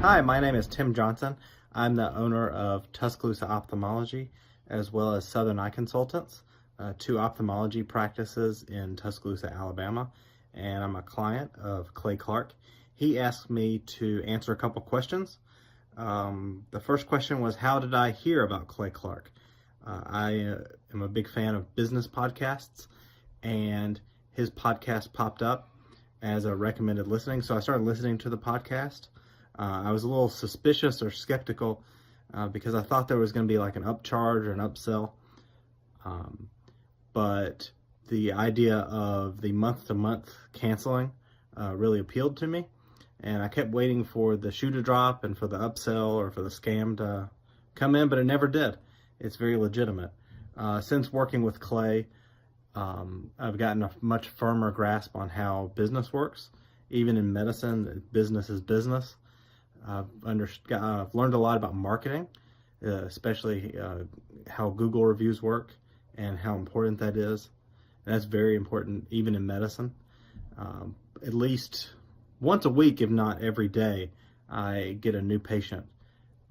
Hi, my name is Tim Johnson. I'm the owner of Tuscaloosa Ophthalmology as well as Southern Eye Consultants, two ophthalmology practices in Tuscaloosa, Alabama, and I'm a client of Clay Clark. He asked me to answer a couple questions. The first question was, how did I hear about Clay Clark? I am a big fan of business podcasts, and his podcast popped up as a recommended listening, so I started listening to the podcast. I was a little suspicious or skeptical because I thought there was going to be like an upcharge or an upsell. But the idea of the month-to-month canceling really appealed to me. And I kept waiting for the shoe to drop and for the upsell or for the scam to come in, but it never did. It's very legitimate. Since working with Clay, I've gotten a much firmer grasp on how business works. Even in medicine, business is business. I've learned a lot about marketing, especially how Google reviews work and how important that is. And that's very important even in medicine. At least once a week, if not every day, I get a new patient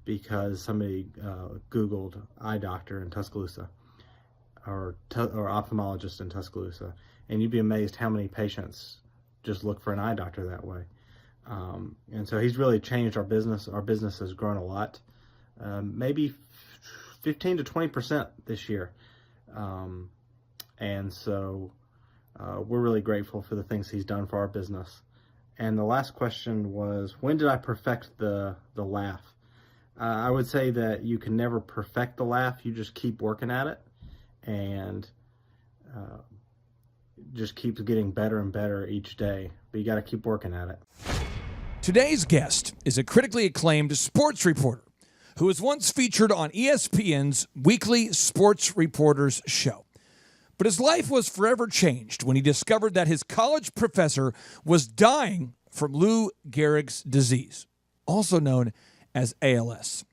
because somebody Googled eye doctor in Tuscaloosa or ophthalmologist in Tuscaloosa. And you'd be amazed how many patients just look for an eye doctor that way. And so he's really changed our business. Our business has grown a lot, maybe 15 to 20% this year. And so we're really grateful for the things he's done for our business. And the last question was, when did I perfect the laugh? I would say that you can never perfect the laugh. You just keep working at it, and just keeps getting better and better each day. But you got to keep working at it. Today's guest is a critically acclaimed sports reporter who was once featured on ESPN's weekly Sports Reporters show. But his life was forever changed when he discovered that his college professor was dying from Lou Gehrig's disease, also known as ALS.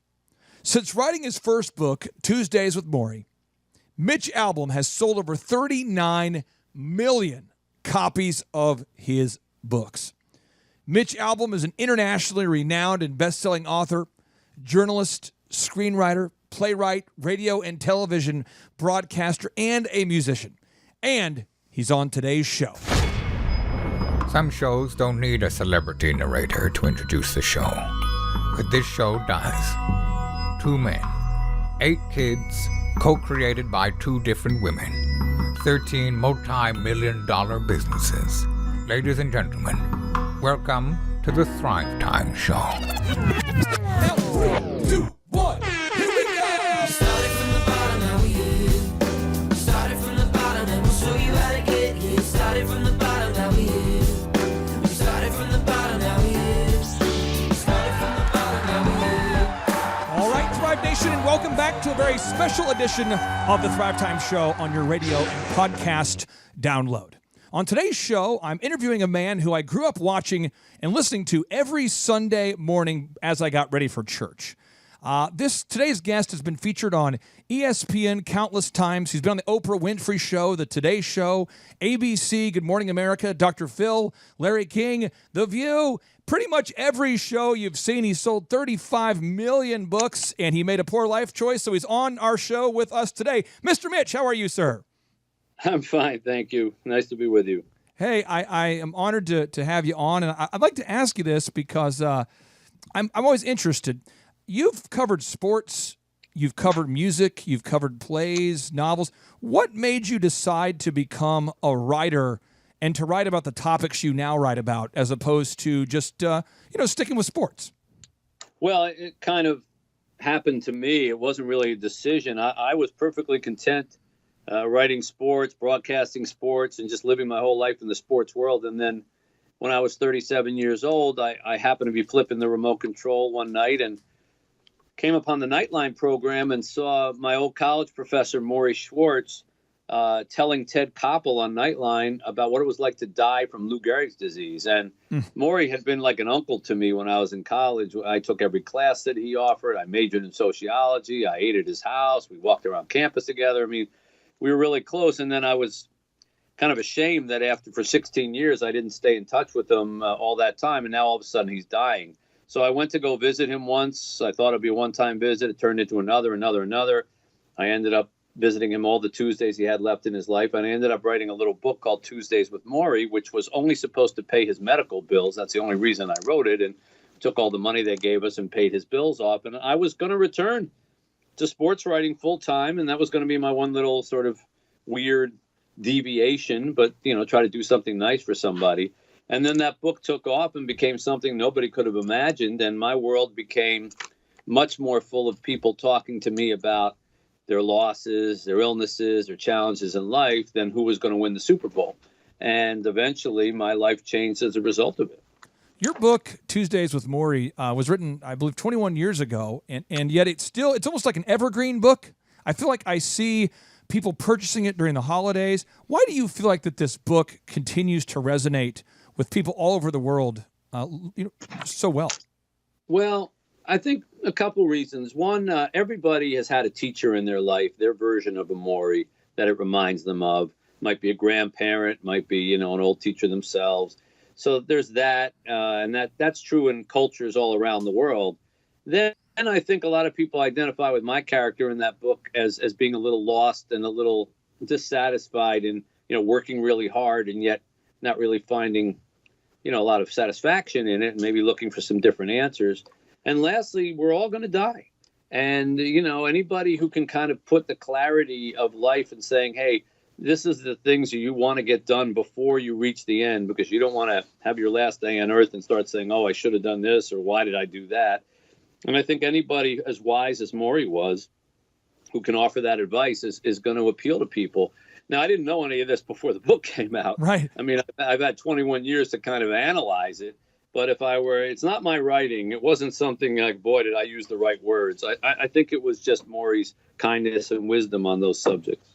Since writing his first book, Tuesdays with Maury, Mitch Albom has sold over 39 million copies of his books. Mitch Albom is an internationally renowned and best-selling author, journalist, screenwriter, playwright, radio and television broadcaster, and a musician. And he's on today's show. Some shows don't need a celebrity narrator to introduce the show, but this show does. 2 men, 8 kids, co-created by 2 different women, 13 multi-million-dollar businesses. Ladies and gentlemen, welcome to the Thrivetime Show. Now, 3, 2, 1, here we go! Started from the bottom, now we here. Started from the bottom, and we'll show you how to get here. Started from the bottom, now we here. Started from the bottom, now we here. Started from the bottom, now we here. All right, Thrive Nation, and welcome back to a very special edition of the Thrivetime Show on your radio and podcast download. On today's show, I'm interviewing a man who I grew up watching and listening to every Sunday morning as I got ready for church. Today's guest has been featured on ESPN countless times. He's been on the Oprah Winfrey Show, the Today Show, ABC, Good Morning America, Dr. Phil, Larry King, The View. Pretty much every show you've seen. He sold 35 million books, and he made a poor life choice, so he's on our show with us today. Mr. Mitch, how are you, sir? I'm fine, thank you. Nice to be with you. Hey, I am honored to have you on, and I'd like to ask you this because I'm always interested. You've covered sports, you've covered music, you've covered plays, novels. What made you decide to become a writer and to write about the topics you now write about, as opposed to just sticking with sports? Well, it kind of happened to me. It wasn't really a decision. I was perfectly content writing sports, broadcasting sports, and just living my whole life in the sports world. And then when I was 37 years old, I happened to be flipping the remote control one night and came upon the Nightline program and saw my old college professor, Maury Schwartz, telling Ted Koppel on Nightline about what it was like to die from Lou Gehrig's disease. And Maury had been like an uncle to me when I was in college. I took every class that he offered. I majored in sociology. I ate at his house. We walked around campus together. I mean, we were really close. And then I was kind of ashamed that for 16 years, I didn't stay in touch with him all that time. And now all of a sudden he's dying. So I went to go visit him once. I thought it'd be a one-time visit. It turned into another. I ended up visiting him all the Tuesdays he had left in his life. And I ended up writing a little book called Tuesdays with Maury, which was only supposed to pay his medical bills. That's the only reason I wrote it, and took all the money they gave us and paid his bills off. And I was going to return to sports writing full time. And that was going to be my one little sort of weird deviation, but, try to do something nice for somebody. And then that book took off and became something nobody could have imagined. And my world became much more full of people talking to me about their losses, their illnesses, their challenges in life than who was going to win the Super Bowl. And eventually my life changed as a result of it. Your book, Tuesdays with Maury, was written, I believe, 21 years ago, and yet it's almost like an evergreen book. I feel like I see people purchasing it during the holidays. Why do you feel like that this book continues to resonate with people all over the world so well? Well, I think a couple reasons. One, everybody has had a teacher in their life, their version of a Maury that it reminds them of. Might be a grandparent, might be, an old teacher themselves. So there's that, and that's true in cultures all around the world. Then I think a lot of people identify with my character in that book as being a little lost and a little dissatisfied and, working really hard and yet not really finding, a lot of satisfaction in it and maybe looking for some different answers. And lastly, we're all going to die. And, anybody who can kind of put the clarity of life and saying, hey, this is the things you want to get done before you reach the end, because you don't want to have your last day on earth and start saying, oh, I should have done this, or why did I do that? And I think anybody as wise as Maury was, who can offer that advice, is going to appeal to people. Now, I didn't know any of this before the book came out. Right. I mean, I've had 21 years to kind of analyze it. But it's not my writing. It wasn't something like, boy, did I use the right words. I think it was just Maury's kindness and wisdom on those subjects.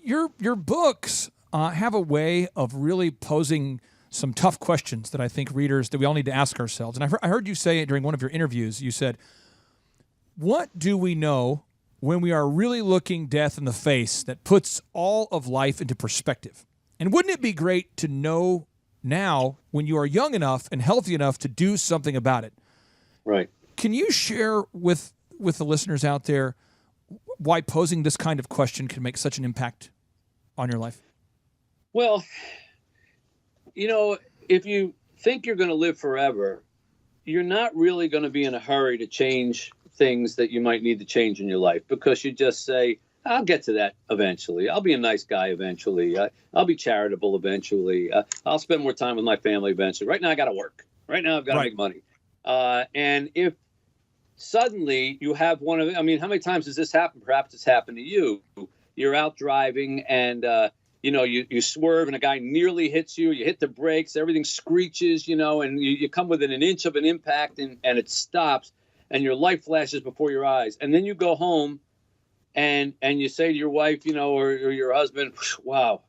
Your books have a way of really posing some tough questions that I think readers, that we all need to ask ourselves. And I heard you say it during one of your interviews. You said, what do we know when we are really looking death in the face that puts all of life into perspective? And wouldn't it be great to know now when you are young enough and healthy enough to do something about it? Right. Can you share with the listeners out there why posing this kind of question can make such an impact on your life? Well, if you think you're going to live forever, you're not really going to be in a hurry to change things that you might need to change in your life, because you just say, I'll get to that eventually. I'll be a nice guy eventually. I'll be charitable eventually. I'll spend more time with my family eventually. Right now, I got to work. Right now, I've got to make money. And if suddenly you have how many times does this happen? Perhaps it's happened to you. You're out driving and, you swerve and a guy nearly hits you. You hit the brakes, everything screeches, and you come within an inch of an impact and it stops and your life flashes before your eyes. And then you go home and you say to your wife, or your husband, wow,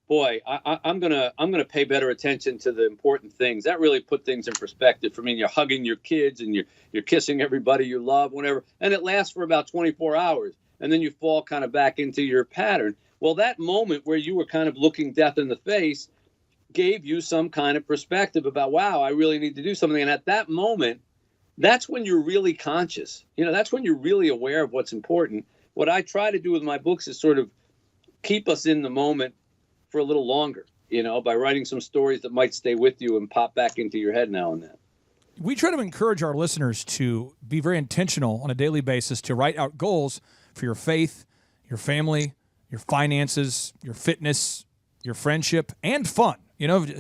boy, I'm gonna pay better attention to the important things. That really put things in perspective for me. You're hugging your kids and you're kissing everybody you love, whatever, and it lasts for about 24 hours, and then you fall kind of back into your pattern. Well, that moment where you were kind of looking death in the face gave you some kind of perspective about, wow, I really need to do something. And at that moment, that's when you're really conscious. That's when you're really aware of what's important. What I try to do with my books is sort of keep us in the moment for a little longer, by writing some stories that might stay with you and pop back into your head now and then. We try to encourage our listeners to be very intentional on a daily basis, to write out goals for your faith, your family, your finances, your fitness, your friendship, and fun.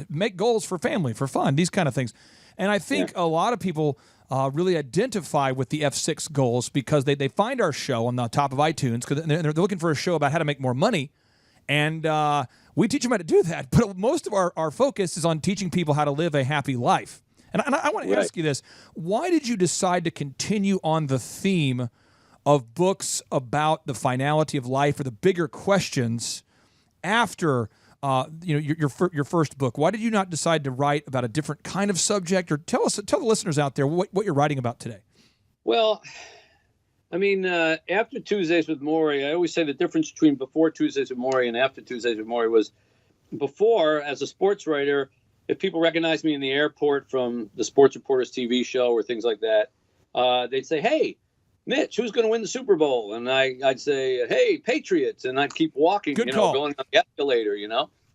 Make goals for family, for fun, these kind of things. And I think a lot of people really identify with the F6 goals because they find our show on the top of iTunes because they're looking for a show about how to make more money. And we teach them how to do that. But most of our focus is on teaching people how to live a happy life. And I want to ask you this. Why did you decide to continue on the theme of books about the finality of life or the bigger questions after your first book? Why did you not decide to write about a different kind of subject? Or tell the listeners out there what you're writing about today. Well, after Tuesdays with Maury, I always say the difference between before Tuesdays with Maury and after Tuesdays with Maury was before, as a sports writer, if people recognize me in the airport from the Sports Reporters TV show or things like that, they'd say, "Hey, Mitch, who's going to win the Super Bowl?" And I'd say, "Hey, Patriots," and I'd keep walking, Good call. going on the escalator,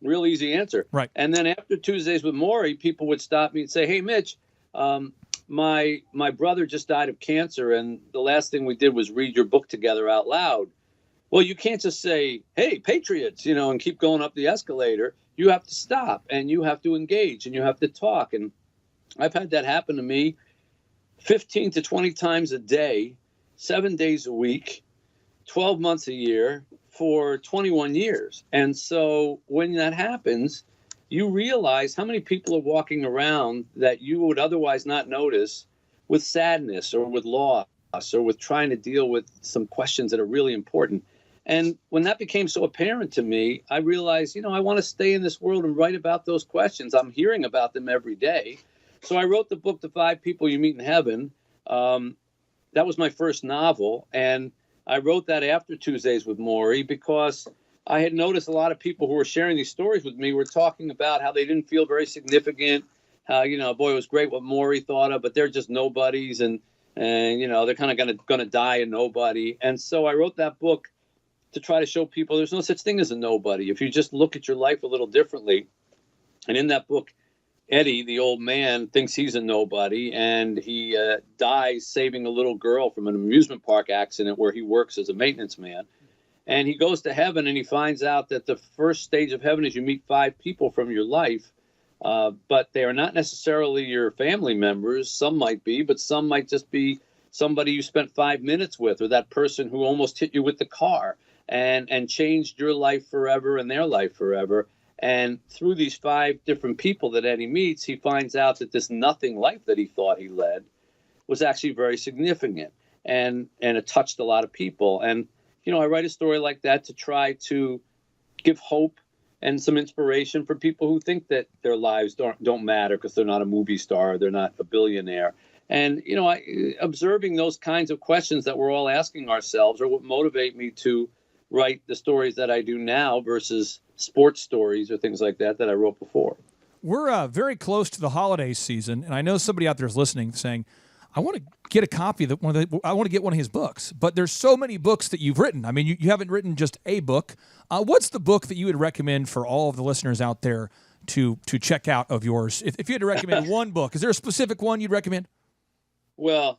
real easy answer. Right. And then after Tuesdays with Maury, people would stop me and say, "Hey, Mitch, my brother just died of cancer, and the last thing we did was read your book together out loud." Well, you can't just say, "Hey, Patriots," and keep going up the escalator. You have to stop, and you have to engage, and you have to talk. And I've had that happen to me 15 to 20 times a day, 7 days a week, 12 months a year for 21 years. And so when that happens, you realize how many people are walking around that you would otherwise not notice with sadness or with loss or with trying to deal with some questions that are really important. And when that became so apparent to me, I realized, I want to stay in this world and write about those questions. I'm hearing about them every day. So I wrote the book, The 5 People You Meet in Heaven. That was my first novel. And I wrote that after Tuesdays with Maury because I had noticed a lot of people who were sharing these stories with me were talking about how they didn't feel very significant. How, boy, it was great what Maury thought of, but they're just nobodies. And they're kind of going to die a nobody. And so I wrote that book to try to show people there's no such thing as a nobody if you just look at your life a little differently. And in that book, Eddie, the old man, thinks he's a nobody, and he dies saving a little girl from an amusement park accident where he works as a maintenance man. And he goes to heaven, and he finds out that the first stage of heaven is you meet 5 people from your life, but they are not necessarily your family members. Some might be, but some might just be somebody you spent 5 minutes with, or that person who almost hit you with the car and changed your life forever and their life forever. And through these 5 different people that Eddie meets, he finds out that this nothing life that he thought he led was actually very significant, and it touched a lot of people. And, I write a story like that to try to give hope and some inspiration for people who think that their lives don't matter because they're not a movie star, or they're not a billionaire. And, observing those kinds of questions that we're all asking ourselves are what motivate me to write the stories that I do now versus sports stories or things like that I wrote before. We're very close to the holiday season, and I know somebody out there is listening saying, I want to get a copy of I want to get one of his books, but there's so many books that you've written. I mean, you haven't written just a book. What's the book that you would recommend for all of the listeners out there to check out of yours? If you had to recommend one book, is there a specific one you'd recommend? Well,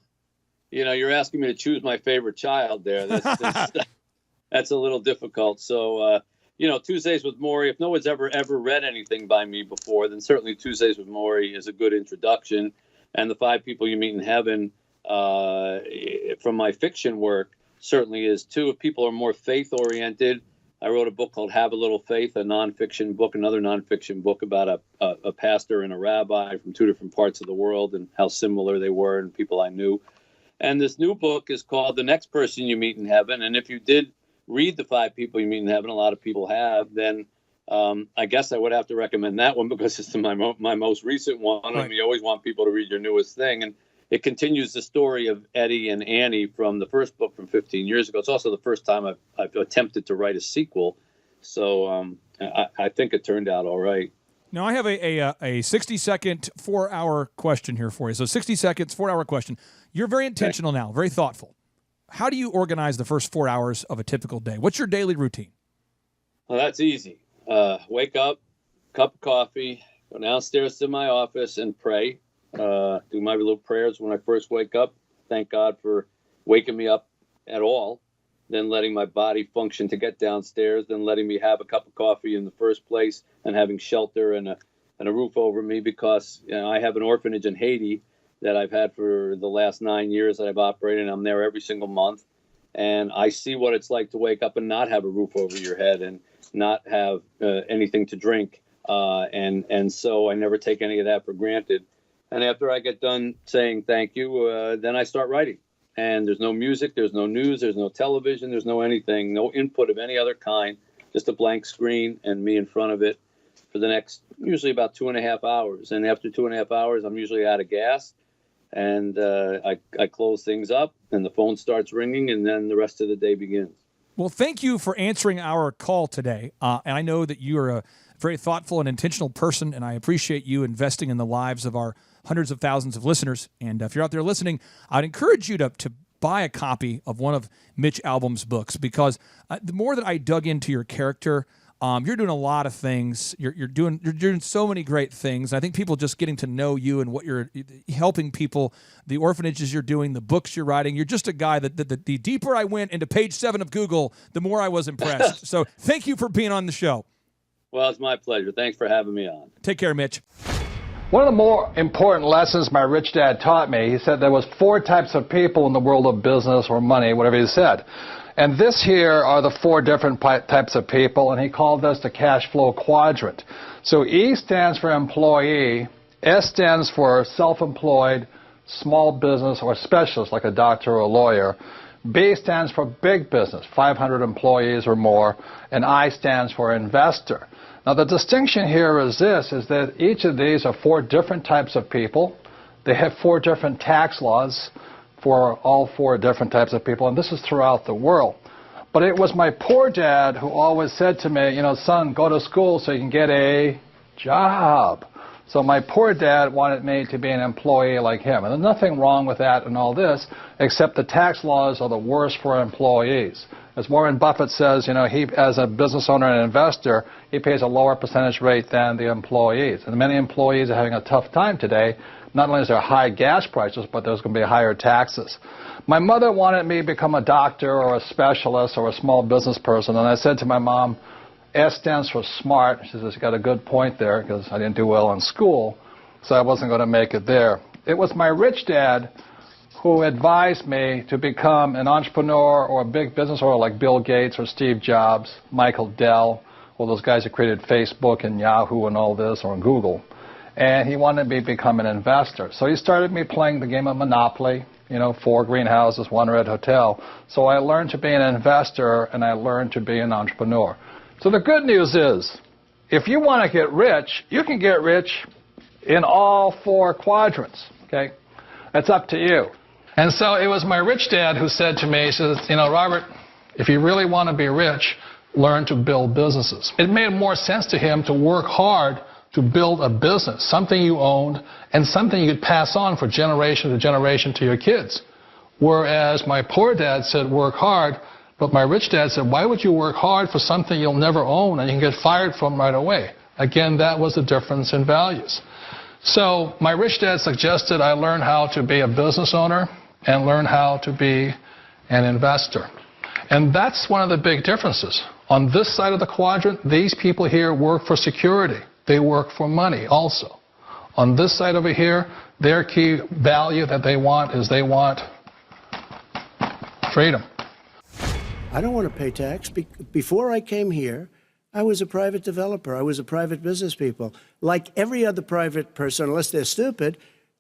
you're asking me to choose my favorite child there. That's a little difficult. So, Tuesdays with Maury, if no one's ever read anything by me before, then certainly Tuesdays with Maury is a good introduction. And The 5 People You Meet in Heaven, from my fiction work, certainly is too. If people are more faith-oriented, I wrote a book called Have a Little Faith, a nonfiction book, another nonfiction book about a pastor and a rabbi from 2 different parts of the world and how similar they were and people I knew. And this new book is called The Next Person You Meet in Heaven. And if you did read The 5 People You Meet in Heaven, a lot of people have, then I guess I would have to recommend that one because it's my most recent one. Right. And you always want people to read your newest thing. And it continues the story of Eddie and Annie from the first book from 15 years ago. It's also the first time I've attempted to write a sequel. So I think it turned out all right. Now, I have a 60-second, 4-hour question here for you. So 60 seconds, 4-hour question. You're very intentional now, very thoughtful. How do you organize the first 4 hours of a typical day? What's your daily routine? Well, that's easy. Wake up, cup of coffee, go downstairs to my office and pray. Do my little prayers when I first wake up. Thank God for waking me up at all. Then letting my body function to get downstairs. Then letting me have a cup of coffee in the first place and having shelter and a roof over me because I have an orphanage in Haiti that I've had for the last 9 years that I've operated. I'm there every single month. And I see what it's like to wake up and not have a roof over your head and not have anything to drink. And so I never take any of that for granted. And after I get done saying thank you, then I start writing. And there's no music, there's no news, there's no television, there's no anything, no input of any other kind, just a blank screen and me in front of it for the next, usually about 2.5 hours. And after 2.5 hours, I'm usually out of gas. And I close things up and the phone starts ringing and then the rest of the day begins. Well, thank you for answering our call today. And I know that you are very thoughtful and intentional person, and I appreciate you investing in the lives of our hundreds of thousands of listeners. And if you're out there listening, I'd encourage you to buy a copy of one of Mitch Albom's books, because the more that I dug into your character, you're doing a lot of things. You're doing so many great things. I think people just getting to know you and what you're helping people, the orphanages you're doing, the books you're writing. You're just a guy that the deeper I went into page 7 of Google, the more I was impressed. So thank you for being on the show. Well, it's my pleasure. Thanks for having me on. Take care, Mitch. One of the more important lessons my rich dad taught me, he said there was 4 types of people in the world of business or money, whatever he said. And this here are the 4 different types of people, and he called this the cash flow quadrant. So E stands for employee, S stands for self-employed, small business or specialist like a doctor or a lawyer. B stands for big business, 500 employees or more, and I stands for investor. Now the distinction here is this, is that each of these are 4 different types of people. They have 4 different tax laws for all 4 different types of people, and this is throughout the world. But it was my poor dad who always said to me, you know, son, go to school so you can get a job. So my poor dad wanted me to be an employee like him. And there's nothing wrong with that and all this, except the tax laws are the worst for employees. As Warren Buffett says, you know, he, as a business owner and investor, he pays a lower percentage rate than the employees. And many employees are having a tough time today. Not only is there high gas prices, but there's going to be higher taxes. My mother wanted me to become a doctor or a specialist or a small business person. And I said to my mom, S stands for smart. She says, you got a good point there, because I didn't do well in school, so I wasn't going to make it there. It was my rich dad who advised me to become an entrepreneur or a big business owner like Bill Gates or Steve Jobs, Michael Dell, all those guys who created Facebook and Yahoo and all this, or Google. And he wanted me to become an investor. So he started me playing the game of Monopoly, you know, 4 greenhouses, 1 red hotel. So I learned to be an investor, and I learned to be an entrepreneur. So the good news is, if you want to get rich, you can get rich in all 4 quadrants, okay? That's up to you. And so it was my rich dad who said to me, he says, you know, Robert, if you really want to be rich, learn to build businesses. It made more sense to him to work hard to build a business, something you owned and something you could pass on for generation to generation to your kids. Whereas my poor dad said work hard, but my rich dad said, why would you work hard for something you'll never own and you can get fired from right away? Again, that was the difference in values. So my rich dad suggested I learn how to be a business owner and learn how to be an investor. And that's one of the big differences. On this side of the quadrant, these people here work for security. They work for money also. On this side over here, their key value that they want is they want freedom. I don't want to pay tax. Before I came here, I was a private developer. I was a private business people. Like every other private person, unless they're stupid,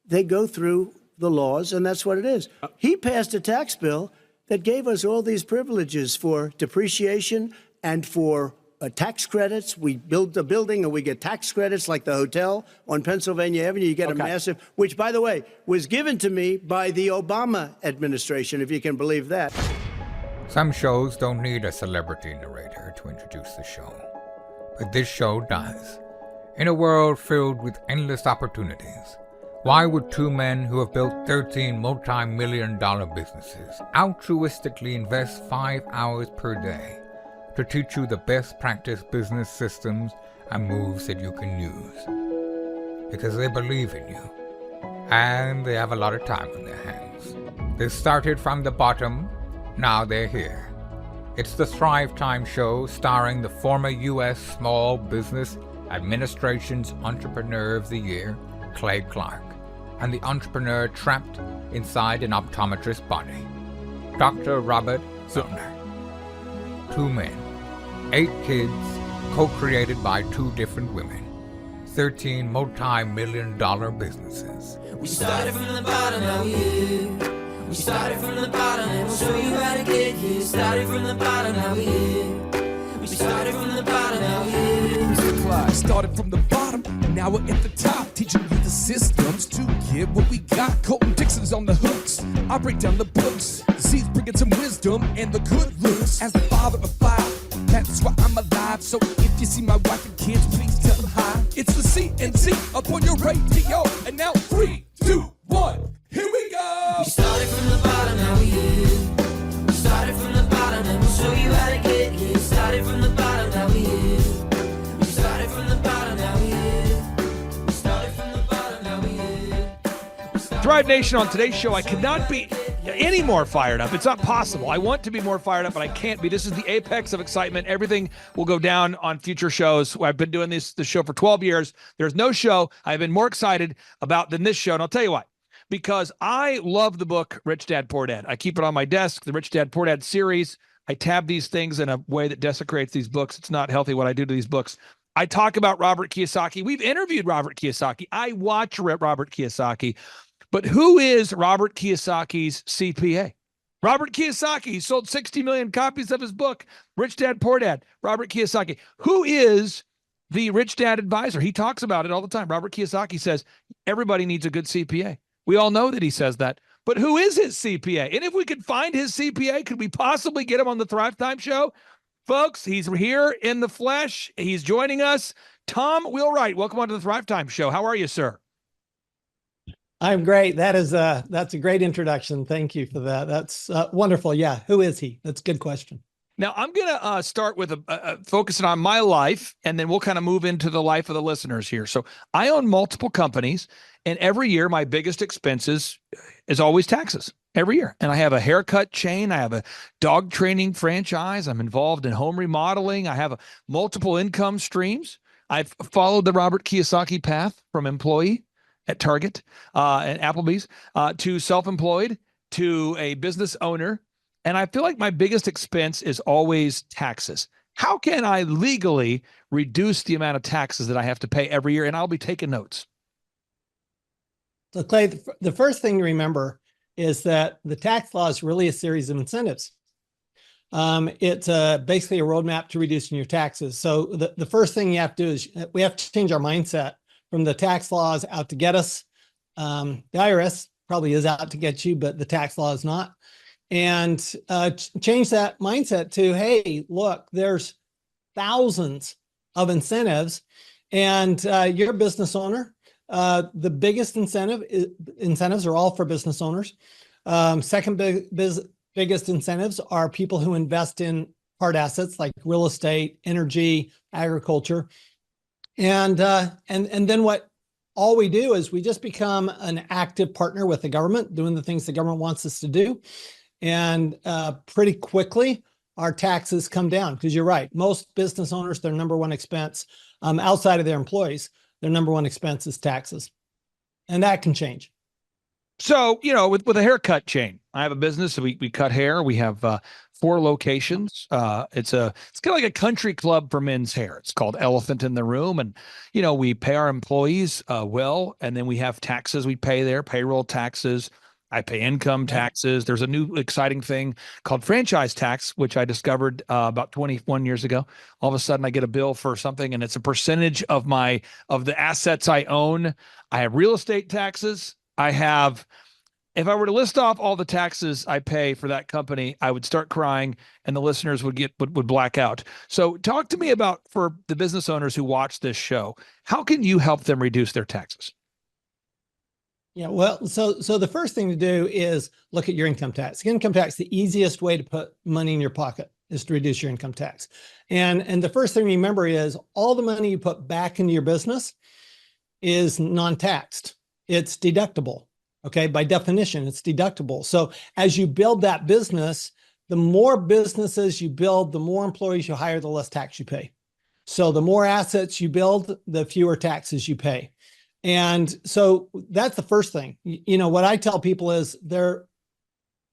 they go through the laws, and that's what it is. He passed a tax bill that gave us all these privileges for depreciation and for tax credits. We build a building and we get tax credits, like the hotel on Pennsylvania Avenue. You get a massive, which, by the way, was given to me by the Obama administration, if you can believe that. Some shows don't need a celebrity narrator to introduce the show, but this show does. In a world filled with endless opportunities, why would 2 men who have built 13 multi-million-dollar businesses altruistically invest 5 hours per day to teach you the best practice business systems and moves that you can use? Because they believe in you, and they have a lot of time on their hands. They started from the bottom. Now they're here. It's the Thrivetime show starring the former U.S. Small Business Administration's Entrepreneur of the Year, Clay Clark, and the entrepreneur trapped inside an optometrist's body, Dr. Robert Zillner. 2 men, 8 kids, co-created by 2 different women, 13 multi-million-dollar businesses. We started from the bottom, now we're here. We started from the bottom and we'll show you how to get here. Started from the bottom, now we're here. We started from the bottom, now we're here. Started from the bottom, and now we're at the top, teaching you the systems to get what we got. Colton Dixon's on the hooks, I break down the books. The seeds bringing some wisdom and the good looks. As the father of 5, that's why I'm alive. So if you see my wife and kids, please Thrive Nation, on today's show, I could not be any more fired up. It's not possible. I want to be more fired up, but I can't be. This is the apex of excitement. Everything will go down on future shows. I've been doing this show for 12 years. There's no show I've been more excited about than this show, and I'll tell you why. Because I love the book Rich Dad, Poor Dad. I keep it on my desk, the Rich Dad, Poor Dad series. I tab these things in a way that desecrates these books. It's not healthy what I do to these books. I talk about Robert Kiyosaki. We've interviewed Robert Kiyosaki. I watch Robert Kiyosaki. But who is Robert Kiyosaki's CPA? Robert Kiyosaki sold 60 million copies of his book, Rich Dad, Poor Dad. Robert Kiyosaki. Who is the Rich Dad advisor? He talks about it all the time. Robert Kiyosaki says everybody needs a good CPA. We all know that he says that. But who is his CPA? And if we could find his CPA, could we possibly get him on the Thrivetime show? Folks, he's here in the flesh. He's joining us. Tom Wheelwright, welcome on to the Thrivetime show. How are you, sir? I'm great. That's a great introduction. Thank you for that. That's wonderful. Yeah. Who is he? That's a good question. Now, I'm going to start with focusing on my life, and then we'll kind of move into the life of the listeners here. So I own multiple companies, and every year my biggest expenses is always taxes. Every year. And I have a haircut chain. I have a dog training franchise. I'm involved in home remodeling. I have multiple income streams. I've followed the Robert Kiyosaki path from employee at Target and Applebee's to self-employed to a business owner. And I feel like my biggest expense is always taxes. How can I legally reduce the amount of taxes that I have to pay every year? And I'll be taking notes. So Clay, the first thing to remember is that the tax law is really a series of incentives. It's basically a roadmap to reducing your taxes. So the first thing you have to do is we have to change our mindset from the tax laws out to get us. The IRS probably is out to get you, but the tax law is not. And change that mindset to, hey, look, there's thousands of incentives, and you're a business owner. The biggest incentives are all for business owners. Second biggest incentives are people who invest in hard assets like real estate, energy, agriculture. And then what all we do is we just become an active partner with the government, doing the things the government wants us to do. And pretty quickly, our taxes come down, because you're right. Most business owners, their number one expense outside of their employees, their number one expense is taxes. And that can change. So, with a haircut chain, I have a business. We cut hair. We have 4 locations. It's kind of like a country club for men's hair. It's called Elephant in the Room. And, we pay our employees well, and then we have taxes we pay there, payroll taxes. I pay income taxes. There's a new exciting thing called franchise tax, which I discovered about 21 years ago. All of a sudden I get a bill for something, and it's a percentage of the assets I own. I have real estate taxes. If I were to list off all the taxes I pay for that company, I would start crying, and the listeners would black out. So talk to me about, for the business owners who watch this show, how can you help them reduce their taxes? Yeah, well, so the first thing to do is look at your income tax. Income tax, the easiest way to put money in your pocket is to reduce your income tax. And the first thing to remember is all the money you put back into your business is non-taxed. It's deductible. Okay, by definition, it's deductible. So as you build that business, the more businesses you build, the more employees you hire, the less tax you pay. So the more assets you build, the fewer taxes you pay. And so that's the first thing. What I tell people is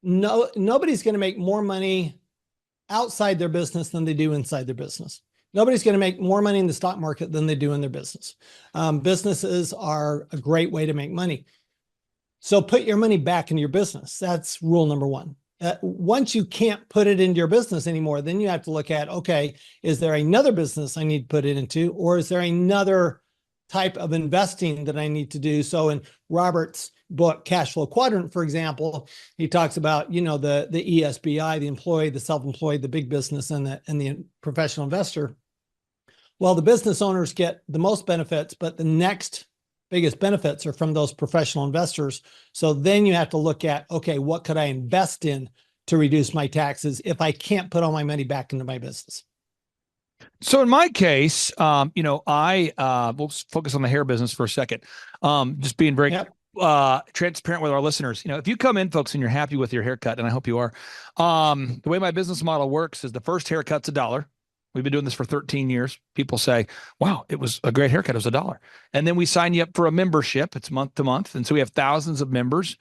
nobody's going to make more money outside their business than they do inside their business. Nobody's going to make more money in the stock market than they do in their business. Businesses are a great way to make money. So put your money back into your business. That's rule number one. Once you can't put it into your business anymore, then you have to look at, okay, is there another business I need to put it into, or is there another type of investing that I need to do? So in Robert's book, Cash Flow Quadrant, for example, he talks about, the ESBI, the employee, the self-employed, the big business, and the professional investor. Well, the business owners get the most benefits, but the next biggest benefits are from those professional investors. So then you have to look at, okay, what could I invest in to reduce my taxes if I can't put all my money back into my business? So in my case, I will focus on the hair business for a second. Just being very transparent with our listeners. If you come in, folks, and you're happy with your haircut, and I hope you are, the way my business model works is the first haircut's $1. We've been doing this for 13 years. People say, wow, it was a great haircut. It was $1. And then we sign you up for a membership. It's month to month. And so we have thousands of members.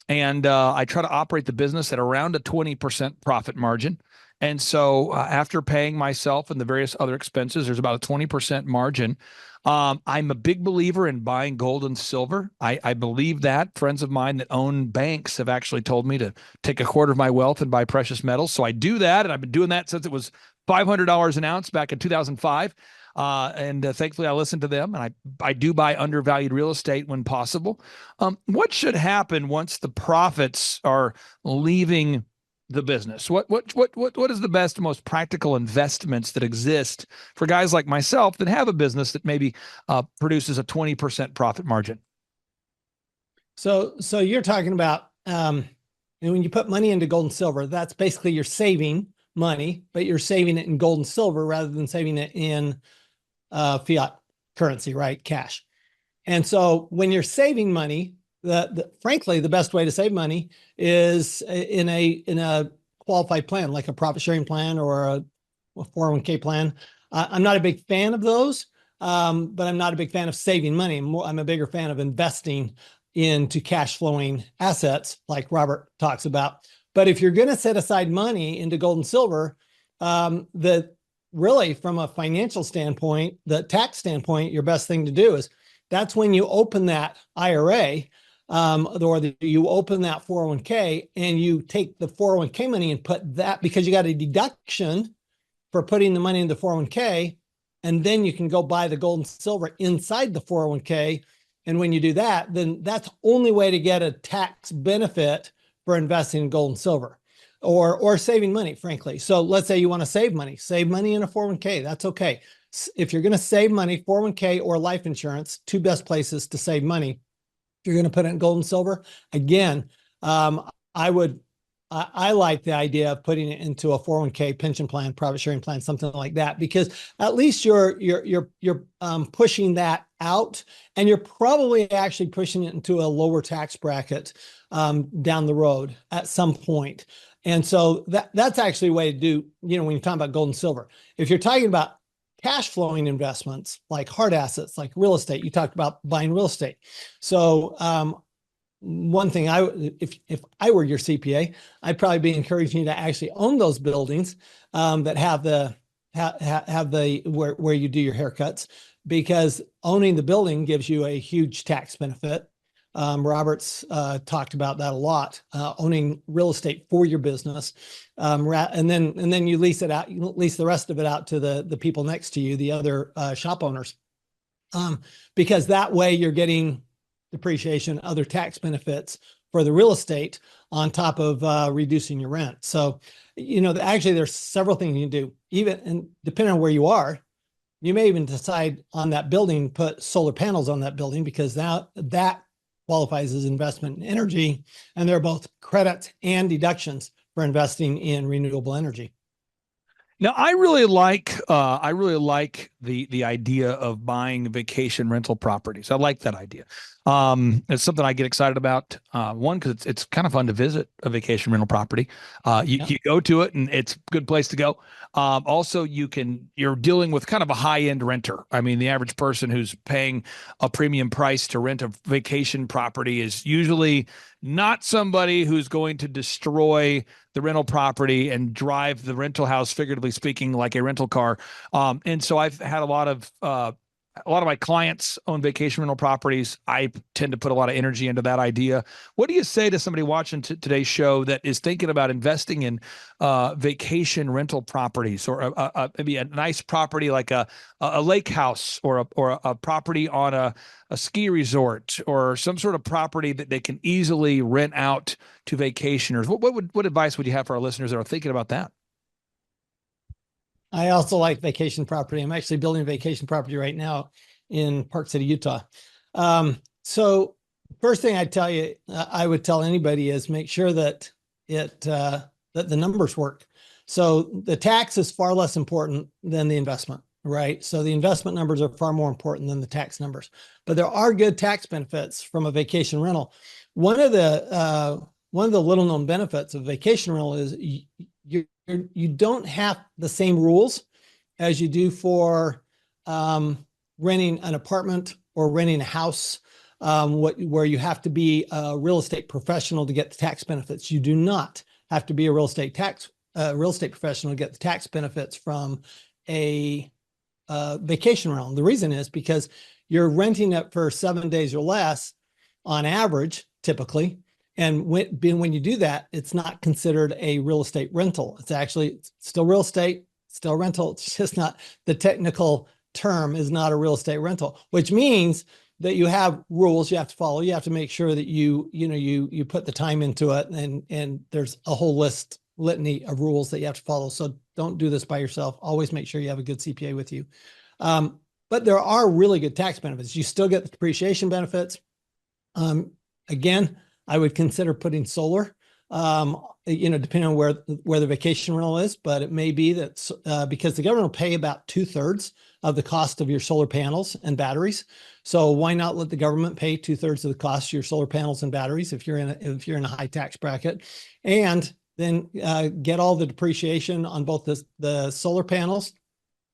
And I try to operate the business at around a 20% profit margin. And so after paying myself and the various other expenses, there's about a 20% margin. I'm a big believer in buying gold and silver. I believe that. Friends of mine that own banks have actually told me to take a quarter of my wealth and buy precious metals. So I do that. And I've been doing that since it was $500 an ounce back in 2005. Thankfully I listened to them, and I do buy undervalued real estate when possible. What should happen once the profits are leaving the business? What is the best, most practical investments that exist for guys like myself that have a business that maybe produces a 20% profit margin? So you're talking about, and when you put money into gold and silver, that's basically you're saving money, but you're saving it in gold and silver rather than saving it in fiat currency, right? Cash. And so when you're saving money, frankly, the best way to save money is in a qualified plan, like a profit sharing plan or a 401k plan. I'm not a big fan of those, but I'm not a big fan of saving money. I'm a bigger fan of investing into cash flowing assets like Robert talks about. But if you're going to set aside money into gold and silver, really from a financial standpoint, the tax standpoint, your best thing to do is that's when you open that IRA, you open that 401k, and you take the 401k money and put that, because you got a deduction for putting the money in the 401k, and then you can go buy the gold and silver inside the 401k. And when you do that, then that's the only way to get a tax benefit for investing in gold and silver or saving money, frankly. So let's say you want to save money in a 401k. That's okay. If you're going to save money, 401k or life insurance, two best places to save money. If you're going to put it in gold and silver, again, I like the idea of putting it into a 401k pension plan, profit sharing plan, something like that, because at least you're pushing that out, and you're probably actually pushing it into a lower tax bracket down the road at some point. And so that's actually a way to do, when you're talking about gold and silver. If you're talking about cash flowing investments like hard assets, like real estate, you talked about buying real estate. So one thing if I were your CPA, I'd probably be encouraging you to actually own those buildings that have where you do your haircuts, because owning the building gives you a huge tax benefit. Robert's talked about that a lot. Owning real estate for your business, and then you lease it out. You lease the rest of it out to the people next to you, the other shop owners, because that way you're getting depreciation, other tax benefits for the real estate on top of reducing your rent. So, actually there's several things you can do, and depending on where you are, you may even decide on that building, put solar panels on that building, because now that qualifies as investment in energy, and there are both credits and deductions for investing in renewable energy. Now, I really like the idea of buying vacation rental properties. I like that idea. It's something I get excited about. One, because it's kind of fun to visit a vacation rental property. You go to it, and it's a good place to go. Also, you're dealing with kind of a high-end renter. I mean, the average person who's paying a premium price to rent a vacation property is usually not somebody who's going to destroy the rental property and drive the rental house, figuratively speaking, like a rental car. And so I've had a lot of my clients own vacation rental properties. I tend to put a lot of energy into that idea. What do you say to somebody watching today's show that is thinking about investing in vacation rental properties, or maybe a nice property like a lake house, or a property on a ski resort, or some sort of property that they can easily rent out to vacationers? What advice would you have for our listeners that are thinking about that? I also like vacation property. I'm actually building a vacation property right now in Park City, Utah. So first thing I would tell anybody is make sure that that the numbers work. So the tax is far less important than the investment. right? So the investment numbers are far more important than the tax numbers. But there are good tax benefits from a vacation rental. One of the little known benefits of vacation rental is you don't have the same rules as you do for renting an apartment or renting a house, where you have to be a real estate professional to get the tax benefits. You do not have to be a real estate professional to get the tax benefits from a vacation rental. The reason is because you're renting it for 7 days or less on average, typically. And when you do that, it's not considered a real estate rental. It's still real estate, still rental. It's just not, the technical term is not a real estate rental, which means that you have rules you have to follow. You have to make sure that you put the time into it, and there's a whole litany of rules that you have to follow. So don't do this by yourself. Always make sure you have a good CPA with you. But there are really good tax benefits. You still get the depreciation benefits. Again, I would consider putting solar, depending on where the vacation rental is, but it may be that because the government will pay about 2/3 of the cost of your solar panels and batteries. So why not let the government pay 2/3 of the cost of your solar panels and batteries if you're in a high tax bracket, and then get all the depreciation on both the solar panels,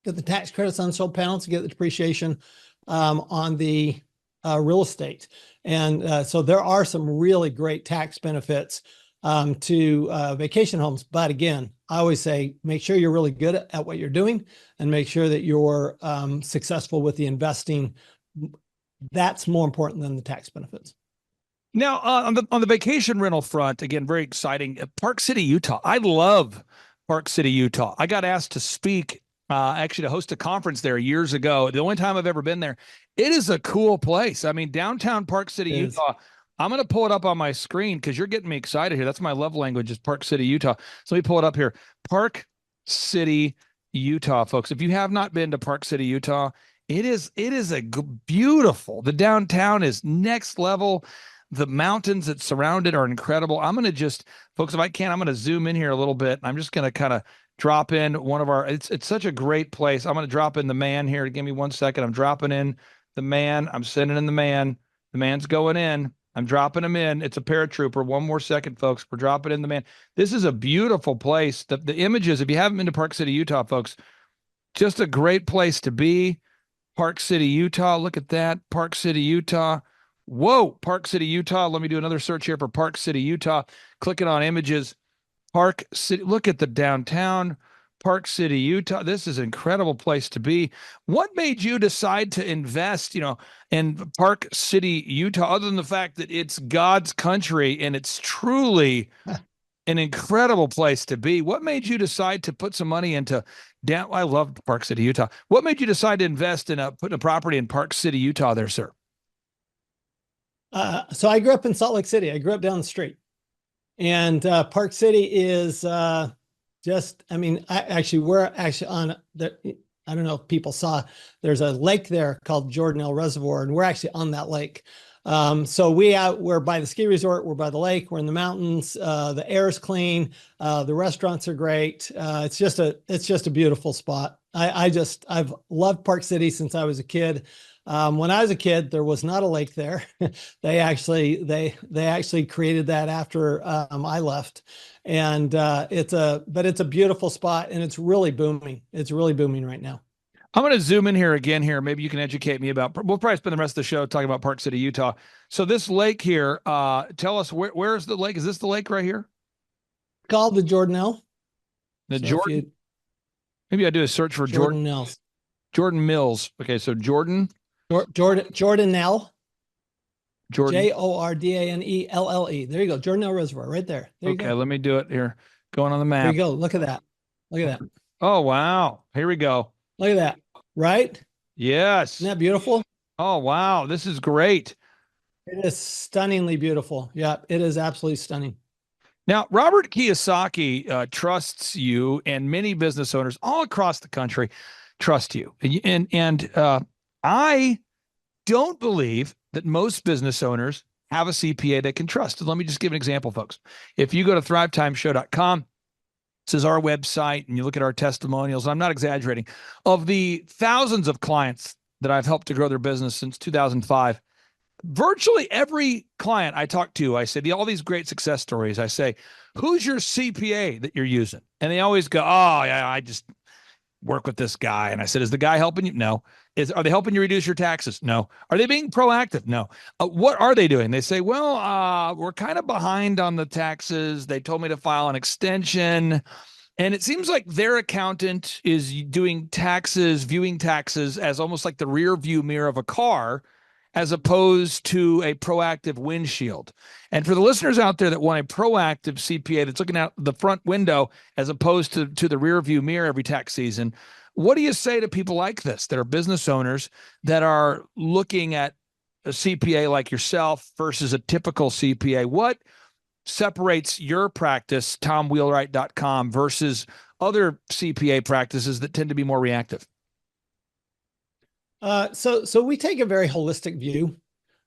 get the tax credits on solar panels, get the depreciation on the real estate. And so there are some really great tax benefits to vacation homes. But again, I always say, make sure you're really good at what you're doing and make sure that you're successful with the investing. That's more important than the tax benefits. Now, on the vacation rental front, again, very exciting. Park City, Utah. I love Park City, Utah. I got asked to speak, actually to host a conference there years ago. The only time I've ever been there. It is a cool place. I mean, downtown Park City, Utah. I'm going to pull it up on my screen because you're getting me excited here. That's my love language, is Park City, Utah. So let me pull it up here. Park City, Utah, folks. If you have not been to Park City, Utah, it is beautiful. The downtown is next level. The mountains that surround it are incredible. I'm going to just, folks, if I can, I'm going to zoom in here a little bit. I'm just going to kind of drop in one of our, it's such a great place. I'm going to drop in the man here. Give me 1 second. I'm dropping in the man. I'm sending in the man. The man's going in. I'm dropping him in. It's a paratrooper. 1 more second, folks. We're dropping in the man. This is a beautiful place. The images, if you haven't been to Park City, Utah, folks, just a great place to be. Park City, Utah. Look at that. Park City, Utah. Whoa, Park City, Utah. Let me do another search here for Park City, Utah. Clicking on images. Park City. Look at the downtown. Park City, Utah. This is an incredible place to be. What made you decide to invest, in Park City, Utah, other than the fact that it's God's country and it's truly an incredible place to be? What made you decide to put some money into I love Park City, Utah. What made you decide to invest in putting a property in Park City, Utah there, sir? So I grew up in Salt Lake City. I grew up down the street. And Park City is we're actually on I don't know if people saw, there's a lake there called Jordanelle Reservoir, and we're actually on that lake. So we're by the ski resort, we're by the lake, we're in the mountains, the air is clean, the restaurants are great. It's just a beautiful spot. I've loved Park City since I was a kid. When I was a kid, there was not a lake there. They actually created that after I left, and it's a beautiful spot, and it's really booming. It's really booming right now. I'm going to zoom in here again. Here, maybe you can educate me about. We'll probably spend the rest of the show talking about Park City, Utah. So this lake here, tell us where's the lake? Is this the lake right here? Called the Jordanelle. Maybe I do a search for Jordan Mills. Jordan Mills. Okay, so Jordanelle. Jordanelle. Jordanelle. There you go. Jordanelle Reservoir right there. There you go. Okay, let me do it here. Going on the map. There you go. Look at that. Look at that. Oh, wow. Here we go. Look at that. Right? Yes. Isn't that beautiful? Oh, wow. This is great. It is stunningly beautiful. Yeah, it is absolutely stunning. Now, Robert Kiyosaki trusts you, and many business owners all across the country trust you. And I don't believe that most business owners have a CPA they can trust. Let me just give an example, folks. If you go to thrivetimeshow.com, This is our website, and you look at our testimonials. I'm not exaggerating. Of the thousands of clients that I've helped to grow their business since 2005, virtually every client I talk to, I say, all these great success stories, I say, who's your CPA that you're using? And they always go, oh, yeah, I just work with this guy. And I said, is the guy helping you? No. Are they helping you reduce your taxes? No. Are they being proactive? No. What are they doing? They say, well, we're kind of behind on the taxes. They told me to file an extension. And it seems like their accountant is doing taxes, viewing taxes as almost like the rear view mirror of a car, as opposed to a proactive windshield. And for the listeners out there that want a proactive CPA that's looking out the front window as opposed to the rear view mirror every tax season, what do you say to people like this that are business owners that are looking at a CPA like yourself versus a typical CPA? What separates your practice, TomWheelwright.com, versus other CPA practices that tend to be more reactive? So we take a very holistic view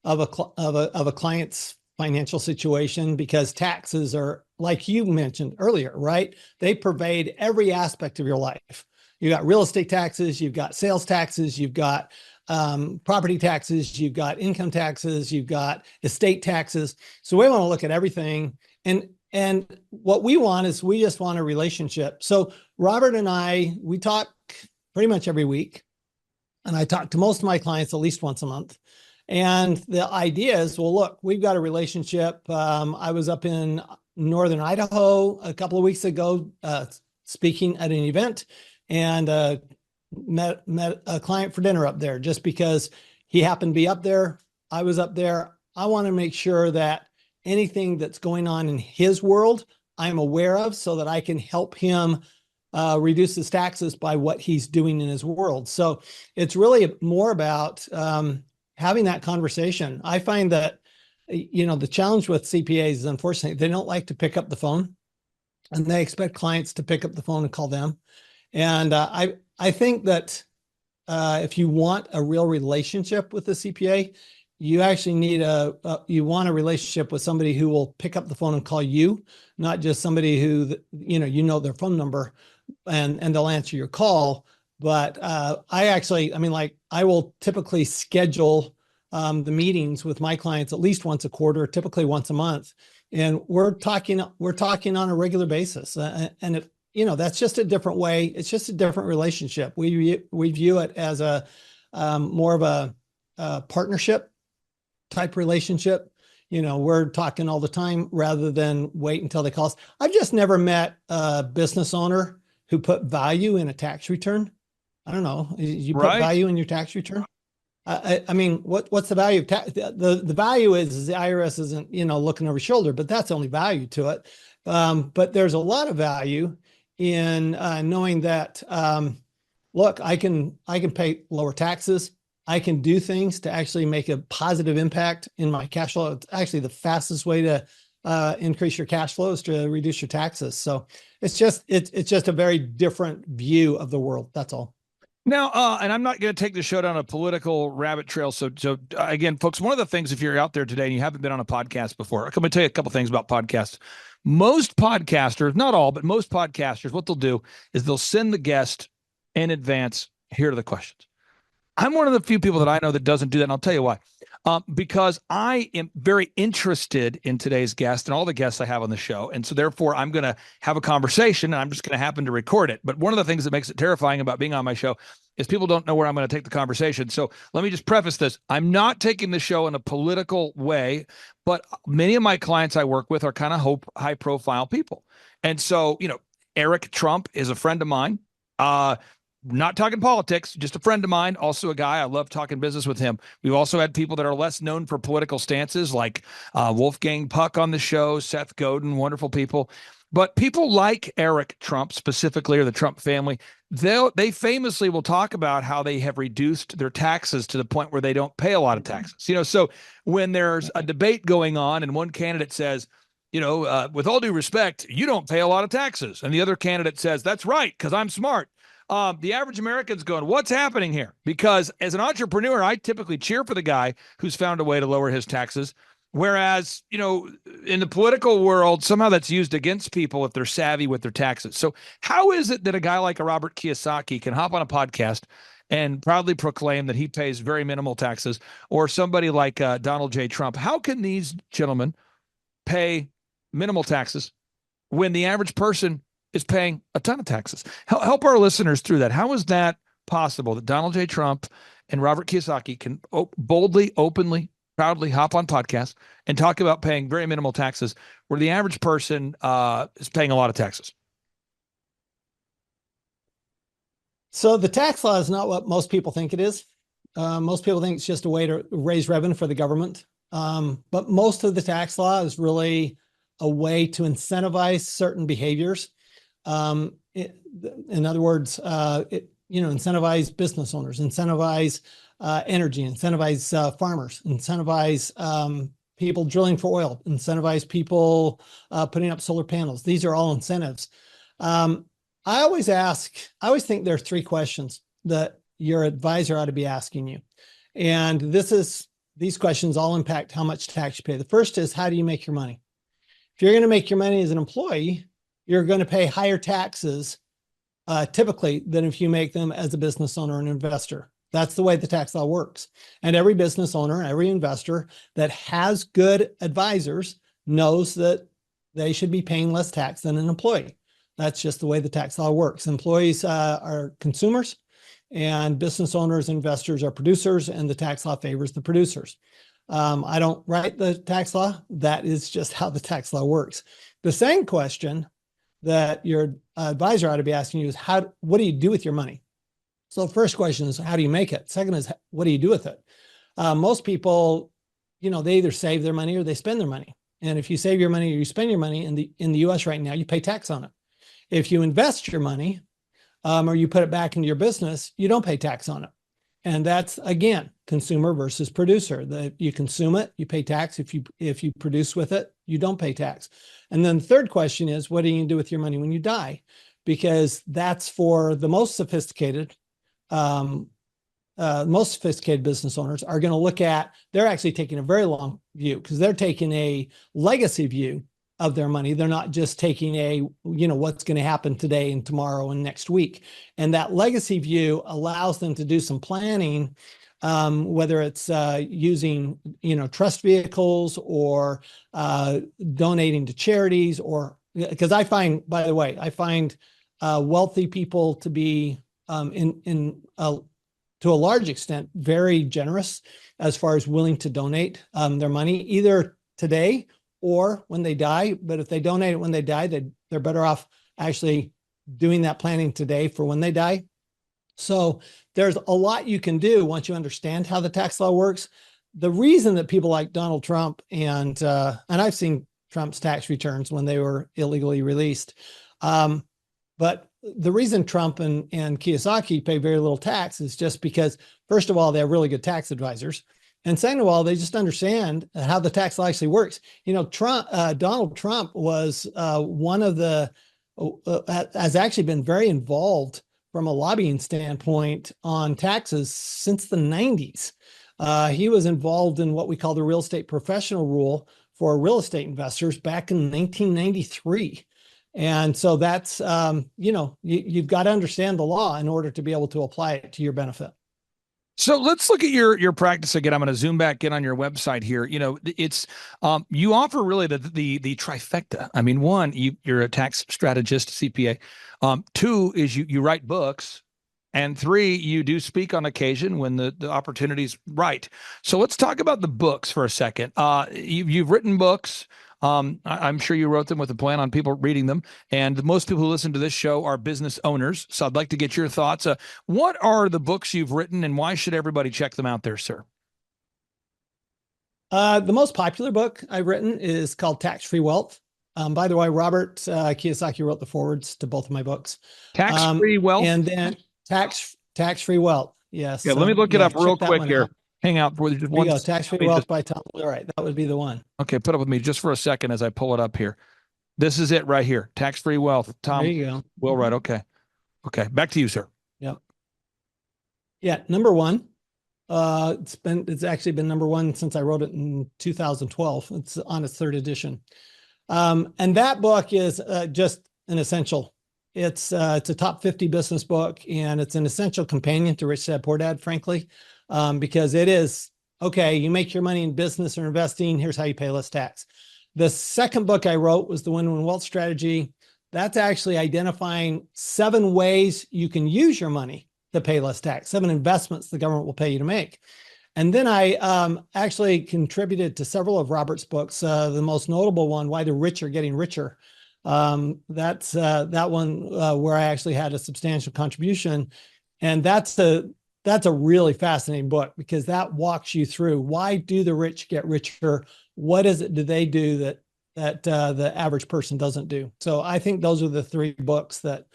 of a client's financial situation, because taxes are, like you mentioned earlier, right? They pervade every aspect of your life. You got real estate taxes, you've got sales taxes, you've got property taxes, you've got income taxes, you've got estate taxes. So we want to look at everything. And what we want is, we just want a relationship. So Robert and I, we talk pretty much every week. And I talk to most of my clients at least once a month. And the idea is, well, look, we've got a relationship. I was up in northern Idaho a couple of weeks ago, speaking at an event, and met a client for dinner up there, just because he happened to be up there. I was up there. I want to make sure that anything that's going on in his world, I'm aware of, so that I can help him reduce his taxes by what he's doing in his world. So it's really more about having that conversation. I find that, the challenge with CPAs is, unfortunately, they don't like to pick up the phone, and they expect clients to pick up the phone and call them. And I think that if you want a real relationship with the CPA, you actually need you want a relationship with somebody who will pick up the phone and call you, not just somebody who, their phone number and they'll answer your call. But I will typically schedule the meetings with my clients at least once a quarter, typically once a month. And we're talking on a regular basis. And if, that's just a different way. It's just a different relationship. We view it as a more of a partnership type relationship. We're talking all the time rather than wait until they call us. I've just never met a business owner who put value in a tax return. I don't know. You put value in your tax return? I mean, what's the value of tax? The value is the IRS isn't, looking over your shoulder, but that's the only value to it. But there's a lot of value in knowing that, look, I can pay lower taxes. I can do things to actually make a positive impact in my cash flow. It's actually the fastest way to increase your cash flow is to reduce your taxes. So it's just a very different view of the world. That's all. Now, and I'm not going to take the show down a political rabbit trail. So again, folks, one of the things, if you're out there today and you haven't been on a podcast before, I'm going to tell you a couple things about podcasts. Most podcasters, not all, but most podcasters, what they'll do is they'll send the guest in advance. Here are the questions. I'm one of the few people that I know that doesn't do that, and I'll tell you why. Because I am very interested in today's guest and all the guests I have on the show. And so therefore, I'm going to have a conversation, and I'm just going to happen to record it. But one of the things that makes it terrifying about being on my show is people don't know where I'm going to take the conversation. So let me just preface this. I'm not taking the show in a political way, but many of my clients I work with are kind of high-profile people. And so, Eric Trump is a friend of mine. Not talking politics, just a friend of mine, also a guy. I love talking business with him. We've also had people that are less known for political stances, like Wolfgang Puck on the show, Seth Godin, wonderful people. But people like Eric Trump specifically, or the Trump family, they famously will talk about how they have reduced their taxes to the point where they don't pay a lot of taxes. So when there's a debate going on and one candidate says, with all due respect, you don't pay a lot of taxes, and the other candidate says, that's right, because I'm smart. The average American's going, what's happening here? Because as an entrepreneur, I typically cheer for the guy who's found a way to lower his taxes. Whereas, in the political world, somehow that's used against people if they're savvy with their taxes. So how is it that a guy like a Robert Kiyosaki can hop on a podcast and proudly proclaim that he pays very minimal taxes, or somebody like Donald J. Trump? How can these gentlemen pay minimal taxes when the average person is paying a ton of taxes? Help our listeners through that. How is that possible that Donald J. Trump and Robert Kiyosaki can boldly, openly, proudly hop on podcasts and talk about paying very minimal taxes where the average person is paying a lot of taxes? So the tax law is not what most people think it is. Most people think it's just a way to raise revenue for the government. But most of the tax law is really a way to incentivize certain behaviors. In other words, incentivize business owners, incentivize energy, incentivize farmers, incentivize people drilling for oil, incentivize people putting up solar panels. These are all incentives. I always think there are three questions that your advisor ought to be asking you. And these questions all impact how much tax you pay. The first is, how do you make your money? If you're going to make your money as an employee, you're going to pay higher taxes typically than if you make them as a business owner and investor. That's the way the tax law works. And every business owner, every investor that has good advisors knows that they should be paying less tax than an employee. That's just the way the tax law works. Employees are consumers, and business owners, investors are producers, and the tax law favors the producers. I don't write the tax law. That is just how the tax law works. The second question that your advisor ought to be asking you is, what do you do with your money? So the first question is, how do you make it? Second is, what do you do with it? Most people, they either save their money or they spend their money. And if you save your money or you spend your money in the US right now, you pay tax on it. If you invest your money or you put it back into your business, you don't pay tax on it. And that's, again, consumer versus producer. You consume it, you pay tax. If you produce with it, you don't pay tax. And then the third question is, what are you going to do with your money when you die? Because that's for the most sophisticated business owners are going to look at, they're actually taking a very long view because they're taking a legacy view of their money. They're not just taking what's going to happen today and tomorrow and next week. And that legacy view allows them to do some planning, whether it's using, trust vehicles or donating to charities, or because I find wealthy people to be to a large extent very generous as far as willing to donate their money either today or when they die. But if they donate it when they die, they're better off actually doing that planning today for when they die. So there's a lot you can do once you understand how the tax law works. The reason that people like Donald Trump and I've seen Trump's tax returns when they were illegally released, but the reason Trump and Kiyosaki pay very little tax is just because, first of all, they have really good tax advisors. And second of all, they just understand how the tax law actually works. Donald Trump was one of has actually been very involved from a lobbying standpoint on taxes since the 90s. He was involved in what we call the real estate professional rule for real estate investors back in 1993. And so that's, you've got to understand the law in order to be able to apply it to your benefit. So let's look at your practice again. I'm going to zoom back in on your website here. It's you offer really the trifecta. I mean, one, you're a tax strategist, CPA. Two is you write books, and three, you do speak on occasion when the opportunity's right. So let's talk about the books for a second. You've written books. I'm sure you wrote them with a plan on people reading them. And most people who listen to this show are business owners. So I'd like to get your thoughts. What are the books you've written, and why should everybody check them out there, sir? The most popular book I've written is called Tax-Free Wealth. By the way, Robert Kiyosaki wrote the forwards to both of my books. Tax-Free Wealth? And then Tax-Free Wealth. Yes. Yeah, let me look it up real quick here. Out. Hang out for just one. Tax-Free Wealth by Tom. All right, that would be the one. Okay, put up with me just for a second as I pull it up here. This is it right here. Tax-Free Wealth. Tom. There you go. Okay. Okay, back to you, sir. Yep. Yeah, number one, It's actually been number one since I wrote it in 2012. It's on its third edition. And that book is just an essential. It's a top 50 business book, and it's an essential companion to Rich Dad Poor Dad, frankly, because it is, okay, you make your money in business or investing, here's how you pay less tax. The second book I wrote was the Win-Win Wealth Strategy. That's actually identifying 7 ways you can use your money to pay less tax, 7 investments the government will pay you to make. And then I actually contributed to several of Robert's books. The most notable one, Why the Rich Are Getting Richer. That's that one where I actually had a substantial contribution. And that's a really fascinating book, because that walks you through, why do the rich get richer? What is it do they do that the average person doesn't do? So I think those are the 3 books that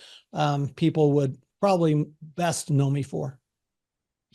people would probably best know me for.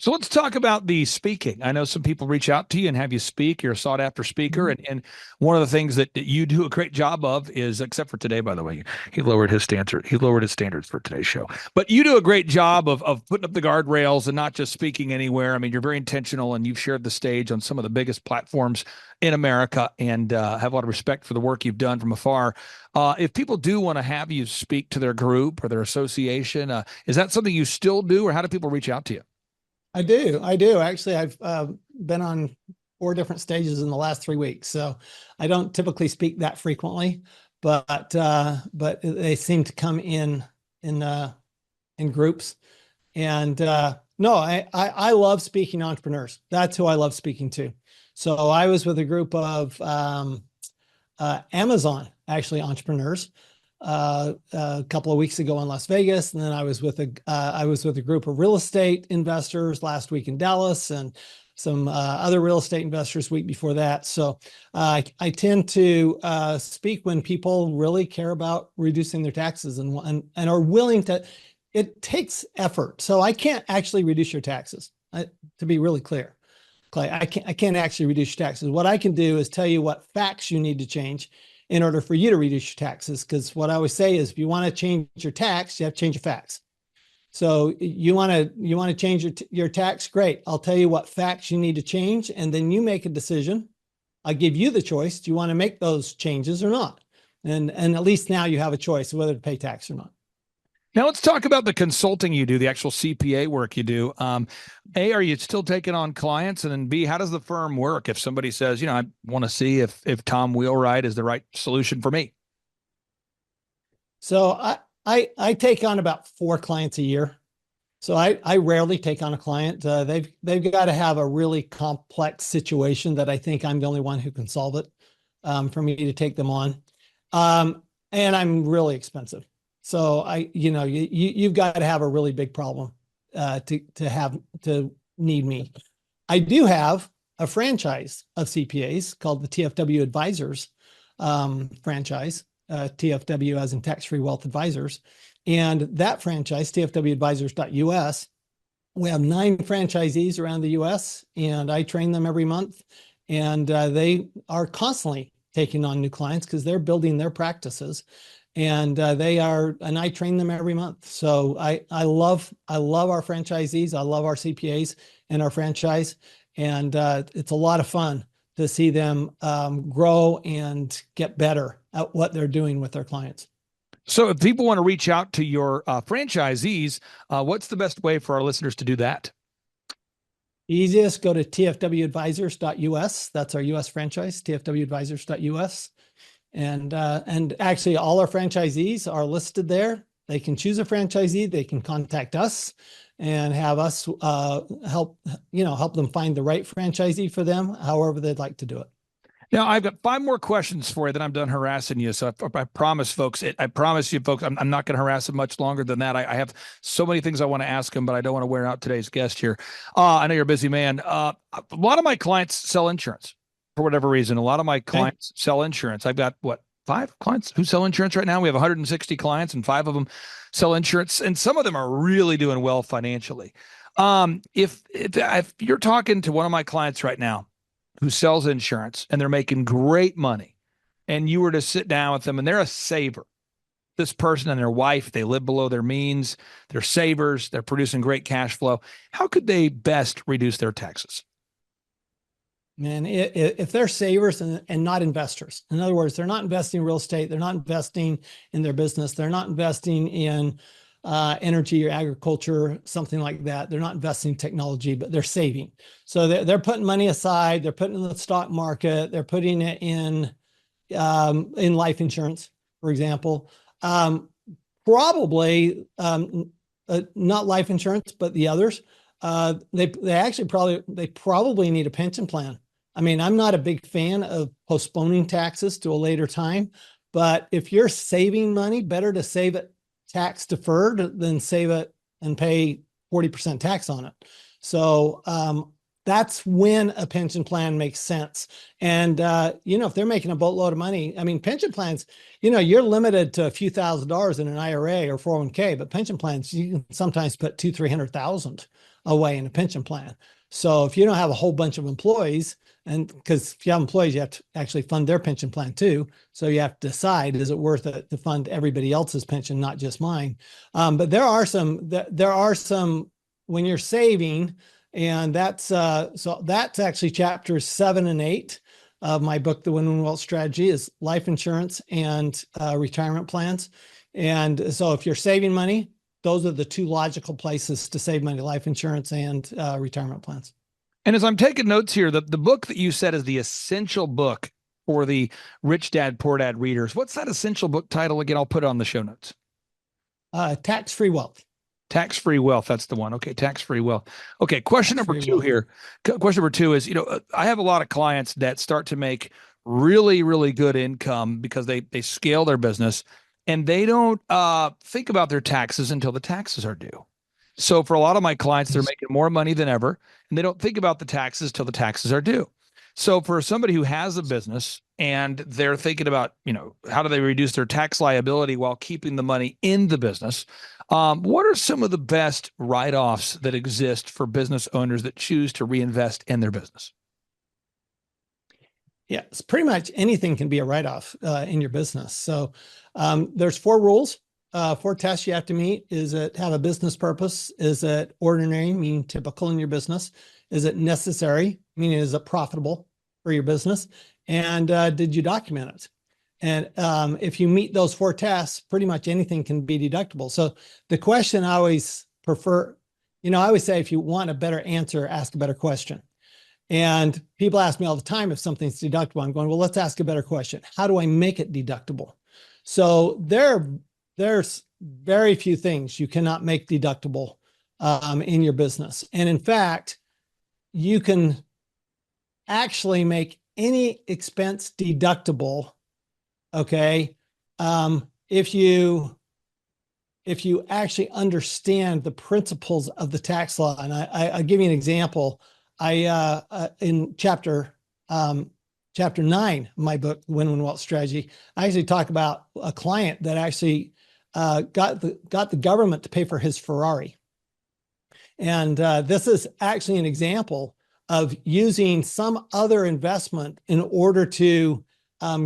So let's talk about the speaking. I know some people reach out to you and have you speak. You're a sought after speaker. And one of the things that you do a great job of is, except for today, by the way, he lowered his standard. He lowered his standards for today's show, but you do a great job of putting up the guardrails and not just speaking anywhere. I mean, you're very intentional, and you've shared the stage on some of the biggest platforms in America, and have a lot of respect for the work you've done from afar. If people do want to have you speak to their group or their association, is that something you still do, or how do people reach out to you? I do. Actually, I've been on 4 different stages in the last 3 weeks. So I don't typically speak that frequently, but they seem to come in groups. And no, I love speaking to entrepreneurs. That's who I love speaking to. So I was with a group of Amazon, actually, entrepreneurs, a couple of weeks ago in Las Vegas, and then I was with a group of real estate investors last week in Dallas, and some other real estate investors week before that. So I tend to speak when people really care about reducing their taxes and are willing to. It takes effort, so I can't actually reduce your taxes. To be really clear, Clay, I can't actually reduce your taxes. What I can do is tell you what facts you need to change in order for you to reduce your taxes. Because what I always say is, if you want to change your tax, you have to change your facts. So you want to change your tax, great. I'll tell you what facts you need to change, and then you make a decision. I give you the choice. Do you want to make those changes or not? And at least now you have a choice of whether to pay tax or not. Now let's talk about the consulting you do, the actual CPA work you do. A, are you still taking on clients? And then B, how does the firm work if somebody says, I want to see if Tom Wheelwright is the right solution for me? So I take on about 4 clients a year. So I rarely take on a client. They've got to have a really complex situation that I think I'm the only one who can solve it for me to take them on. And I'm really expensive. So you've got to have a really big problem to need me. I do have a franchise of CPAs called the TFW Advisors franchise, TFW as in Tax-Free Wealth Advisors. And that franchise, TFWadvisors.us, we have 9 franchisees around the US, and I train them every month. And they are constantly taking on new clients because they're building their practices. And I train them every month. So I love our franchisees. I love our CPAs and our franchise. And it's a lot of fun to see them grow and get better at what they're doing with their clients. So if people want to reach out to your franchisees, what's the best way for our listeners to do that? Easiest, go to tfwadvisors.us. That's our US franchise, tfwadvisors.us. And actually all our franchisees are listed there. They can choose a franchisee, they can contact us and have us help them find the right franchisee for them, however they'd like to do it. Now, I've got 5 more questions for you, then I'm done harassing you. So I promise you, folks, I'm not going to harass them much longer than that. I have so many things I want to ask them, but I don't want to wear out today's guest here. I know you're a busy man. A lot of my clients sell insurance for whatever reason. A lot of my clients sell insurance. I've got 5 clients who sell insurance right now. We have 160 clients, and 5 of them sell insurance, and some of them are really doing well financially. If you're talking to one of my clients right now who sells insurance and they're making great money, and you were to sit down with them and they're a saver, this person and their wife, they live below their means, they're savers, they're producing great cash flow. How could they best reduce their taxes? Man, if they're savers and not investors, in other words, they're not investing in real estate, they're not investing in their business, they're not investing in energy or agriculture, something like that. They're not investing in technology, but they're saving. So they're putting money aside, they're putting it in the stock market, they're putting it in life insurance, for example. Probably not life insurance, but the others. They probably need a pension plan. I mean, I'm not a big fan of postponing taxes to a later time, but if you're saving money, better to save it tax deferred than save it and pay 40% tax on it. So that's when a pension plan makes sense. And, if they're making a boatload of money, I mean, pension plans, you're limited to a few $1,000s in an IRA or 401k, but pension plans, you can sometimes put $200,000-300,000 away in a pension plan. So if you don't have a whole bunch of employees, and because if you have employees, you have to actually fund their pension plan too. So you have to decide, is it worth it to fund everybody else's pension, not just mine? But there are some when you're saving, and that's actually chapters 7 and 8 of my book, The Win-Win Wealth Strategy, is life insurance and retirement plans. And so if you're saving money, those are the two logical places to save money: life insurance and retirement plans. And as I'm taking notes here, the book that you said is the essential book for the Rich Dad, Poor Dad readers. What's that essential book title again? I'll put it on the show notes. Tax-free wealth. Tax-free wealth. That's the one. Okay. Tax-free wealth. Okay. Question number 2 here. Question number 2 is, I have a lot of clients that start to make really, really good income because they scale their business, and they don't think about their taxes until the taxes are due. So for a lot of my clients, they're making more money than ever, and they don't think about the taxes till the taxes are due. So for somebody who has a business and they're thinking about, how do they reduce their tax liability while keeping the money in the business? What are some of the best write-offs that exist for business owners that choose to reinvest in their business? Yeah, it's pretty much anything can be a write-off in your business. So there's 4 rules. 4 tests you have to meet. Is it have a business purpose? Is it ordinary, meaning typical in your business? Is it necessary, meaning is it profitable for your business? And did you document it? And if you meet those 4 tests, pretty much anything can be deductible. So the question I always prefer, I always say, if you want a better answer, ask a better question. And people ask me all the time if something's deductible. I'm going, well, let's ask a better question. How do I make it deductible? So there's very few things you cannot make deductible in your business. And in fact, you can actually make any expense deductible, okay, if you actually understand the principles of the tax law. And I'll give you an example. In chapter 9 of my book, Win-Win Wealth Strategy, I actually talk about a client that actually got the government to pay for his Ferrari. And this is actually an example of using some other investment in order to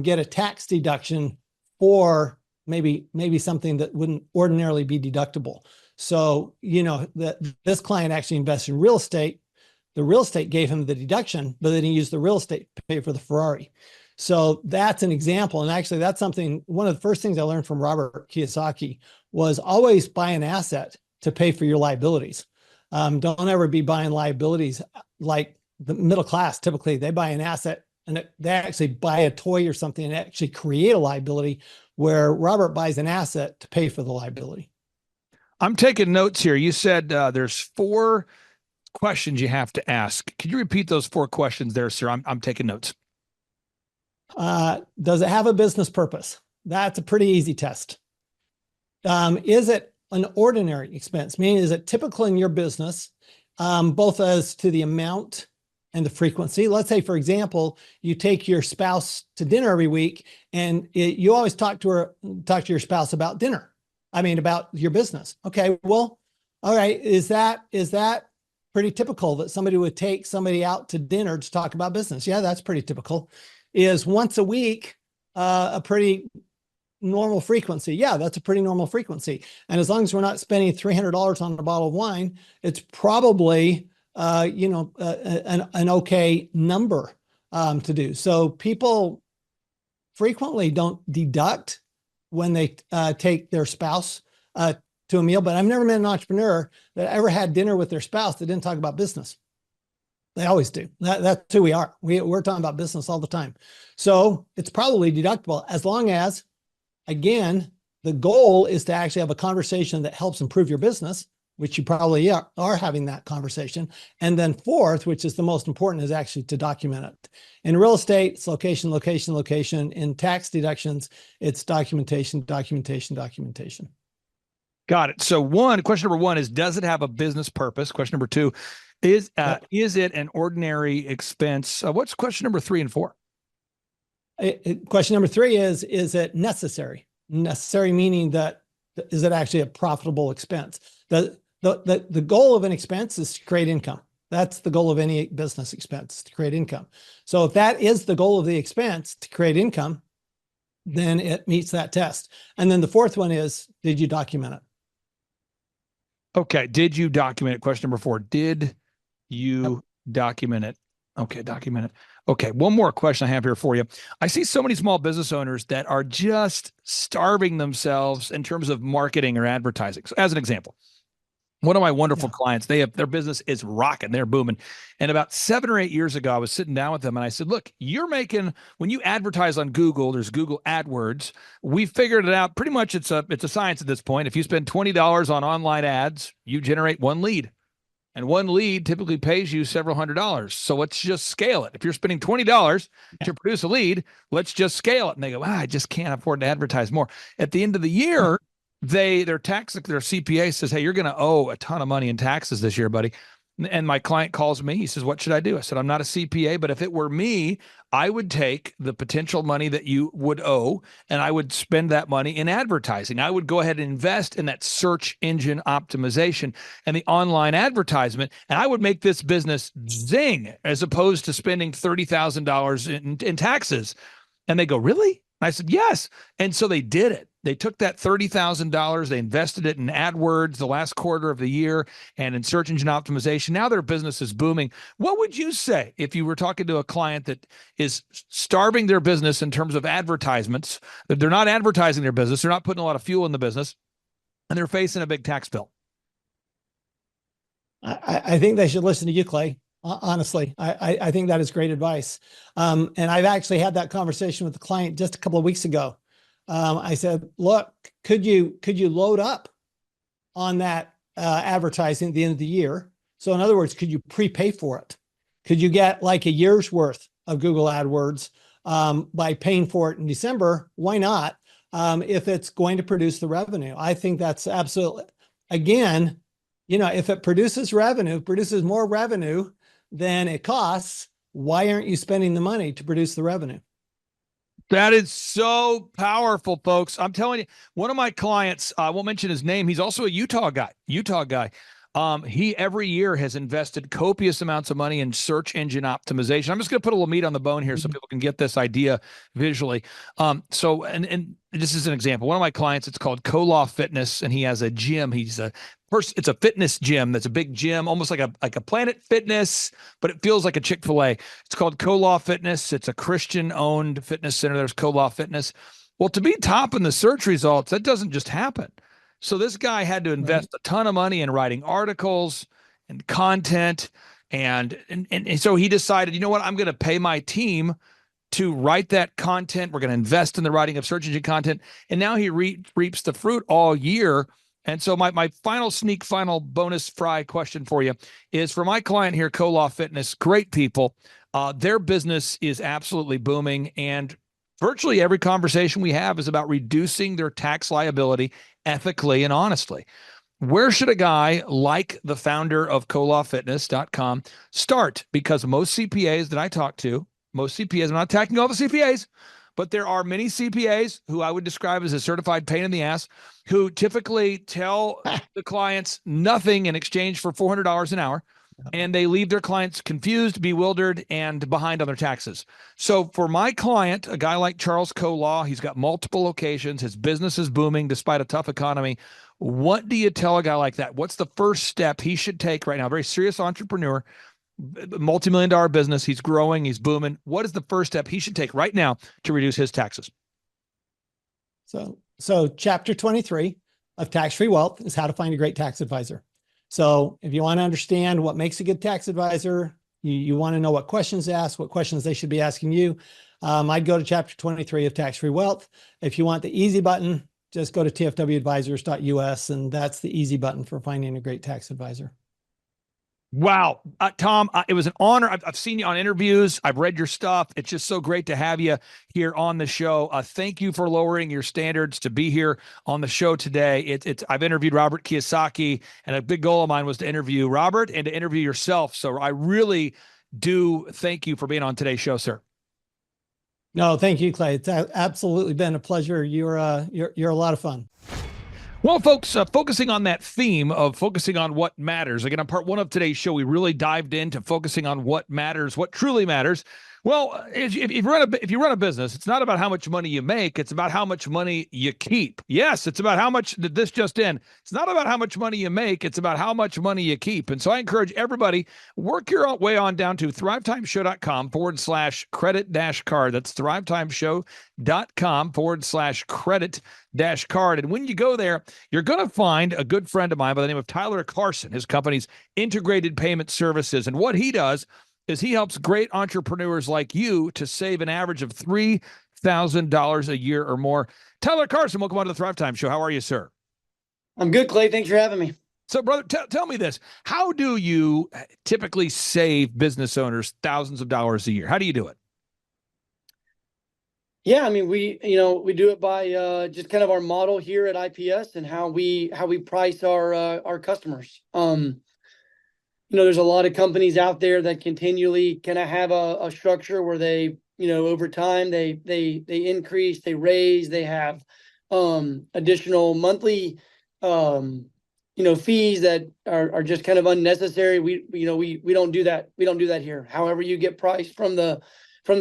get a tax deduction for maybe something that wouldn't ordinarily be deductible. So, this client actually invested in real estate. The real estate gave him the deduction, but then he used the real estate to pay for the Ferrari. So that's an example. And actually, that's something, one of the first things I learned from Robert Kiyosaki was always buy an asset to pay for your liabilities. Don't ever be buying liabilities like the middle class. Typically, they buy an asset and they actually buy a toy or something and actually create a liability, where Robert buys an asset to pay for the liability. I'm taking notes here. You said there's 4 questions you have to ask. Could you repeat those 4 questions there, sir? I'm taking notes. Does it have a business purpose? That's a pretty easy test. Is it an ordinary expense? Meaning, is it typical in your business, both as to the amount and the frequency? Let's say, for example, you take your spouse to dinner every week, and you always talk to your spouse about dinner. About your business. Okay, well, all right. Is that pretty typical that somebody would take somebody out to dinner to talk about business? Yeah, that's pretty typical. Is once a week a pretty normal frequency. Yeah, that's a pretty normal frequency. And as long as we're not spending $300 on a bottle of wine, it's probably, an okay number to do. So people frequently don't deduct when they take their spouse to a meal, but I've never met an entrepreneur that ever had dinner with their spouse that didn't talk about business. They always do. That's who we are. We're talking about business all the time. So it's probably deductible as long as, again, the goal is to actually have a conversation that helps improve your business, which you probably are having that conversation. And then fourth, which is the most important, is actually to document it. In real estate, it's location, location, location. In tax deductions, it's documentation, documentation, documentation. Got it. So question number one is, does it have a business purpose? Question number two is it an ordinary expense? What's question number 3 and 4? Question number 3 is it necessary? Necessary meaning that, is it actually a profitable expense? The goal of an expense is to create income. That's the goal of any business expense, to create income. So if that is the goal of the expense, to create income, then it meets that test. And then the fourth one is, did you document it? Okay. Did you document it? Question number 4. Did you document it? Okay. Document it. Okay. One more question I have here for you. I see so many small business owners that are just starving themselves in terms of marketing or advertising. So as an example, one of my wonderful clients, their business is rocking, they're booming. And about 7 or 8 years ago, I was sitting down with them and I said, look, when you advertise on Google, there's Google AdWords. We figured it out. Pretty much it's a science at this point. If you spend $20 on online ads, you generate 1 lead. And 1 lead typically pays you several $100s. So let's just scale it. If you're spending $20 to produce a lead, let's just scale it. And they go, I just can't afford to advertise more. At the end of the year, their CPA says, hey, you're going to owe a ton of money in taxes this year, buddy. And my client calls me. He says, what should I do? I said, I'm not a CPA, but if it were me, I would take the potential money that you would owe and I would spend that money in advertising. I would go ahead and invest in that search engine optimization and the online advertisement, and I would make this business zing as opposed to spending $30,000 in taxes. And they go, really? I said, yes. And so they did it. They took that $30,000, they invested it in AdWords the last quarter of the year and in search engine optimization. Now their business is booming. What would you say if you were talking to a client that is starving their business in terms of advertisements, that they're not advertising their business, they're not putting a lot of fuel in the business, and they're facing a big tax bill? I think they should listen to you, Clay. Honestly, I think that is great advice. And I've actually had that conversation with the client just a couple of weeks ago. I said, look, could you load up on that advertising at the end of the year? So in other words, could you prepay for it? Could you get like a year's worth of Google AdWords by paying for it in December? Why not? If it's going to produce the revenue, I think that's absolutely, again, if it produces more revenue than it costs, why aren't you spending the money to produce the revenue? That is so powerful, folks. I'm telling you, one of my clients, I won't mention his name. He's also a Utah guy. He every year has invested copious amounts of money in search engine optimization. I'm just going to put a little meat on the bone here so people can get this idea visually. So this is an example. One of my clients, it's called Koloff Fitness, and he has a gym. It's a fitness gym that's a big gym, almost like a Planet Fitness, but it feels like a Chick-fil-A. It's called Koloff Fitness. It's a Christian-owned fitness center. There's Koloff Fitness. Well, to be top in the search results, that doesn't just happen. So this guy had to invest a ton of money in writing articles and content. And so he decided, you know what, I'm going to pay my team to write that content. We're going to invest in the writing of search engine content. And now he reaps the fruit all year. And so my final bonus fry question for you is for my client here, Koloff Fitness, great people. Their business is absolutely booming. And virtually every conversation we have is about reducing their tax liability ethically and honestly. Where should a guy like the founder of KoloffFitness.com start? Because most CPAs that I talk to, I'm not attacking all the CPAs, but there are many CPAs who I would describe as a certified pain in the ass, who typically tell the clients nothing in exchange for $400 an hour. and they leave their clients confused, bewildered, and behind on their taxes. So for my client, a guy like Charles Law, he's got multiple locations. His business is booming despite a tough economy. What do you tell a guy like that? What's the first step he should take right now? Very serious entrepreneur, multi-million-dollar business. He's growing. He's booming. What is the first step he should take right now to reduce his taxes? So chapter 23 of Tax-Free Wealth is how to find a great tax advisor. So if you want to understand what makes a good tax advisor, you want to know what questions to ask, what questions they should be asking you, I'd go to chapter 23 of Tax-Free Wealth. If you want the easy button, just go to tfwadvisors.us, and that's the easy button for finding a great tax advisor. Wow. Tom, it was an honor. I've seen you on interviews. I've read your stuff. It's just so great to have you here on the show. Thank you for lowering your standards to be here on the show today. I've interviewed Robert Kiyosaki, and a big goal of mine was to interview Robert and to interview yourself. So I really do thank you for being on today's show, sir. No, thank you, Clay. It's absolutely been a pleasure. You're a lot of fun. Well, folks, focusing on that theme of focusing on what matters. Again, on part one of today's show, we really dived into focusing on what matters, what truly matters. Well, if you run a business, it's not about how much money you make. It's about how much money you keep. Yes, it's about how much did this just in. It's not about how much money you make. It's about how much money you keep. And so I encourage everybody, work your way on down to thrivetimeshow.com/credit-card. That's thrivetimeshow.com/credit-card. And when you go there, you're going to find a good friend of mine by the name of Tyler Carson. His company's Integrated Payment Services. And what he does is he helps great entrepreneurs like you to save an average of $3,000 a year or more. Tyler Carson, welcome on to the Thrive Time Show. How are you, sir? I'm good, Clay. Thanks for having me. So, brother, tell me this. How do you typically save business owners thousands of dollars a year? How do you do it? Yeah, I mean, we do it by just kind of our model here at IPS and how we price our customers. There's a lot of companies out there that continually kind of have a structure where they, over time they increase, they raise, they have additional monthly fees that are just kind of unnecessary. We don't do that. We don't do that here. However you get priced from the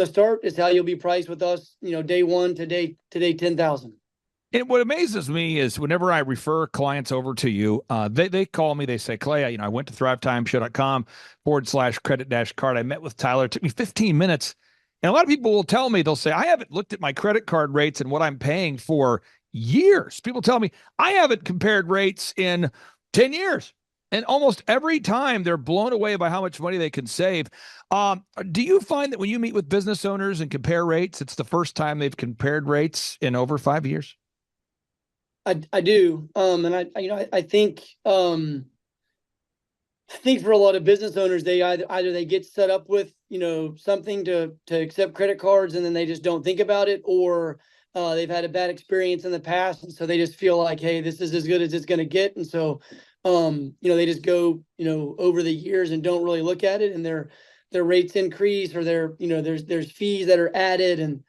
start is how you'll be priced with us, day one to day 10,000. And what amazes me is whenever I refer clients over to you, they call me, they say, Clay, I went to thrivetimeshow.com/credit-card. I met with Tyler. It took me 15 minutes. And a lot of people will tell me, they'll say, I haven't looked at my credit card rates and what I'm paying for years. People tell me, I haven't compared rates in 10 years. And almost every time they're blown away by how much money they can save. Do you find that when you meet with business owners and compare rates, it's the first time they've compared rates in over 5 years? I do. And I think for a lot of business owners, they either they get set up with, something to accept credit cards and then they just don't think about it, or they've had a bad experience in the past. And so they just feel like, hey, this is as good as it's going to get. And so, they just go, over the years and don't really look at it, and their rates increase, or there's fees that are added. And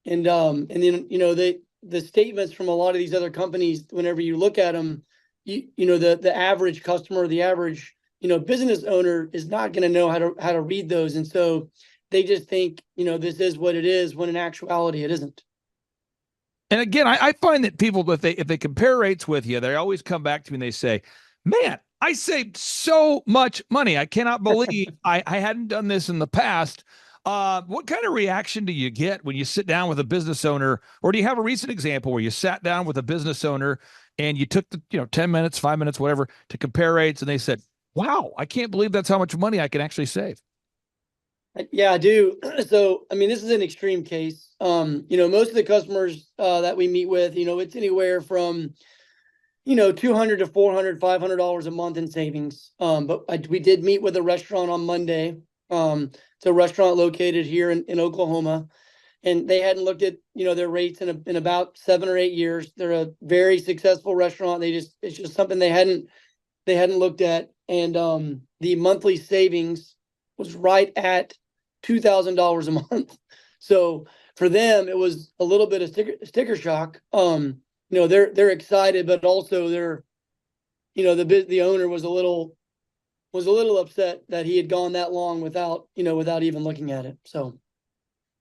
then, the statements from a lot of these other companies, whenever you look at them, the average customer, the average, business owner is not going to know how to read those. And so they just think, this is what it is, when in actuality it isn't. And again, I find that people, if they compare rates with you, they always come back to me and they say, man, I saved so much money. I cannot believe I hadn't done this in the past. What kind of reaction do you get when you sit down with a business owner, or do you have a recent example where you sat down with a business owner and you took the 10 minutes, 5 minutes, whatever, to compare rates, and they said, wow, I can't believe that's how much money I can actually save? Yeah, I do. So, I mean, this is an extreme case. Most of the customers that we meet with, it's anywhere from, $200 to $400, $500 a month in savings. But we did meet with a restaurant on Monday. It's a restaurant located here in Oklahoma, and they hadn't looked at, their rates in about 7 or 8 years. They're a very successful restaurant. It's just something they hadn't looked at. And the monthly savings was right at $2,000 a month. So for them, it was a little bit of sticker shock. They're excited, but also the owner was a little was a little upset that he had gone that long without even looking at it. So.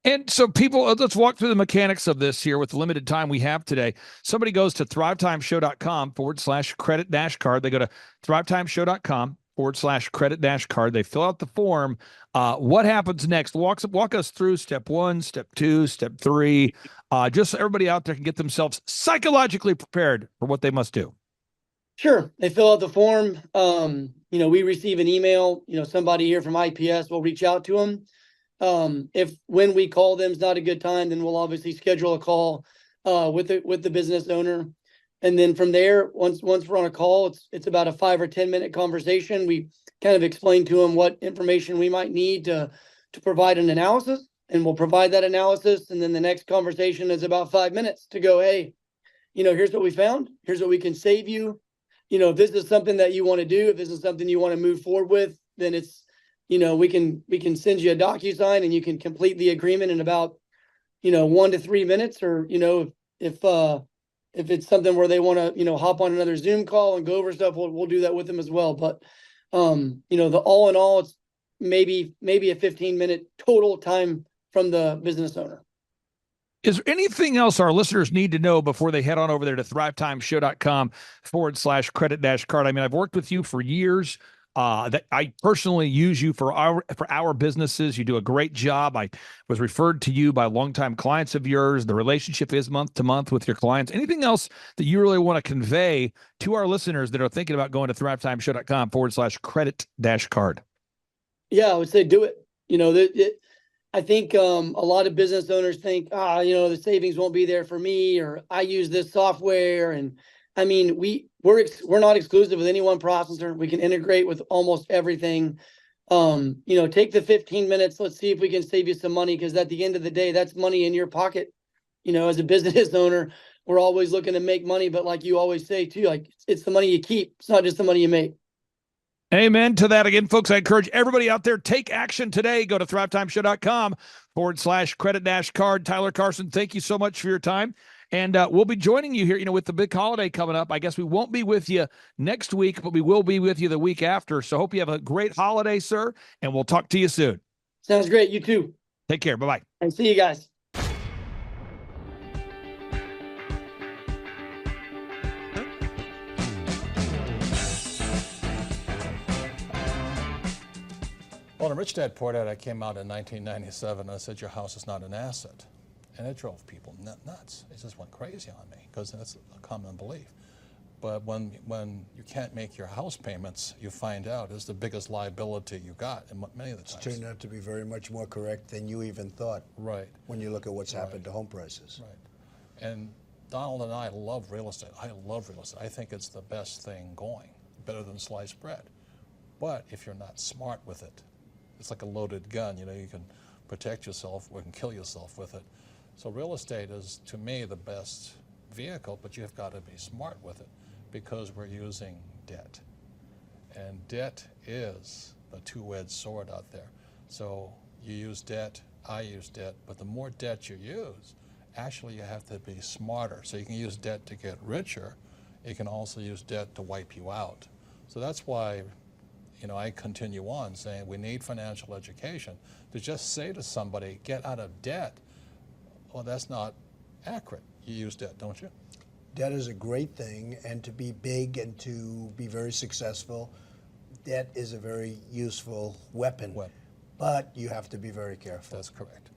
And so people, let's walk through the mechanics of this here with the limited time we have today. Somebody goes to thrivetimeshow.com/credit-card. They go to thrivetimeshow.com/credit-card. They fill out the form. What happens next? Walk us through step 1, step 2, step 3, just so everybody out there can get themselves psychologically prepared for what they must do. Sure. They fill out the form. We receive an email, somebody here from IPS will reach out to them. If when we call them is not a good time, then we'll obviously schedule a call with the business owner. And then from there, once we're on a call, it's about a 5 or 10 minute conversation. We kind of explain to them what information we might need to provide an analysis, and we'll provide that analysis. And then the next conversation is about 5 minutes to go, hey, here's what we found. Here's what we can save you. If this is something that you want to do, if this is something you want to move forward with, then it's, we can send you a DocuSign and you can complete the agreement in about, 1 to 3 minutes, or, if it's something where they want to, hop on another Zoom call and go over stuff, we'll do that with them as well. But, the all in all, it's maybe a 15-minute total time from the business owner. Is there anything else our listeners need to know before they head on over there to thrivetimeshow.com/credit-card? I mean, I've worked with you for years. That I personally use you for our businesses. You do a great job. I was referred to you by longtime clients of yours. The relationship is month to month with your clients. Anything else that you really want to convey to our listeners that are thinking about going to thrivetimeshow.com/credit-card? Yeah, I would say do it. I think a lot of business owners think, the savings won't be there for me, or I use this software. And I mean, we're not exclusive with any one processor. We can integrate with almost everything. Take the 15 minutes. Let's see if we can save you some money, because at the end of the day, that's money in your pocket. As a business owner, we're always looking to make money, but like you always say too, like it's the money you keep. It's not just the money you make. Amen to that. Again, folks, I encourage everybody out there, take action today. Go to thrivetimeshow.com/credit-card. Tyler Carson, thank you so much for your time. And we'll be joining you here, with the big holiday coming up. I guess we won't be with you next week, but we will be with you the week after. So hope you have a great holiday, sir, and we'll talk to you soon. Sounds great. You too. Take care. Bye-bye. And see you guys. Well, when Rich Dad Poor Dad, I came out in 1997, and I said, your house is not an asset. And it drove people nuts. It just went crazy on me, because that's a common belief. But when you can't make your house payments, you find out it's the biggest liability you got, and many of the times. It's turned out to be very much more correct than you even thought. Right. When you look at what's happened to home prices. Right. And Donald and I love real estate. I love real estate. I think it's the best thing going, better than sliced bread. But if you're not smart with it, it's like a loaded gun. You can protect yourself or you can kill yourself with it. So real estate is, to me, the best vehicle, but you've got to be smart with it, because we're using debt. And debt is the two-edged sword out there. So you use debt, I use debt, but the more debt you use, actually you have to be smarter. So you can use debt to get richer. You can also use debt to wipe you out. So that's why I continue on saying we need financial education. To just say to somebody, get out of debt, well, that's not accurate. You use debt, don't you? Debt is a great thing, and to be big and to be very successful, debt is a very useful weapon. But you have to be very careful. That's correct.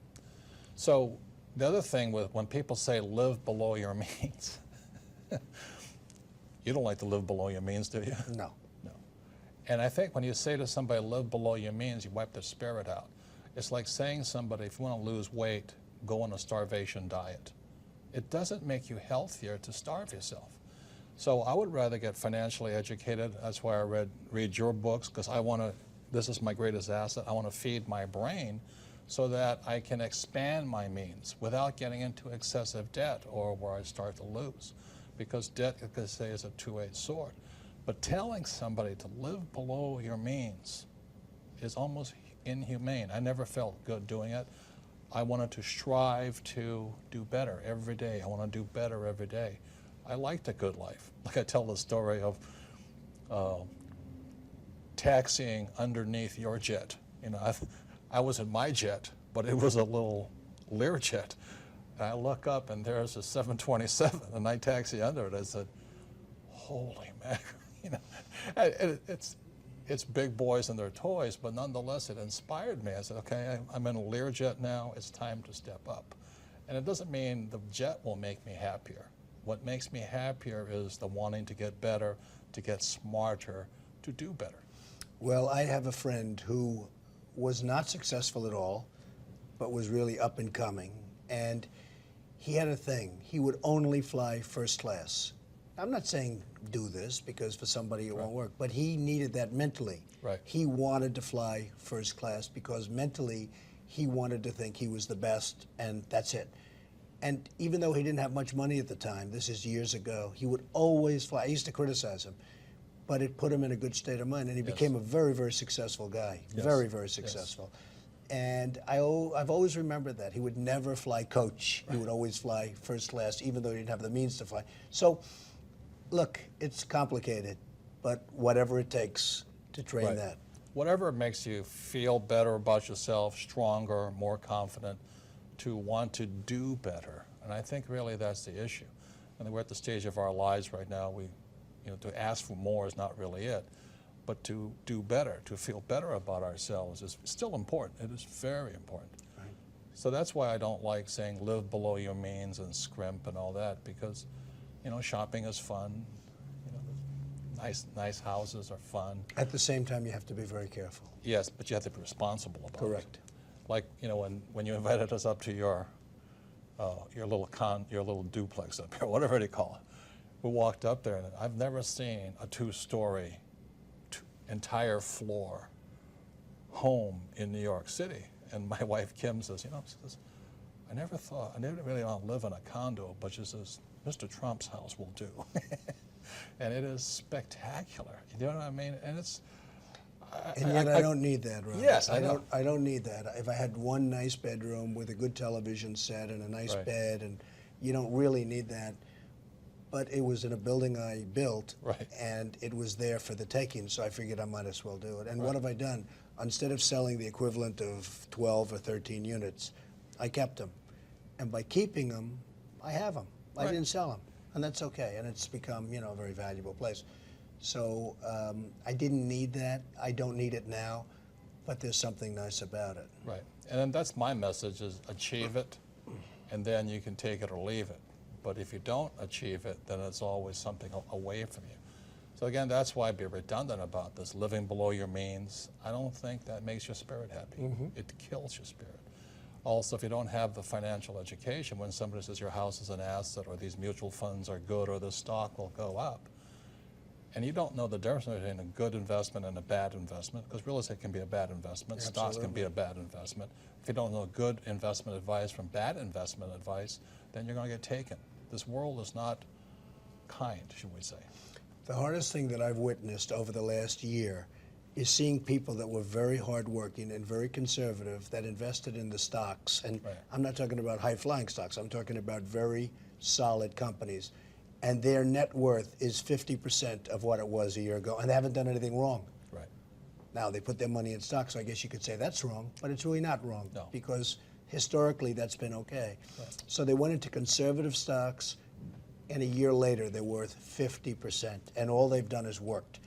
So the other thing when people say live below your means, you don't like to live below your means, do you? No. And I think when you say to somebody, live below your means, you wipe their spirit out. It's like saying somebody, if you want to lose weight, go on a starvation diet. It doesn't make you healthier to starve yourself. So I would rather get financially educated. That's why I read your books, because this is my greatest asset. I want to feed my brain so that I can expand my means without getting into excessive debt or where I start to lose. Because debt, like I say, is a two-edged sword. But telling somebody to live below your means is almost inhumane. I never felt good doing it. I wanted to strive to do better every day. I want to do better every day. I liked a good life. Like I tell the story of taxiing underneath your jet. You know, I was in my jet, but it was a little Learjet. And I look up and there's a 727, and I taxi under it. I said, holy mackerel. You know, it's big boys and their toys, but nonetheless, it inspired me. I said, okay, I'm in a Learjet now. It's time to step up. And it doesn't mean the jet will make me happier. What makes me happier is the wanting to get better, to get smarter, to do better. Well, I have a friend who was not successful at all, but was really up and coming. And he had a thing. He would only fly first class. I'm not saying do this because for somebody it won't work, but he needed that mentally. Right. He wanted to fly first class because mentally he wanted to think he was the best, and that's it. And even though he didn't have much money at the time, this is years ago, he would always fly. I used to criticize him, but it put him in a good state of mind, and he became a very, very successful guy. Yes. Very, very successful. And I've always remembered that. He would never fly coach. He would always fly first class, even though he didn't have the means to fly. So, look, it's complicated, but whatever it takes to train that. Whatever makes you feel better about yourself, stronger, more confident, to want to do better. And I think really that's the issue. And we're at the stage of our lives right now, to ask for more is not really it, but to do better, to feel better about ourselves is still important. It is very important. Right. So that's why I don't like saying live below your means and scrimp and all that, because shopping is fun. Nice houses are fun. At the same time, you have to be very careful. Yes, but you have to be responsible about it. Correct. Like, when you invited us up to your little duplex up here, whatever they call it, we walked up there, and I've never seen a two-story, entire floor home in New York City. And my wife Kim says, I never really want to live in a condo, but she says, Mr. Trump's house will do. And it is spectacular. You know what I mean? And it's. And yet I don't need that, Robert. Yes, I know. I don't need that. If I had one nice bedroom with a good television set and a nice bed, and you don't really need that. But it was in a building I built, and it was there for the taking, so I figured I might as well do it. And what have I done? Instead of selling the equivalent of 12 or 13 units, I kept them. And by keeping them, I have them. I didn't sell them, and that's okay. And it's become, a very valuable place. So I didn't need that. I don't need it now, but there's something nice about it. Right. And then that's my message is achieve it, and then you can take it or leave it. But if you don't achieve it, then it's always something away from you. So again, that's why I'd be redundant about this, living below your means. I don't think that makes your spirit happy. It kills your spirit. Also, if you don't have the financial education, when somebody says your house is an asset or these mutual funds are good or the stock will go up, and you don't know the difference between a good investment and a bad investment, because real estate can be a bad investment, stocks can be a bad investment. If you don't know good investment advice from bad investment advice, then you're going to get taken. This world is not kind, should we say. The hardest thing that I've witnessed over the last year is seeing people that were very hardworking and very conservative that invested in the stocks. And I'm not talking about high-flying stocks. I'm talking about very solid companies. And their net worth is 50% of what it was a year ago, and they haven't done anything wrong. Right. Now, they put their money in stocks, so I guess you could say that's wrong, but it's really not wrong. No. Because historically, that's been okay. So they went into conservative stocks, and a year later, they're worth 50%, and all they've done is worked.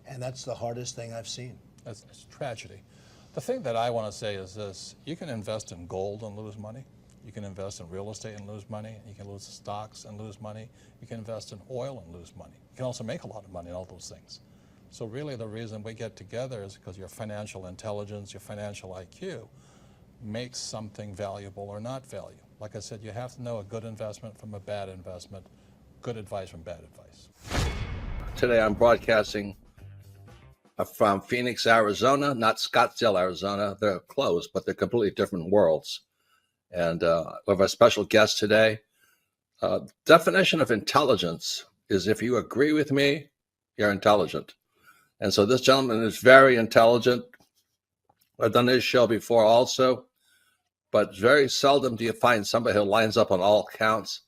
And that's the hardest thing I've seen. It's tragedy. The thing that I want to say is this. You can invest in gold and lose money. You can invest in real estate and lose money. You can lose stocks and lose money. You can invest in oil and lose money. You can also make a lot of money in all those things. So really the reason we get together is because your financial intelligence, your financial IQ makes something valuable or not valuable. Like I said, you have to know a good investment from a bad investment, good advice from bad advice. Today I'm broadcasting from Phoenix, Arizona, not Scottsdale, Arizona. They're close, but they're completely different worlds. And we have a special guest today. Definition of intelligence is if you agree with me, you're intelligent. And so this gentleman is very intelligent. I've done his show before also, but very seldom do you find somebody who lines up on all counts.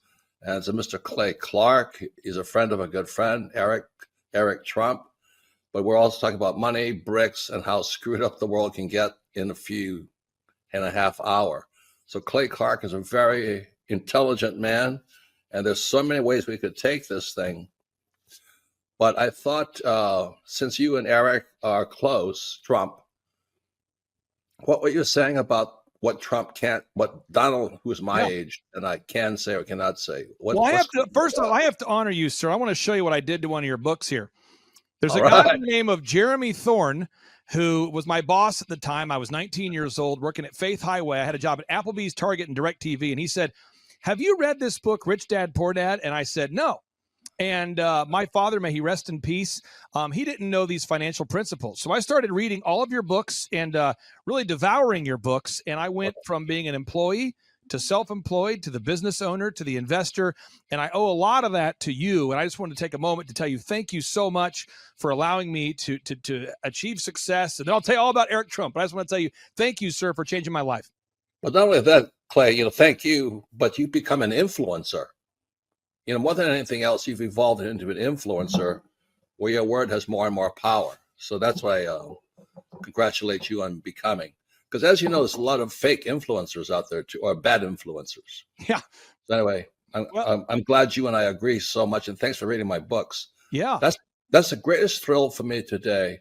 And it's a Mr. Clay Clark. He's a friend of a good friend, Eric Trump. but we're also talking about money, bricks, and how screwed up the world can get in a few and a half hour. So Clay Clark is a very intelligent man, and there's so many ways we could take this thing. But I thought, since you and Eric are close, Trump, what were you saying about what Trump can't, what Donald, who's my age, and I can say or cannot say? Well, I have to, first of all, I have to honor you, sir. I want to show you what I did to one of your books here. There's a guy by the name of Jeremy Thorne, who was my boss at the time. I was 19 years old, working at Faith Highway. I had a job at Applebee's, Target, and DirecTV. And he said, have you read this book, Rich Dad, Poor Dad? And I said, no. And my father, may he rest in peace, he didn't know these financial principles. So I started reading all of your books and really devouring your books. And I went from being an employee to self-employed, to the business owner, to the investor. And I owe a lot of that to you. And I just wanted to take a moment to tell you, thank you so much for allowing me to achieve success. And then I'll tell you all about Eric Trump. But I just want to tell you, thank you, sir, for changing my life. Well, not only that, Clay, thank you, but you become an influencer. More than anything else, you've evolved into an influencer where your word has more and more power. So that's why I congratulate you on becoming. Because as you know, there's a lot of fake influencers out there too, or bad influencers. Yeah. So anyway, I'm glad you and I agree so much, and thanks for reading my books. Yeah. That's the greatest thrill for me today.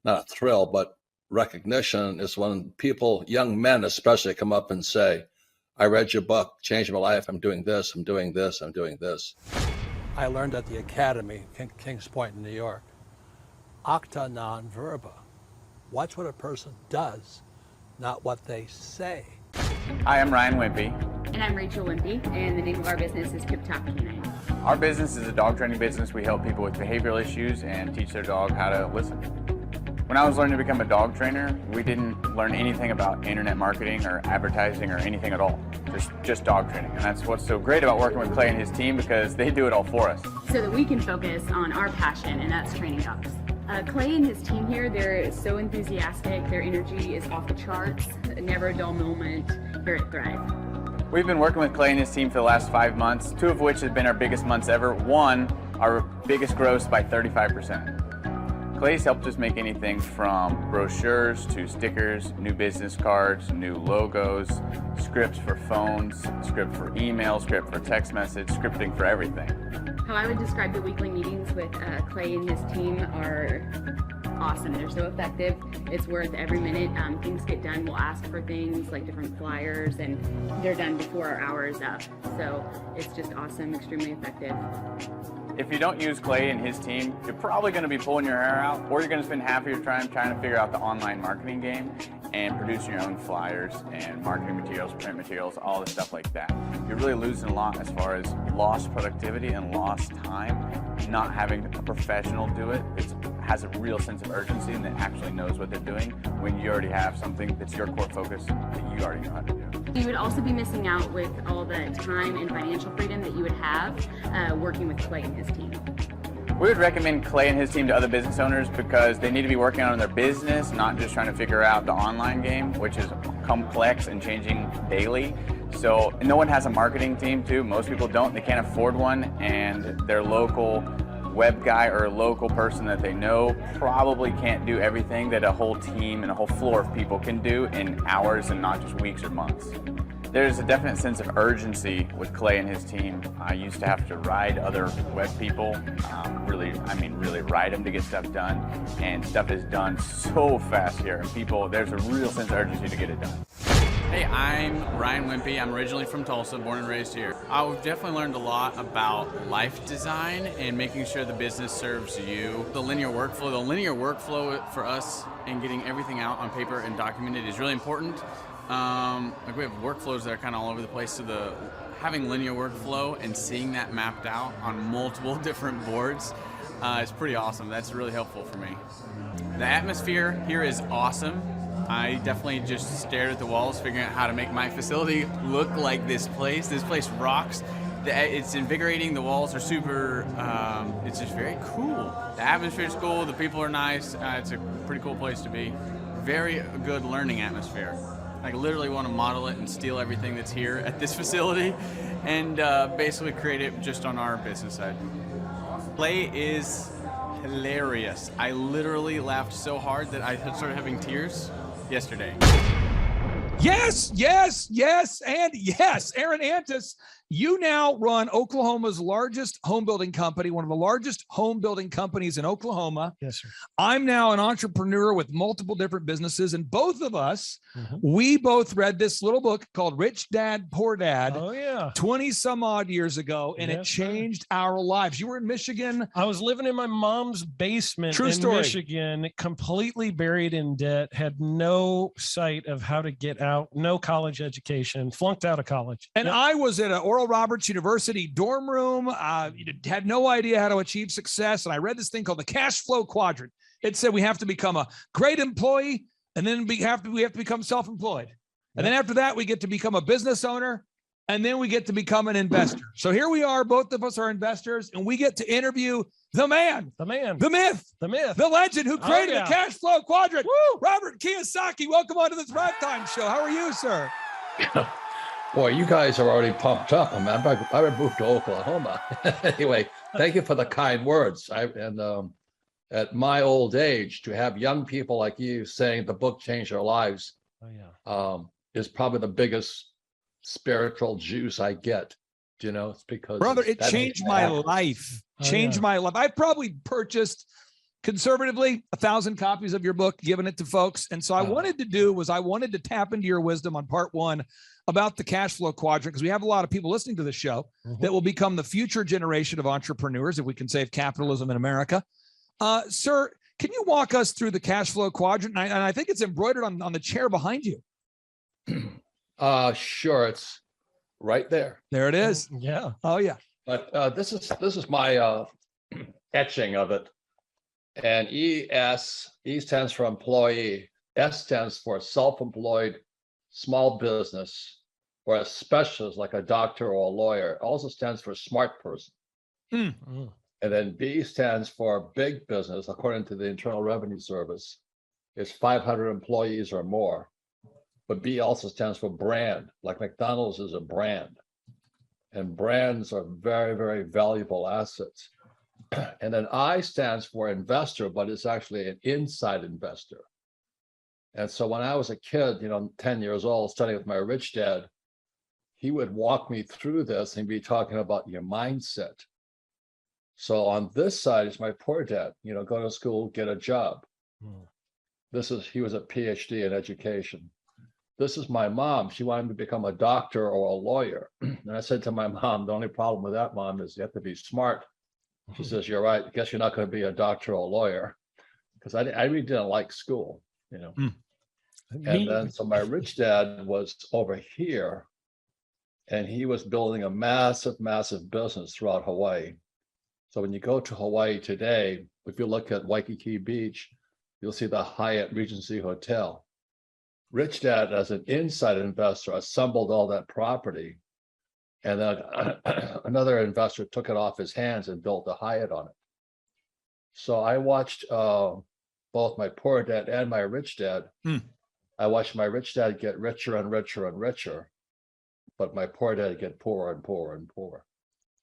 Not a thrill, but recognition is when people, young men especially, come up and say, I read your book, changed my life. I'm doing this, I'm doing this, I'm doing this. I learned at the Academy, Kings Point in New York, acta non verba. Watch what a person does, not what they say. Hi, I'm Ryan Wimpy. And I'm Rachel Wimpy, and the name of our business is Tip Top Canine. Our business is a dog training business. We help people with behavioral issues and teach their dog how to listen. When I was learning to become a dog trainer, we didn't learn anything about internet marketing or advertising or anything at all. Just dog training. And that's what's so great about working with Clay and his team, because they do it all for us. So that we can focus on our passion, and that's training dogs. Clay and his team here, they're so enthusiastic. Their energy is off the charts. Never a dull moment here at Thrive. We've been working with Clay and his team for the last 5 months, 2 of which have been our biggest months ever. 1, our biggest gross by 35%. Clay's helped us make anything from brochures to stickers, new business cards, new logos, scripts for phones, script for email, script for text message, scripting for everything. How I would describe the weekly meetings with Clay and his team are awesome. They're so effective. It's worth every minute. Things get done. We'll ask for things like different flyers, and they're done before our hour is up. So it's just awesome, extremely effective. If you don't use Clay and his team, you're probably going to be pulling your hair out, or you're going to spend half of your time trying to figure out the online marketing game and producing your own flyers and marketing materials, print materials, all the stuff like that. You're really losing a lot as far as lost productivity and lost time. Not having a professional do it, it has a real sense of urgency and that actually knows what they're doing when you already have something that's your core focus that you already know how to do. You would also be missing out with all the time and financial freedom that you would have working with Clay and his team. We would recommend Clay and his team to other business owners because they need to be working on their business, not just trying to figure out the online game, which is complex and changing daily. So no one has a marketing team too. Most people don't. They can't afford one, and their local web guy or a local person that they know probably can't do everything that a whole team and a whole floor of people can do in hours and not just weeks or months. There's a definite sense of urgency with Clay and his team. I used to have to ride other web people, really ride them to get stuff done, and stuff is done so fast here. And there's a real sense of urgency to get it done. Hey, I'm Ryan Wimpy. I'm originally from Tulsa, born and raised here. I've definitely learned a lot about life design and making sure the business serves you. The linear workflow for us and getting everything out on paper and documented is really important. Like we have workflows that are kind of all over the place, so having linear workflow and seeing that mapped out on multiple different boards is pretty awesome. That's really helpful for me. The atmosphere here is awesome. I definitely just stared at the walls, figuring out how to make my facility look like this place. This place rocks. It's invigorating. The walls are super, it's just very cool. The atmosphere is cool. The people are nice. It's a pretty cool place to be. Very good learning atmosphere. I literally want to model it and steal everything that's here at this facility and basically create it just on our business side. Clay is hilarious. I literally laughed so hard that I started having tears yesterday. Yes, yes, yes, and yes. Aaron Antis, you now run Oklahoma's largest home building company, one of the largest home building companies in Oklahoma. Yes, sir. I'm now an entrepreneur with multiple different businesses, and both of us, we both read this little book called Rich Dad, Poor Dad. Oh, yeah. 20 some odd years ago, and it changed our lives. You were in Michigan. I was living in my mom's basement True in story. Michigan, completely buried in debt, had no sight of how to get out, no college education, flunked out of college. And I was at an Oral Roberts University dorm room, had no idea how to achieve success. And I read this thing called the cash flow quadrant. It said we have to become a great employee, and then we have to become self-employed. And then after that, we get to become a business owner, and then we get to become an investor. So here we are, both of us are investors, and we get to interview the man, the myth, the legend who created the cash flow quadrant. Woo! Robert Kiyosaki, welcome on to the Thrivetime Show. How are you, sir? Boy, you guys are already pumped up. I moved to Oklahoma. Anyway, thank you for the kind words. At my old age, to have young people like you saying the book changed their lives is probably the biggest spiritual juice I get. You know, it's because brother, it changed my life. My life. I probably purchased conservatively 1,000 copies of your book, given it to folks. And so I wanted to tap into your wisdom on part one about the cash flow quadrant, because we have a lot of people listening to the show that will become the future generation of entrepreneurs, if we can save capitalism in America. Sir, can you walk us through the cash flow quadrant? And I think it's embroidered on the chair behind you. Sure, it's right there. There it is. Yeah. Oh yeah. But this is my etching of it. And E stands for employee. S stands for self-employed, small business, or a specialist like a doctor or a lawyer. It also stands for smart person. And then B stands for big business, according to the Internal Revenue Service. It's 500 employees or more. But B also stands for brand, like McDonald's is a brand. And brands are very, very valuable assets. And then I stands for investor, but it's actually an inside investor. And so when I was a kid, 10 years old, studying with my rich dad, he would walk me through this and be talking about your mindset. So on this side is my poor dad, go to school, get a job. He was a PhD in education. This is my mom. She wanted to become a doctor or a lawyer. And I said to my mom, the only problem with that, Mom, is you have to be smart. She says, you're right. I guess you're not going to be a doctor or a lawyer, because I really didn't like school, And then, so my rich dad was over here, and he was building a massive, massive business throughout Hawaii. So when you go to Hawaii today, if you look at Waikiki Beach, you'll see the Hyatt Regency Hotel. Rich Dad, as an inside investor, assembled all that property, and then another investor took it off his hands and built a Hyatt on it. So I watched both my poor dad and my rich dad. I watched my rich dad get richer and richer and richer, but my poor dad get poorer and poorer and poorer.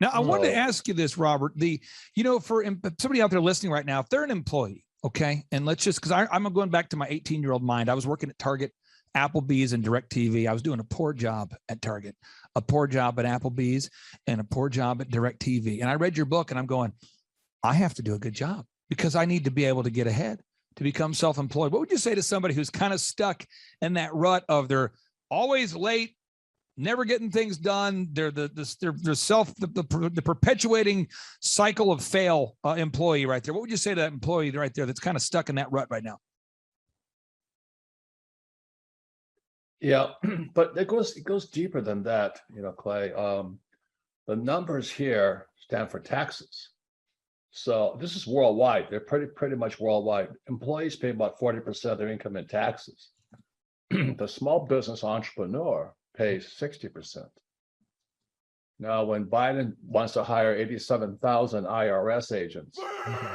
Now, I wanted to ask you this, Robert. For somebody out there listening right now, if they're an employee, okay, and let's just, because I'm going back to my 18-year-old mind. I was working at Target, Applebee's, and DirecTV. I was doing a poor job at Target, a poor job at Applebee's, and a poor job at DirecTV. And I read your book, and I'm going, I have to do a good job because I need to be able to get ahead, to become self-employed. What would you say to somebody who's kind of stuck in that rut of they're always late, never getting things done? They're the perpetuating cycle of fail employee right there. What would you say to that employee right there that's kind of stuck in that rut right now? Yeah, but it goes deeper than that, Clay. The numbers here stand for taxes. So this is worldwide. They're pretty much worldwide. Employees pay about 40% of their income in taxes. The small business entrepreneur pays 60%. Now, when Biden wants to hire 87,000 IRS agents,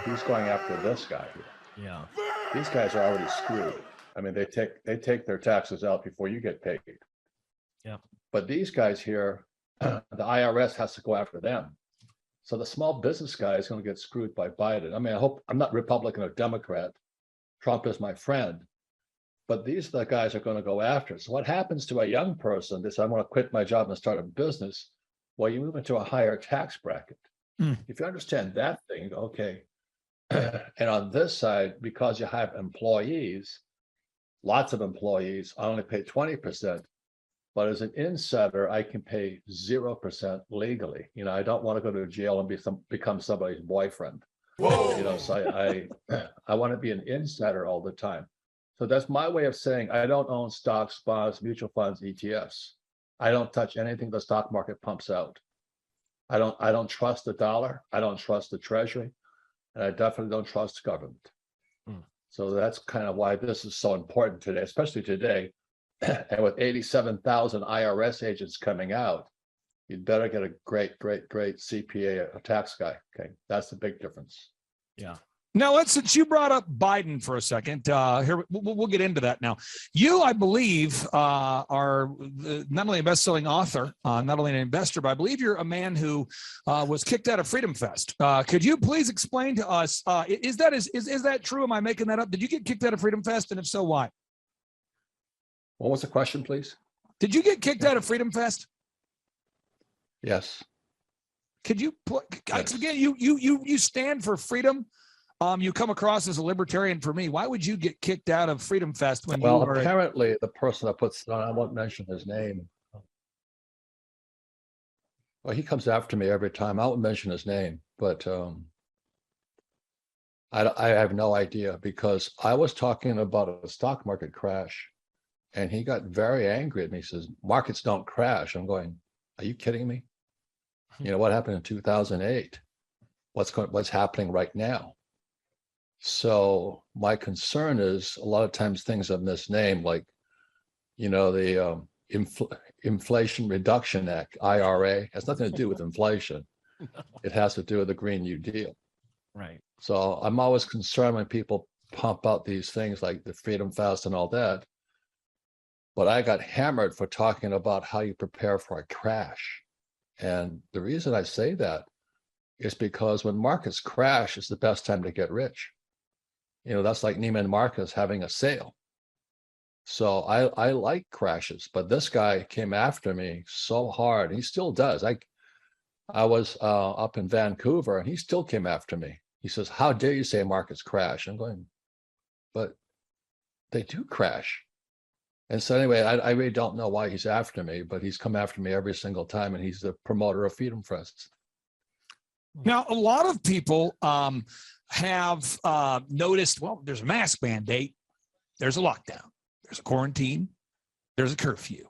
he's going after this guy here. Yeah. These guys are already screwed. I mean, they take their taxes out before you get paid. Yeah. But these guys here, the IRS has to go after them. So the small business guy is going to get screwed by Biden. I mean, I hope I'm not Republican or Democrat. Trump is my friend. But these are the guys that are going to go after it. So what happens to a young person that says, I want to quit my job and start a business? Well, you move into a higher tax bracket. If you understand that thing, okay. And on this side, because you have employees, lots of employees, I only pay 20%. But as an insider, I can pay 0% legally. You know, I don't want to go to jail and become somebody's boyfriend. Whoa. You know, so I want to be an insider all the time. So that's my way of saying I don't own stocks, bonds, mutual funds, ETFs. I don't touch anything the stock market pumps out. I don't trust the dollar. I don't trust the treasury. And I definitely don't trust government. So that's kind of why this is so important today, especially today. And with 87,000 IRS agents coming out, you'd better get a great CPA, a tax guy. Okay, that's the big difference. Yeah. Now, since you brought up Biden for a second, here we'll get into that now. You, I believe, are not only a best-selling author, not only an investor, but I believe you're a man who was kicked out of Freedom Fest. Could you please explain to us, is that true? Am I making that up? Did you get kicked out of Freedom Fest, and if so, why? What was the question, please? Did you get kicked out of Freedom Fest? Yes. Could you again? You stand for freedom. You come across as a libertarian for me. Why would you get kicked out of Freedom Fest when you were... apparently the person that puts it on, I won't mention his name. Well, he comes after me every time. I won't mention his name, but I have no idea, because I was talking about a stock market crash and he got very angry at me. He says, markets don't crash. I'm going, are you kidding me? You know, what happened in 2008? What's happening right now? So my concern is a lot of times things are misnamed, like, you know, the Inflation Reduction Act, IRA, has nothing to do with inflation. No. It has to do with the Green New Deal. Right. So I'm always concerned when people pump out these things like the Freedom Fest and all that. But I got hammered for talking about how you prepare for a crash. And the reason I say that is because when markets crash, it's the best time to get rich. You know, that's like Neiman Marcus having a sale. So I like crashes, but this guy came after me so hard. He still does. I was up in Vancouver and he still came after me. He says, how dare you say markets crash? I'm going, but they do crash. And so anyway, I really don't know why he's after me, but he's come after me every single time, and he's the promoter of Freedom Fest. Now, a lot of people have noticed, well, there's a mask mandate, there's a lockdown, there's a quarantine, there's a curfew.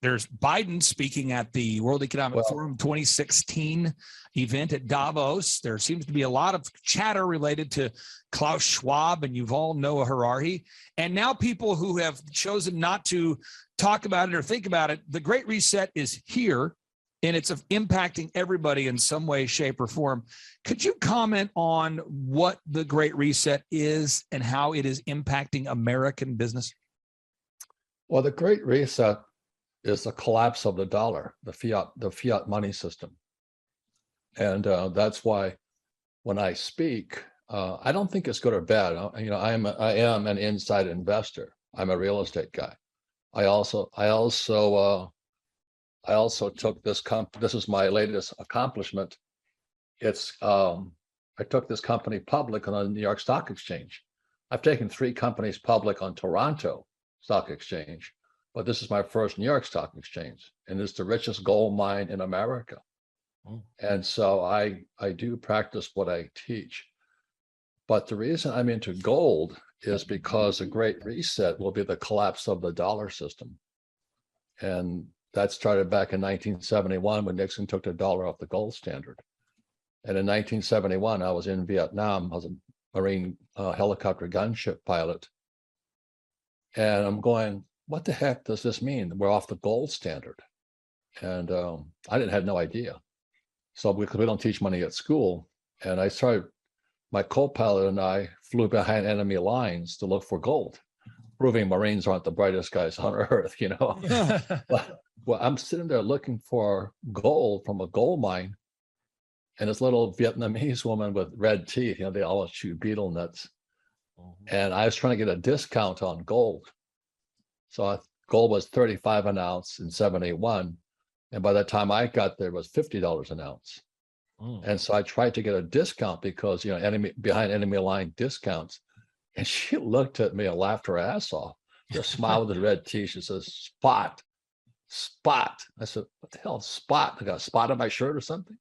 There's Biden speaking at the World Economic Forum 2016 event at Davos. There seems to be a lot of chatter related to Klaus Schwab and Yuval Noah Harari. And now people who have chosen not to talk about it or think about it, the Great Reset is here, and it's impacting everybody in some way, shape, or form. Could you comment on what the Great Reset is and how it is impacting American business? Well, the Great Reset is the collapse of the dollar, the fiat money system. And that's why when I speak, I don't think it's good or bad. You know, I am an inside investor. I'm a real estate guy. I also took this this is my latest accomplishment. It's I took this company public on the New York Stock Exchange. I've taken 3 companies public on Toronto Stock Exchange, but this is my first New York Stock Exchange, and it's the richest gold mine in America. And so I do practice what I teach. But the reason I'm into gold is because the Great Reset will be the collapse of the dollar system. And that started back in 1971 when Nixon took the dollar off the gold standard. And in 1971, I was in Vietnam. I was a Marine helicopter gunship pilot. And I'm going, what the heck does this mean? We're off the gold standard. And I had no idea. So because we don't teach money at school, and my co-pilot and I flew behind enemy lines to look for gold, proving Marines aren't the brightest guys on earth, you know. Yeah. Well, I'm sitting there looking for gold from a gold mine, and this little Vietnamese woman with red teeth, they always chew betel nuts. And I was trying to get a discount on gold. So gold was 35 an ounce in 71. And by the time I got there, it was $50 an ounce. And so I tried to get a discount because, behind enemy line discounts. And she looked at me and laughed her ass off. Just smiled with the red teeth. She says, spot. I said, what the hell, spot? I got a spot on my shirt or something?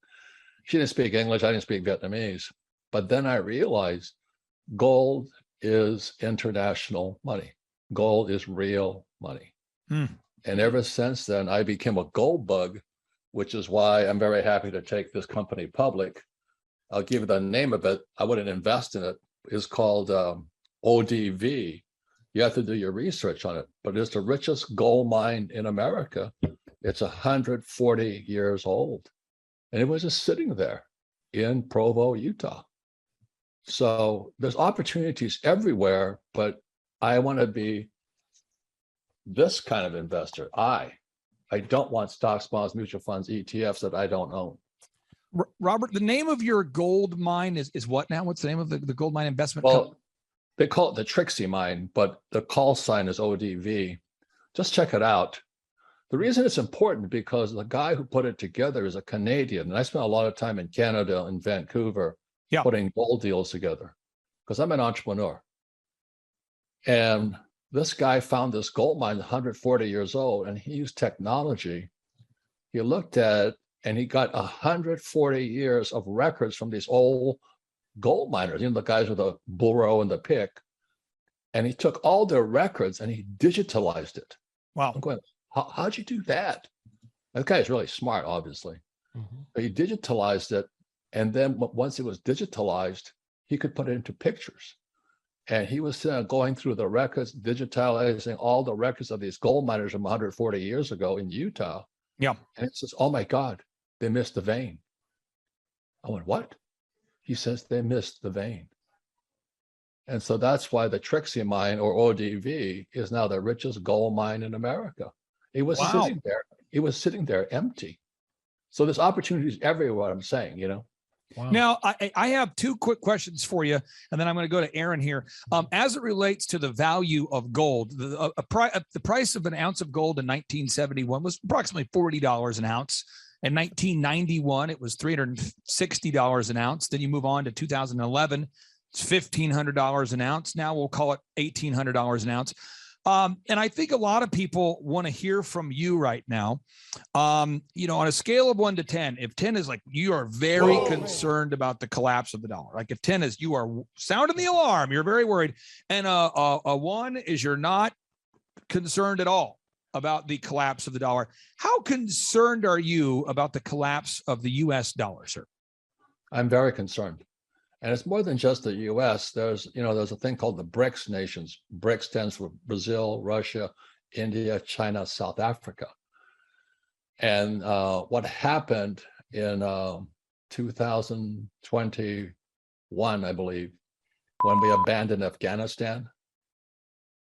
She didn't speak English. I didn't speak Vietnamese. But then I realized gold is international money. Gold is real money. And ever since then, I became a gold bug, which is why I'm very happy to take this company public. I'll give you the name of it. I wouldn't invest in it. It's called ODV. You have to do your research on it, but it's the richest gold mine in America. It's 140 years old. And it was just sitting there in Provo, Utah. So there's opportunities everywhere, but I want to be this kind of investor. I don't want stocks, bonds, mutual funds, ETFs that I don't own. Robert, the name of your gold mine is what now? What's the name of the gold mine investment company? They call it the Trixie Mine, but the call sign is ODV. Just check it out. The reason it's important because the guy who put it together is a Canadian. And I spent a lot of time in Canada and Vancouver putting gold deals together because I'm an entrepreneur. And this guy found this gold mine 140 years old, and he used technology. He looked at it and he got 140 years of records from these old gold miners, the guys with the burro and the pick. And he took all their records and he digitalized it. Wow. I'm going, how'd you do that? That guy's really smart, obviously. But he digitalized it. And then once it was digitalized, he could put it into pictures. And he was going through the records, digitalizing all the records of these gold miners from 140 years ago in Utah. Yeah. And it says, oh my God, they missed the vein. I went, what? He says they missed the vein. And so that's why the Trixie Mine, or ODV, is now the richest gold mine in America. It was sitting there. It was sitting there empty. So there's opportunities everywhere, I'm saying, Wow. Now, I have two quick questions for you, and then I'm going to go to Aaron here. As it relates to the value of gold, the price of an ounce of gold in 1971 was approximately $40 an ounce. In 1991, it was $360 an ounce. Then you move on to 2011, it's $1,500 an ounce. Now we'll call it $1,800 an ounce. And I think a lot of people want to hear from you right now. On a scale of 1 to 10, if 10 is like you are very concerned about the collapse of the dollar, like if 10 is you are sounding the alarm, you're very worried, and a 1 is you're not concerned at all about the collapse of the dollar. How concerned are you about the collapse of the U.S. dollar, sir? I'm very concerned. And it's more than just the U.S. There's a thing called the BRICS nations. BRICS stands for Brazil, Russia, India, China, South Africa. And what happened in 2021, I believe, when we abandoned Afghanistan,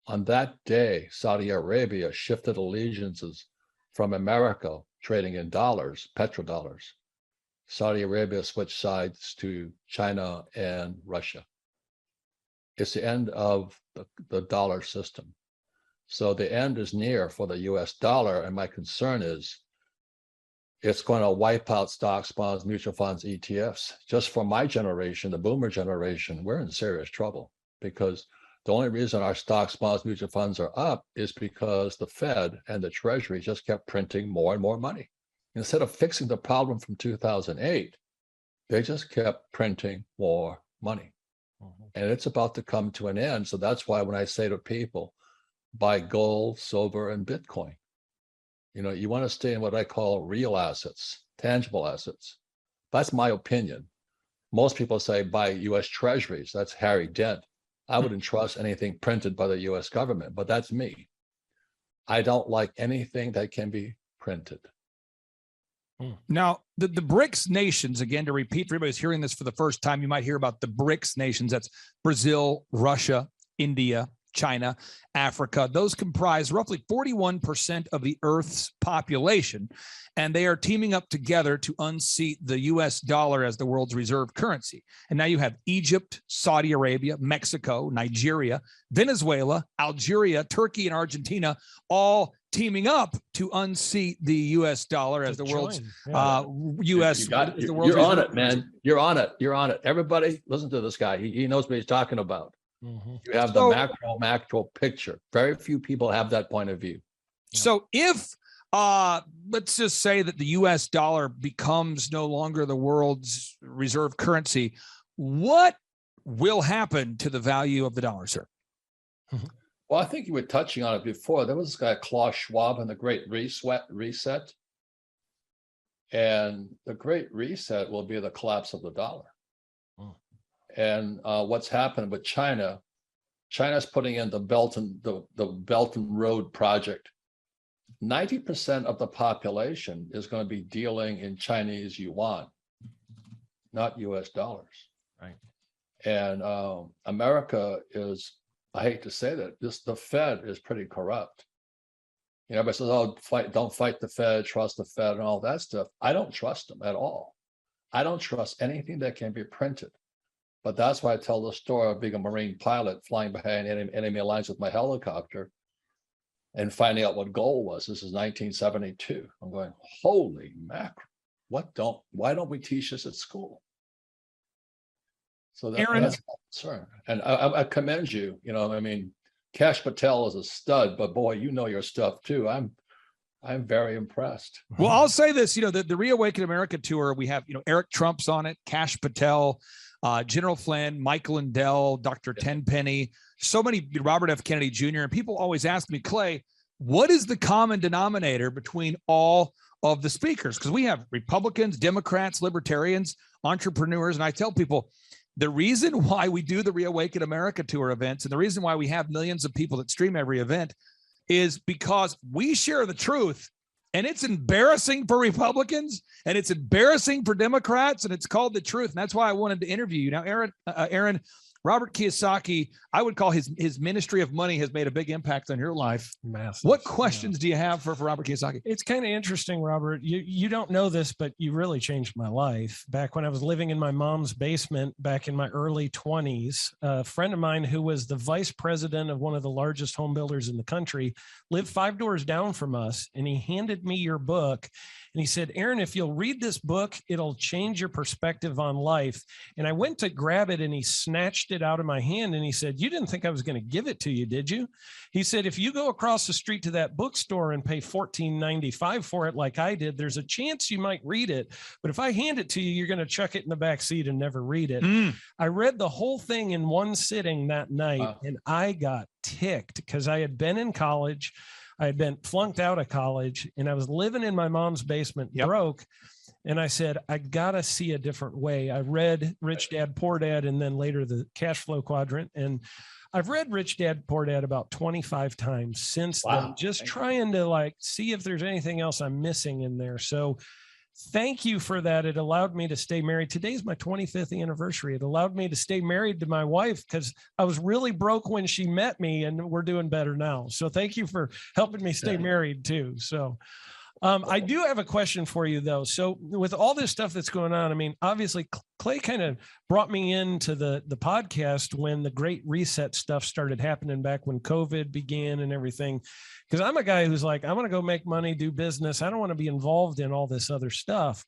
on that day, Saudi Arabia shifted allegiances from America, trading in dollars, petrodollars. Saudi Arabia switched sides to China and Russia. It's the end of the dollar system. So the end is near for the US dollar, and my concern is it's going to wipe out stocks, bonds, mutual funds, ETFs. Just for my generation, the boomer generation, we're in serious trouble because the only reason our stocks, bonds, mutual funds are up is because the Fed and the Treasury just kept printing more and more money. Instead of fixing the problem from 2008, they just kept printing more money. And it's about to come to an end. So that's why when I say to people, buy gold, silver, and Bitcoin, you want to stay in what I call real assets, tangible assets. That's my opinion. Most people say buy US Treasuries. That's Harry Dent. I wouldn't trust anything printed by the US government, but that's me. I don't like anything that can be printed. Now, the BRICS nations, again, to repeat for everybody who's hearing this for the first time, you might hear about the BRICS nations. That's Brazil, Russia, India, China, Africa. Those comprise roughly 41% of the Earth's population, and they are teaming up together to unseat the US dollar as the world's reserve currency. And now you have Egypt, Saudi Arabia, Mexico, Nigeria, Venezuela, Algeria, Turkey, and Argentina all teaming up to unseat the US dollar as the world's US. You're on it, man. You're on it. You're on it. Everybody listen to this guy. He knows what he's talking about. You have the macro picture. Very few people have that point of view. So if let's just say that the US dollar becomes no longer the world's reserve currency, what will happen to the value of the dollar, sir? Well, I think you were touching on it before. There was this guy, Klaus Schwab, and the Great Reset. And the Great Reset will be the collapse of the dollar. And what's happened with China, China's putting in the Belt and Road project. 90% of the population is going to be dealing in Chinese yuan, not US dollars. Right. And America is, I hate to say that, the Fed is pretty corrupt. You know, everybody says, "Oh, don't fight the Fed, trust the Fed," and all that stuff. I don't trust them at all. I don't trust anything that can be printed. But that's why I tell the story of being a Marine pilot, flying behind enemy lines with my helicopter, and finding out what goal was. This is 1972. I'm going, holy mackerel! Why don't we teach this at school? So that's my concern. And I commend you. You know, I mean, Kash Patel is a stud, but boy, you know your stuff too. I'm very impressed. Well, I'll say this, the Reawaken America tour, we have, Eric Trump's on it, Kash Patel, General Flynn, Mike Lindell, Dr. Tenpenny, so many, Robert F. Kennedy Jr. And people always ask me, Clay, what is the common denominator between all of the speakers? Because we have Republicans, Democrats, Libertarians, entrepreneurs. And I tell people, the reason why we do the Reawaken America tour events and the reason why we have millions of people that stream every event is because we share the truth, and it's embarrassing for Republicans and it's embarrassing for Democrats, and it's called the truth. And that's why I wanted to interview you. Now, Aaron, Robert Kiyosaki, I would call his Ministry of Money has made a big impact on your life. Massive. What questions do you have for Robert Kiyosaki? It's kind of interesting, Robert. You don't know this, but you really changed my life. Back when I was living in my mom's basement back in my early 20s, a friend of mine who was the vice president of one of the largest home builders in the country lived 5 doors down from us, and he handed me your book. And he said, "Aaron, if you'll read this book, it'll change your perspective on life." And I went to grab it, and he snatched it out of my hand, and he said, "You didn't think I was going to give it to you, did you?" He said, "If you go across the street to that bookstore and pay $14.95 for it like I did, there's a chance you might read it. But if I hand it to you, you're going to chuck it in the back seat and never read it." I read the whole thing in one sitting that night, and I got ticked because I had been in college. I had been flunked out of college, and I was living in my mom's basement, broke. And I said, I got to see a different way. I read Rich Dad, Poor Dad, and then later the Cash Flow Quadrant. And I've read Rich Dad, Poor Dad about 25 times since then, just trying to see if there's anything else I'm missing in there. So thank you for that. It allowed me to stay married. Today's my 25th anniversary. It allowed me to stay married to my wife because I was really broke when she met me, and we're doing better now. So thank you for helping me stay married too. So I do have a question for you though. So with all this stuff that's going on, I mean, obviously Clay kind of brought me into the podcast when the Great Reset stuff started happening back when COVID began and everything. Because I'm a guy who's like, I want to go make money, do business. I don't want to be involved in all this other stuff.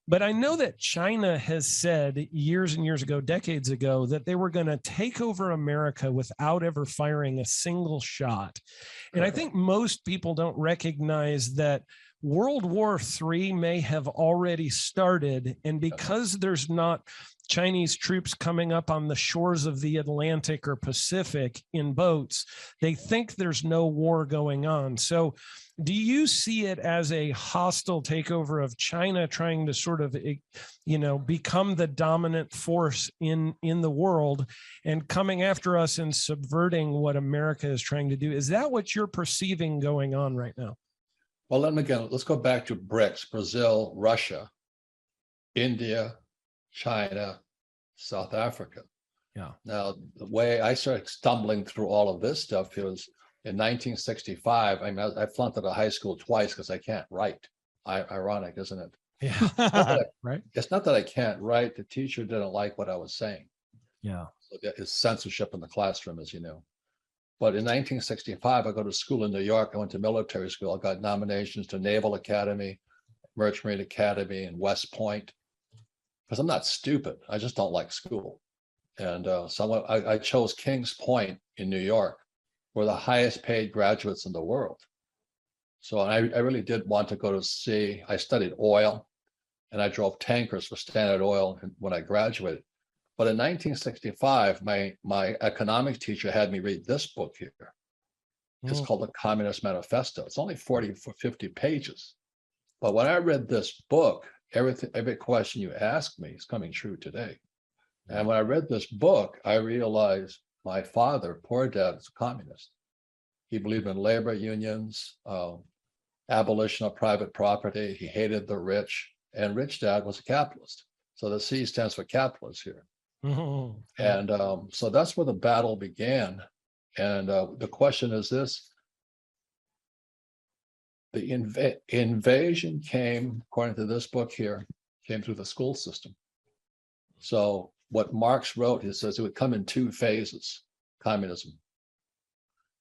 But I know that China has said years and years ago, decades ago, that they were going to take over America without ever firing a single shot. And I think most people don't recognize that World War III may have already started. And because there's not Chinese troops coming up on the shores of the Atlantic or Pacific in boats, they think there's no war going on. So do you see it as a hostile takeover of China trying to sort of, become the dominant force in the world and coming after us and subverting what America is trying to do? Is that what you're perceiving going on right now? Well, let's go back to BRICS: Brazil, Russia, India, China, South Africa. Yeah. Now, the way I started stumbling through all of this stuff was in 1965. I mean, I flunked out of high school twice because I can't write. Ironic, isn't it? Yeah. Right. It's not that I can't write. The teacher didn't like what I was saying. Yeah. So it's censorship in the classroom, as you know. But in 1965, I go to school in New York. I went to military school. I got nominations to Naval Academy, Merchant Marine Academy, and West Point. Because I'm not stupid. I just don't like school. And so I chose Kings Point in New York, where the highest paid graduates in the world. So I really did want to go to sea. I studied oil, and I drove tankers for Standard Oil when I graduated. But in 1965, my economics teacher had me read this book here. It's called The Communist Manifesto. It's only 40 or 50 pages. But when I read this book, every question you ask me is coming true today. And when I read this book, I realized my father, poor dad, was a communist. He believed in labor unions, abolition of private property. He hated the rich, and rich dad was a capitalist. So the C stands for capitalist here. And so that's where the battle began. And the question is this: the invasion came, according to this book here, came through the school system. So what Marx wrote, he says it would come in two phases, communism.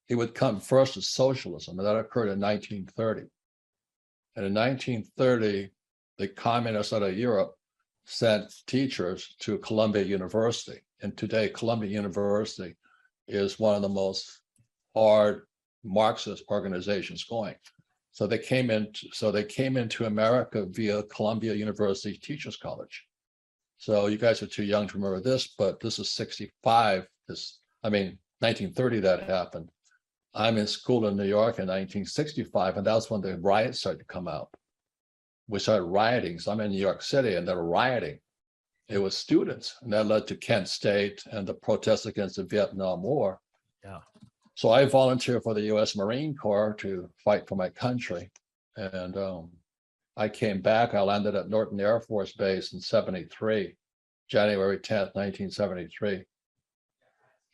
It would come first as socialism, and that occurred in 1930. And in 1930, the communists out of Europe sent teachers to Columbia University. And today, Columbia University is one of the most hard Marxist organizations going. So they came into America via Columbia University Teachers College. So you guys are too young to remember this, but this is 65. 1930 that happened. I'm in school in New York in 1965, and that's when the riots started to come out. We started rioting. So I'm in New York City, and they're rioting. It was students, and that led to Kent State and the protests against the Vietnam War. Yeah. So I volunteered for the U.S. Marine Corps to fight for my country, and I came back. I landed at Norton Air Force Base in '73, January 10th, 1973.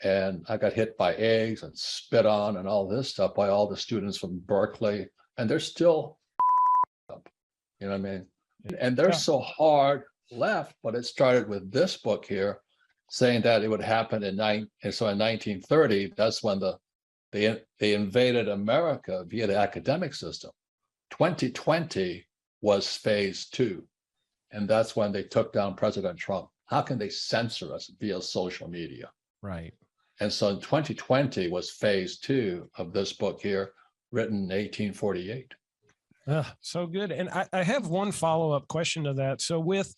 And I got hit by eggs and spit on and all this stuff by all the students from Berkeley. And they're still up, you know what I mean? And they're so hard left, but it started with this book here saying that it would happen in 1930, that's when they invaded America via the academic system. 2020 was phase 2. And that's when they took down President Trump. How can they censor us via social media? Right. And so in 2020 was phase 2 of this book here, written in 1848. So good. And I have one follow-up question to that. So with,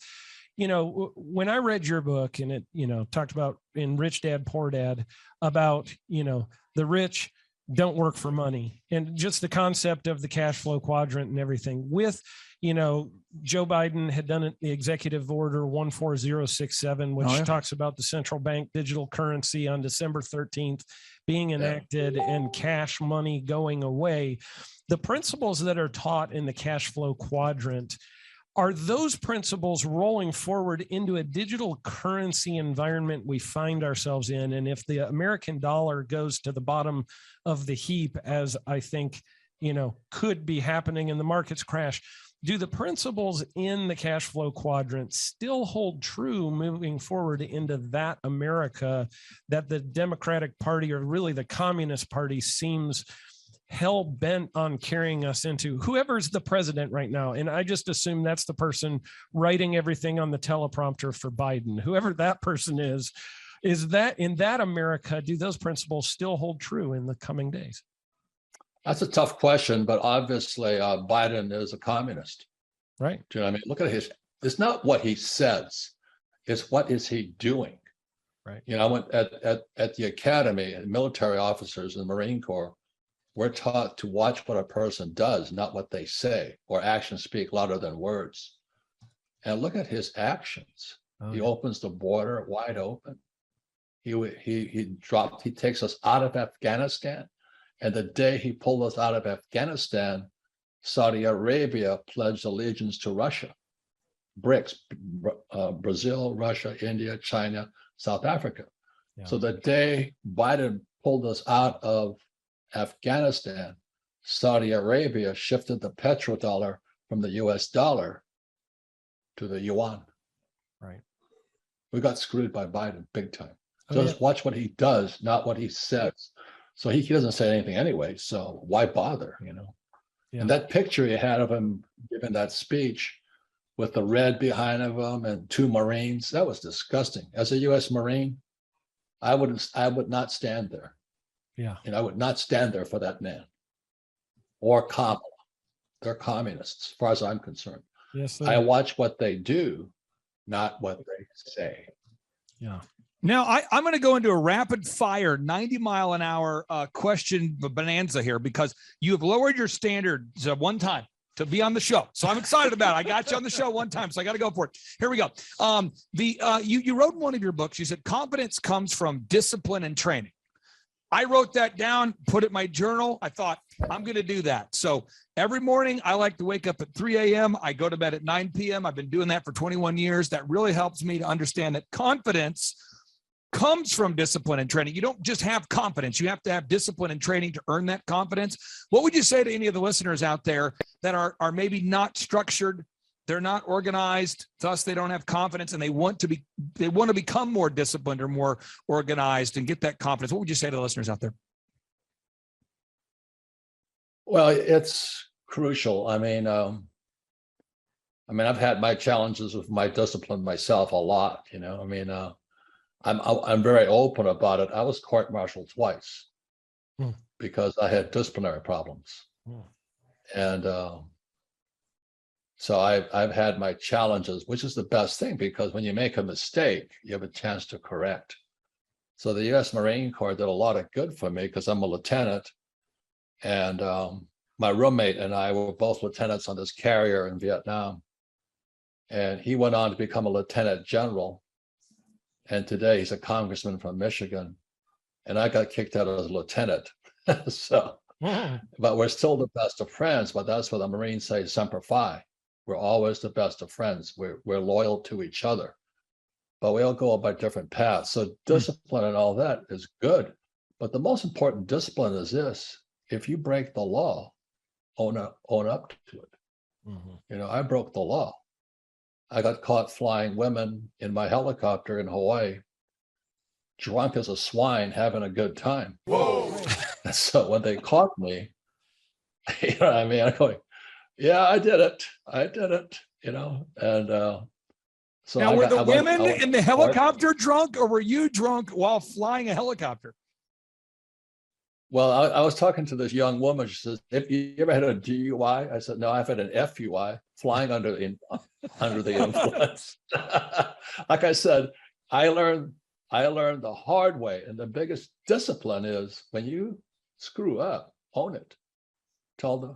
when I read your book and it, talked about in Rich Dad, Poor Dad about, the rich don't work for money and just the concept of the cash flow quadrant and everything with, Joe Biden had done the executive order 14067, which talks about the central bank digital currency on December 13th being enacted and cash money going away. The principles that are taught in the cash flow quadrant, are those principles rolling forward into a digital currency environment we find ourselves in? And if the American dollar goes to the bottom of the heap, as I think, could be happening and the markets crash, do the principles in the cash flow quadrant still hold true moving forward into that America that the Democratic Party, or really the Communist Party, seems hell bent on carrying us into? Whoever's the president right now, and I just assume that's the person writing everything on the teleprompter for Biden, whoever that person is that in that America, do those principles still hold true in the coming days? That's a tough question, but obviously Biden is a communist. Right. Do you know what I mean? Look at it's not what he says, it's what is he doing. Right. I went at the academy, and military officers in the Marine Corps, we're taught to watch what a person does, not what they say, or actions speak louder than words. And look at his actions. He opens the border wide open. He takes us out of Afghanistan. And the day he pulled us out of Afghanistan, Saudi Arabia pledged allegiance to Russia. BRICS, Brazil, Russia, India, China, South Africa. So the day Biden pulled us out of Afghanistan, Saudi Arabia shifted the petrodollar from the US dollar to the yuan. Right. We got screwed by Biden big time. Oh, Just watch what he does, not what he says. So he doesn't say anything anyway. So why bother, you know? Yeah. And that picture you had of him giving that speech with the red behind of him and 2 Marines, that was disgusting. As a US Marine, I would not stand there. Yeah. And I would not stand there for that man or Kamala. They're communists, as far as I'm concerned. Yes, I watch what they do, not what they say. Yeah. Now, I'm going to go into a rapid fire 90-mile-an-hour question bonanza here because you have lowered your standards one time to be on the show. So I'm excited about it. I got you on the show one time, so I got to go for it. Here we go. You wrote in one of your books, you said confidence comes from discipline and training. I wrote that down, put it in my journal. I thought, I'm going to do that. So every morning I like to wake up at 3 a.m. I go to bed at 9 p.m. I've been doing that for 21 years. That really helps me to understand that confidence comes from discipline and training. You don't just have confidence. You have to have discipline and training to earn that confidence. What would you say to any of the listeners out there that are maybe not structured, they're not organized, thus they don't have confidence, and they want to become more disciplined or more organized and get that confidence? What would you say to the listeners out there? Well, it's crucial. I mean, I've had my challenges with my discipline myself a lot. You know, I mean, I'm very open about it. I was court-martialed twice because I had disciplinary problems, and so I've had my challenges, which is the best thing because when you make a mistake, you have a chance to correct. So the U.S. Marine Corps did a lot of good for me because I'm a lieutenant, and my roommate and I were both lieutenants on this carrier in Vietnam, and he went on to become a lieutenant general. And today he's a congressman from Michigan, and I got kicked out as a lieutenant. So, but we're still the best of friends. But that's what the Marines say, Semper Fi. We're always the best of friends. We're loyal to each other, but we all go about different paths. So discipline and all that is good. But the most important discipline is this: if you break the law, own up to it. You know, I broke the law. I got caught flying women in my helicopter in Hawaii, drunk as a swine, having a good time. Whoa! So when they caught me, you know what I mean? I'm going, yeah, I did it. You know, and so now, were the women in the helicopter drunk, or were you drunk while flying a helicopter? Well, I was talking to this young woman. She says, "If you ever had a DUI?" I said, "No, I've had an FUI, flying under the influence." Like I said, I learned the hard way, and the biggest discipline is when you screw up, own it, tell the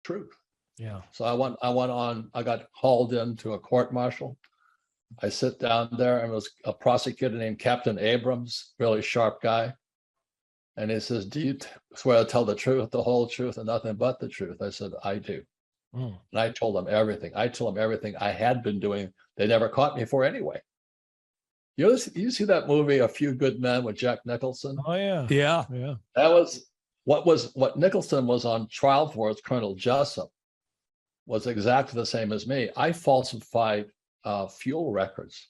truth. Yeah. So I got hauled into a court martial. I sit down there, and it was a prosecutor named Captain Abrams, really sharp guy. And he says, "Do you swear to tell the truth, the whole truth, and nothing but the truth?" I said, "I do." And I told him everything. I told him everything I had been doing. They never caught me for anyway. You see that movie, A Few Good Men, with Jack Nicholson? Oh, yeah. Yeah. Yeah. That was what Nicholson was on trial for as Colonel Jessup was exactly the same as me. I falsified fuel records.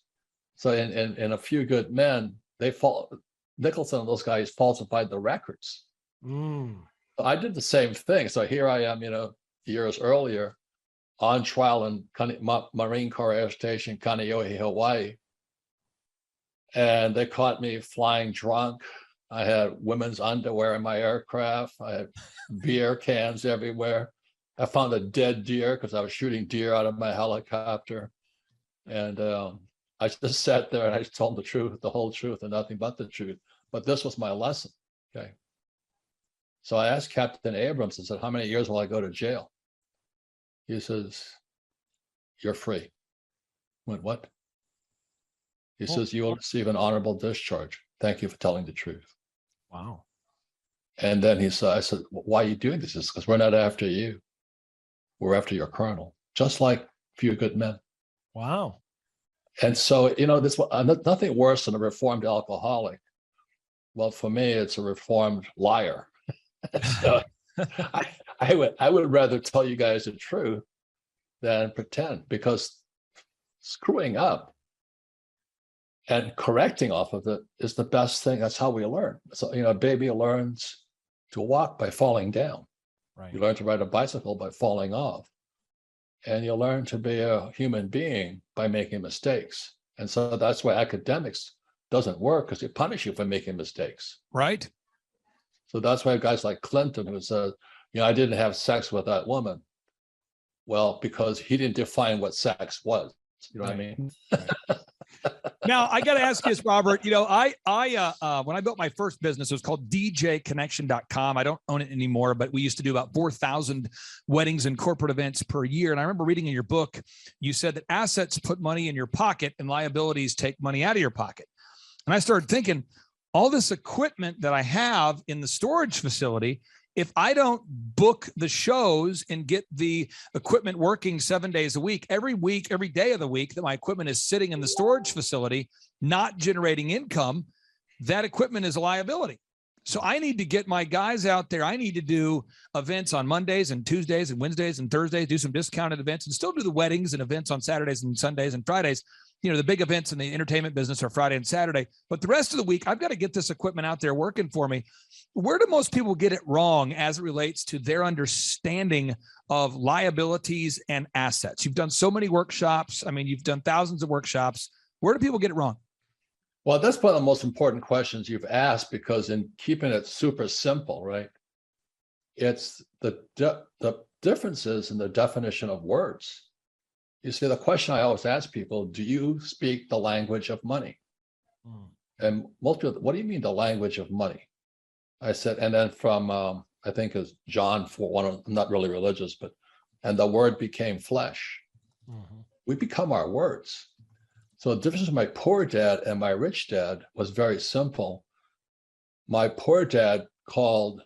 So in A Few Good Men, Nicholson and those guys falsified the records. So I did the same thing. So here I am, you know, years earlier, on trial in Marine Corps Air Station, Kaneohe, Hawaii. And they caught me flying drunk. I had women's underwear in my aircraft. I had beer cans everywhere. I found a dead deer because I was shooting deer out of my helicopter. And I just sat there and I told them the truth, the whole truth, and nothing but the truth. But this was my lesson. Okay. So I asked Captain Abrams, I said, "How many years will I go to jail?" He says, "You're free." I went, "What?" He says, "You will receive an honorable discharge. Thank you for telling the truth." Wow. And then I said, "Why are you doing this?" He says, "Because we're not after you. We're after your colonel, just like Few Good Men." Wow. And so, you know, nothing worse than a reformed alcoholic Well, for me, it's a reformed liar. So I would rather tell you guys the truth than pretend, because screwing up and correcting off of it is the best thing. That's how we learn. So, a baby learns to walk by falling down. Right. You learn to ride a bicycle by falling off. And you learn to be a human being by making mistakes. And so that's why academics doesn't work, because they punish you for making mistakes. Right. So that's why guys like Clinton, who says, I didn't have sex with that woman. Well, because he didn't define what sex was. You know what I mean? Now, I got to ask you this, Robert. I when I built my first business, it was called djconnection.com. I don't own it anymore, but we used to do about 4,000 weddings and corporate events per year. And I remember reading in your book, you said that assets put money in your pocket and liabilities take money out of your pocket. And I started thinking, all this equipment that I have in the storage facility, if I don't book the shows and get the equipment working 7 days a week, every day of the week that my equipment is sitting in the storage facility, not generating income, that equipment is a liability. So I need to get my guys out there. I need to do events on Mondays and Tuesdays and Wednesdays and Thursdays, do some discounted events, and still do the weddings and events on Saturdays and Sundays and Fridays. The big events in the entertainment business are Friday and Saturday, but the rest of the week, I've got to get this equipment out there working for me. Where do most people get it wrong as it relates to their understanding of liabilities and assets? You've done so many workshops. I mean, you've done thousands of workshops. Where do people get it wrong? Well, that's one of the most important questions you've asked, because in keeping it super simple, right? It's the differences in the definition of words. You see, the question I always ask people, do you speak the language of money? And most people, what do you mean the language of money? I said, and then from, I think it's John 4:1, I'm not really religious, but, and the word became flesh. We become our words. So the difference between my poor dad and my rich dad was very simple. My poor dad called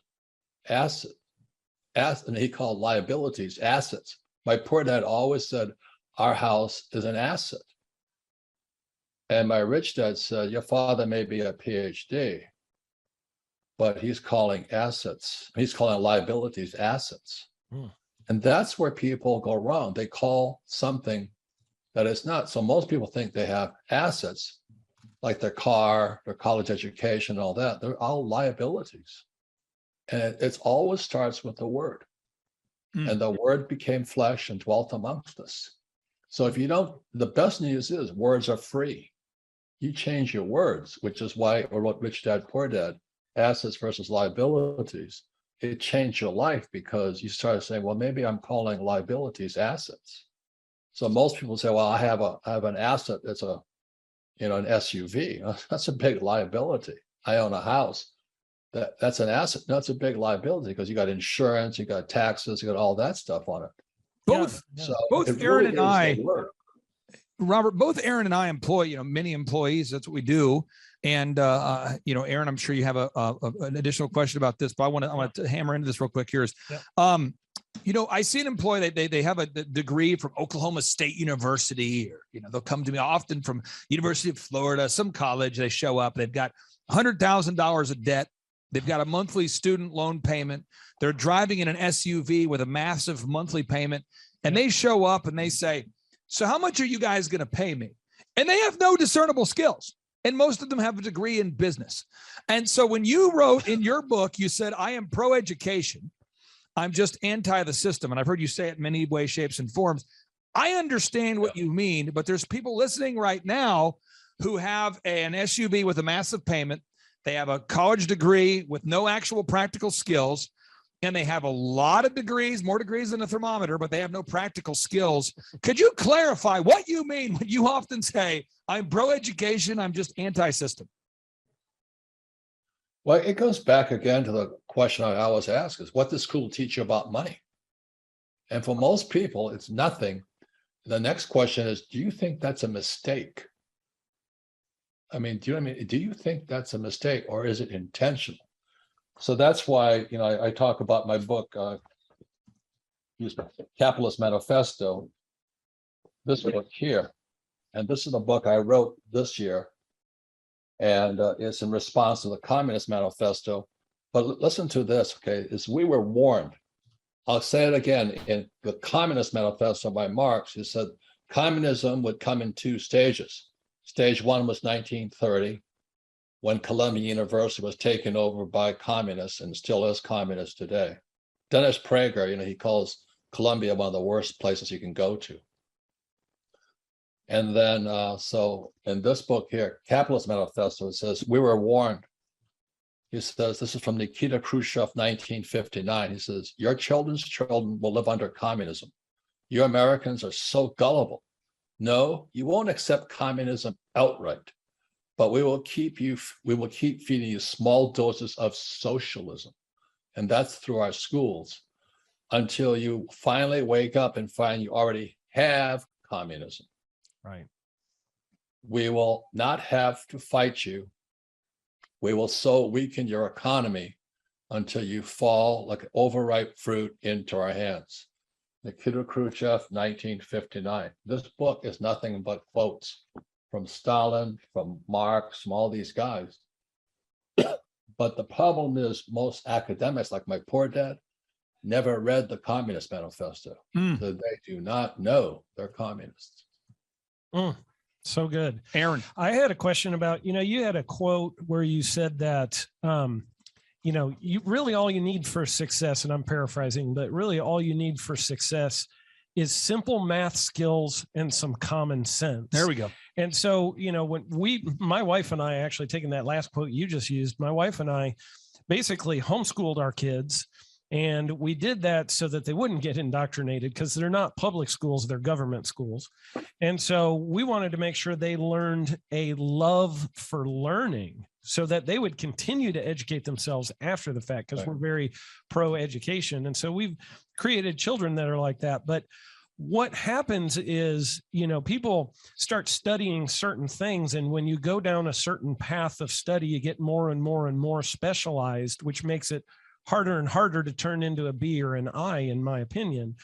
and he called liabilities assets. My poor dad always said, our house is an asset. And my rich dad said, your father may be a PhD, but he's calling liabilities assets. And that's where people go wrong. They call something that is not. So most people think they have assets, like their car, their college education, all that. They're all liabilities. And it always starts with the word. And the word became flesh and dwelt amongst us. So if you don't, the best news is words are free. You change your words, which is why I wrote Rich Dad, Poor Dad, assets versus liabilities. It changed your life, because you started saying, well, maybe I'm calling liabilities assets. So most people say, well, I have an asset that's an SUV. That's a big liability. I own a house. That's an asset. No, it's a big liability, because you got insurance, you got taxes, you got all that stuff on it. Both Aaron and I, Robert, both Aaron and I employ, many employees. That's what we do. And, Aaron, I'm sure you have an additional question about this, but I want to hammer into this real quick here. I see an employee, they have a degree from Oklahoma State University, or, they'll come to me often from University of Florida, some college. They show up, they've got $100,000 of debt. They've got a monthly student loan payment. They're driving in an SUV with a massive monthly payment. And they show up and they say, so how much are you guys going to pay me? And they have no discernible skills. And most of them have a degree in business. And so when you wrote in your book, you said, I am pro-education. I'm just anti the system. And I've heard you say it in many ways, shapes, and forms. I understand what you mean, but there's people listening right now who have an SUV with a massive payment. They have a college degree with no actual practical skills, and they have a lot of degrees, more degrees than a thermometer, but they have no practical skills. Could you clarify what you mean when you often say, I'm pro-education, I'm just anti-system? Well, it goes back again to the question I always ask is, what does school teach you about money? And for most people, it's nothing. The next question is, do you think that's a mistake? I mean, do you think that's a mistake, or is it intentional? So that's why, I talk about my book, Capitalist Manifesto, this book here. And this is a book I wrote this year. And it's in response to the Communist Manifesto. But listen to this, okay, is we were warned. I'll say it again, in the Communist Manifesto by Marx, he said communism would come in 2 stages. Stage 1 was 1930, when Columbia University was taken over by communists and still is communist today. Dennis Prager, he calls Columbia one of the worst places you can go to. And then, so in this book here, Capitalist Manifesto, it says, we were warned. He says, this is from Nikita Khrushchev, 1959. He says, your children's children will live under communism. You Americans are so gullible. No, you won't accept communism outright, but we will keep feeding you small doses of socialism. And that's through our schools until you finally wake up and find you already have communism. Right. We will not have to fight you. We will so weaken your economy until you fall like overripe fruit into our hands. Nikita Khrushchev, 1959. This book is nothing but quotes from Stalin, from Marx, from all these guys. But the problem is most academics, like my poor dad, never read the Communist Manifesto. So they do not know they're communists. So good. Aaron. I had a question about, you had a quote where you said that, you really all you need for success, and I'm paraphrasing, but really all you need for success is simple math skills and some common sense. There we go. And so, when my wife and I actually taking that last quote you just used, my wife and I basically homeschooled our kids. And we did that so that they wouldn't get indoctrinated, because they're not public schools, they're government schools. And so we wanted to make sure they learned a love for learning so that they would continue to educate themselves after the fact, because we're very pro education. And so we've created children that are like that. But what happens is, people start studying certain things. And when you go down a certain path of study, you get more and more and more specialized, which makes it harder and harder to turn into a B or an I, in my opinion.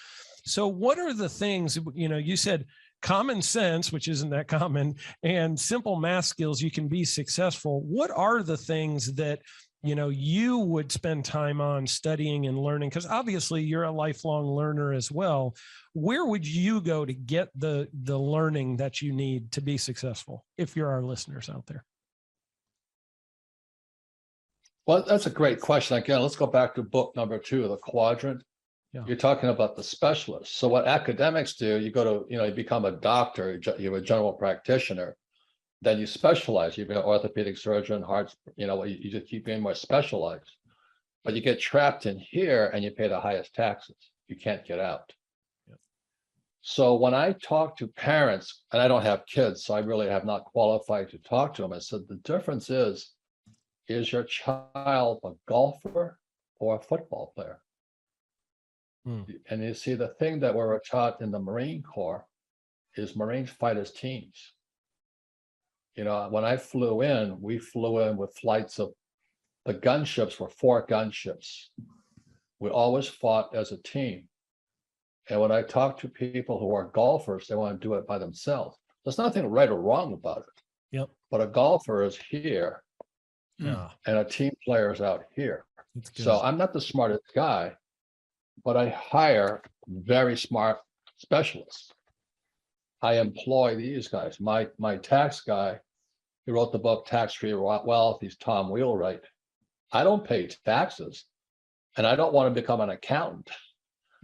So what are the things, you said common sense, which isn't that common, and simple math skills, you can be successful. What are the things that, you would spend time on studying and learning? Because obviously you're a lifelong learner as well. Where would you go to get the learning that you need to be successful, if you're our listeners out there? Well, that's a great question. Again, let's go back to book number 2, The Quadrant. Yeah. You're talking about the specialists. So what academics do, you go to, you become a doctor, you're a general practitioner, then you specialize. You become an orthopedic surgeon, hearts, you just keep being more specialized. But you get trapped in here and you pay the highest taxes. You can't get out. Yeah. So when I talk to parents, and I don't have kids, so I really have not qualified to talk to them, I said, the difference is your child a golfer or a football player? And you see, the thing that we're taught in the Marine Corps is Marines fight as teams. When I flew in, we flew in with flights of, the gunships were 4 gunships. We always fought as a team. And when I talk to people who are golfers, they want to do it by themselves. There's nothing right or wrong about it. Yep. But a golfer is here. Yeah. And a team player is out here. So I'm not the smartest guy, but I hire very smart specialists. I employ these guys. My tax guy, he wrote the book Tax Free Wealth. He's Tom Wheelwright. I don't pay taxes, and I don't want to become an accountant.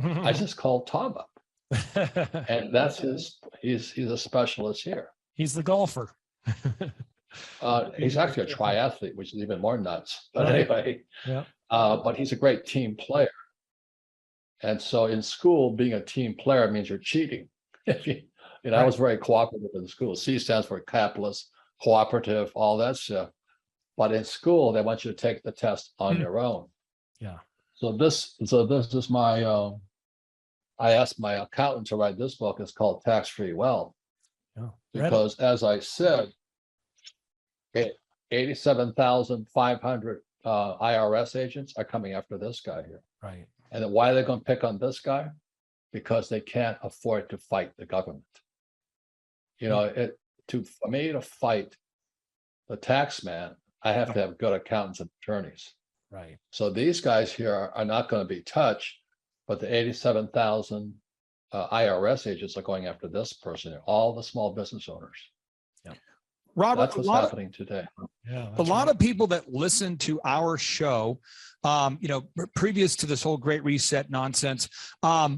I just call Tom up, and that's he's a specialist here. He's the golfer. He's actually a triathlete, which is even more nuts. But anyway, yeah. But he's a great team player. And so in school, being a team player means you're cheating. I was very cooperative in school. C stands for capitalist, cooperative, all that stuff. But in school, they want you to take the test on your own. Yeah. So this is my. I asked my accountant to write this book. It's called Tax Free Wealth. Oh, because as I said, 87,500 IRS agents are coming after this guy here. Right. And then why are they going to pick on this guy? Because they can't afford to fight the government. For me to fight the tax man, I have to have good accountants and attorneys. Right. So these guys here are not going to be touched, but the 87,000 IRS agents are going after this person, all the small business owners. Robert, That's what's happening today. Yeah, a lot of people that listen to our show, previous to this whole Great Reset nonsense,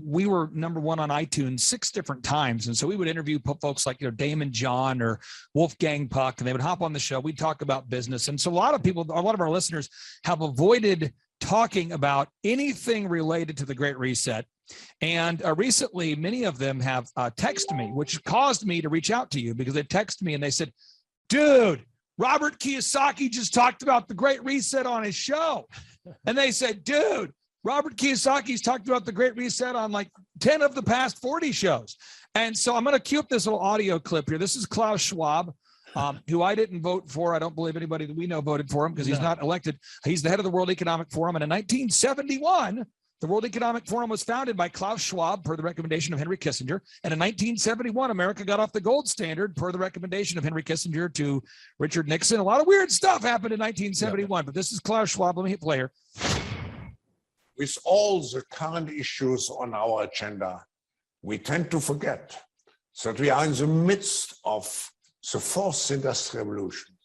we were #1 on iTunes 6 different times. And so we would interview folks like, Damon John or Wolfgang Puck, and they would hop on the show. We'd talk about business. And so a lot of our listeners have avoided talking about anything related to the Great Reset. And recently, many of them have texted me, which caused me to reach out to you, because they texted me and they said, dude, Robert Kiyosaki just talked about the Great Reset on his show. And they said, dude, Robert Kiyosaki's talked about the Great Reset on like 10 of the past 40 shows. And so I'm going to cue up this little audio clip here. This is Klaus Schwab, who I didn't vote for. I don't believe anybody that we know voted for him, because he's not elected. He's the head of the World Economic Forum. And in 1971, the World Economic Forum was founded by Klaus Schwab per the recommendation of Henry Kissinger. And in 1971, America got off the gold standard per the recommendation of Henry Kissinger to Richard Nixon. A lot of weird stuff happened in 1971, but this is Klaus Schwab. Let me hit play here. With all the current issues on our agenda, we tend to forget that we are in the midst of the fourth industrial revolution,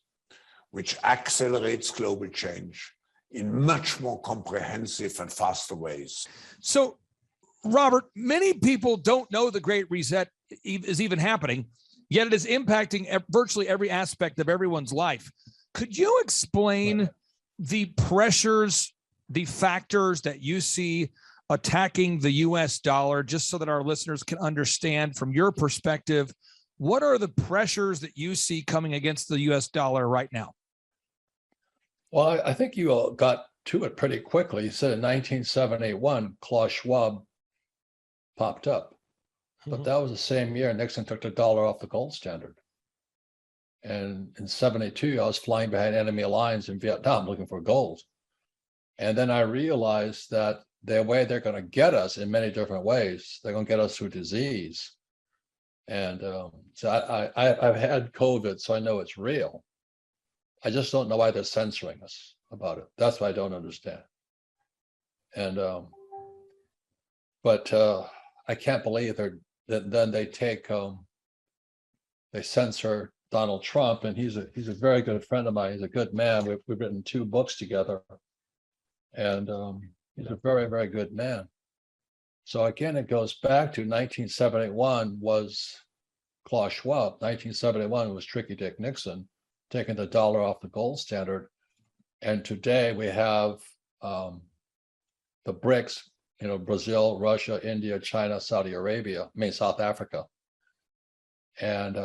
which accelerates global change in much more comprehensive and faster ways. So, Robert, many people don't know the Great Reset is even happening, yet it is impacting virtually every aspect of everyone's life. Could you explain the pressures, the factors that you see attacking the U.S. dollar, just so that our listeners can understand from your perspective, what are the pressures that you see coming against the U.S. dollar right now? Well, I think you all got to it pretty quickly. You said in 1971, Klaus Schwab popped up. But that was the same year Nixon took the dollar off the gold standard. And in 72, I was flying behind enemy lines in Vietnam looking for gold. And then I realized that the way they're going to get us in many different ways, they're going to get us through disease. And so I've had COVID, so I know it's real. I just don't know why they're censoring us about it. That's what I don't understand. And but I can't believe then they take they censor Donald Trump, and he's a very good friend of mine. He's a good man. We've written 2 books together, and he's a very, very good man. So again, it goes back to 1971 was Klaus Schwab. 1971 was Tricky Dick Nixon taking the dollar off the gold standard. And today we have the BRICS, Brazil, Russia, India, China, Saudi Arabia, South Africa. And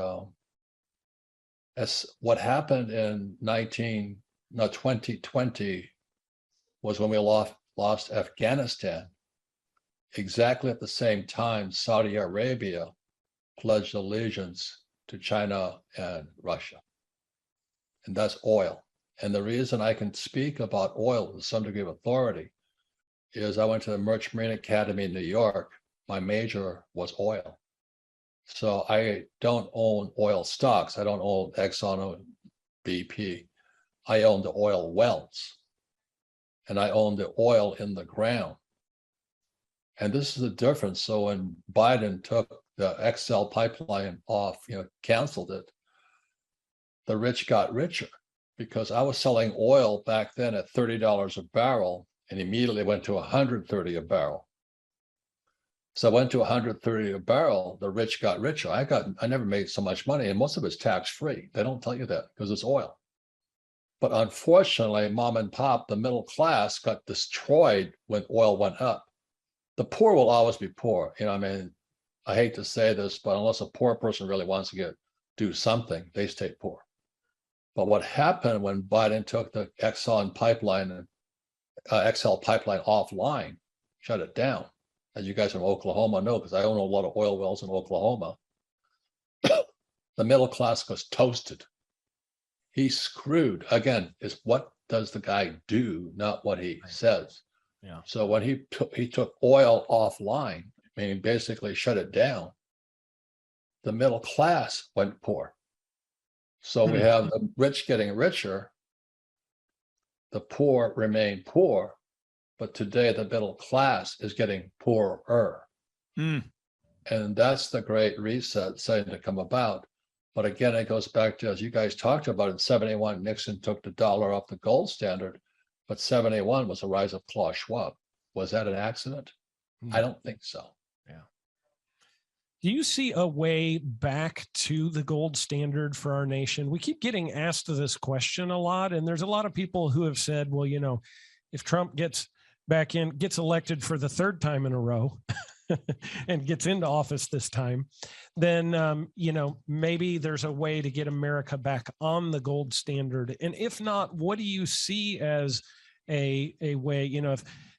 that's what happened in 2020 was when we lost Afghanistan. Exactly at the same time, Saudi Arabia pledged allegiance to China and Russia. And that's oil. And the reason I can speak about oil with some degree of authority is I went to the Merchant Marine Academy in New York. My major was oil. So I don't own oil stocks. I don't own Exxon or BP. I own the oil wells. And I own the oil in the ground. And this is the difference. So when Biden took the XL pipeline off, canceled it, the rich got richer, because I was selling oil back then at $30 a barrel and immediately went to $130 a barrel. So I went to $130 a barrel, the rich got richer. I never made so much money, and most of it's tax-free. They don't tell you that because it's oil. But unfortunately, mom and pop, the middle class, got destroyed when oil went up. The poor will always be poor. I hate to say this, but unless a poor person really wants to do something, they stay poor. But what happened when Biden took the Exxon pipeline and XL pipeline offline, shut it down, as you guys from Oklahoma know, because I own a lot of oil wells in Oklahoma, the middle class was toasted. He's screwed. Again, is what does the guy do, not what he says. Yeah. So when he took oil offline, meaning basically shut it down, the middle class went poor. So we have the rich getting richer, the poor remain poor, but today the middle class is getting poorer. And that's the great reset starting to come about. But again, it goes back to, as you guys talked about, in 71, Nixon took the dollar off the gold standard, but 71 was the rise of Klaus Schwab. Was that an accident? I don't think so. Do you see a way back to the gold standard for our nation? We keep getting asked this question a lot, and there's a lot of people who have said, well, you know, if Trump gets elected for the third time in a row and gets into office this time, then, you know, maybe there's a way to get America back on the gold standard. And if not, what do you see as a way, you know,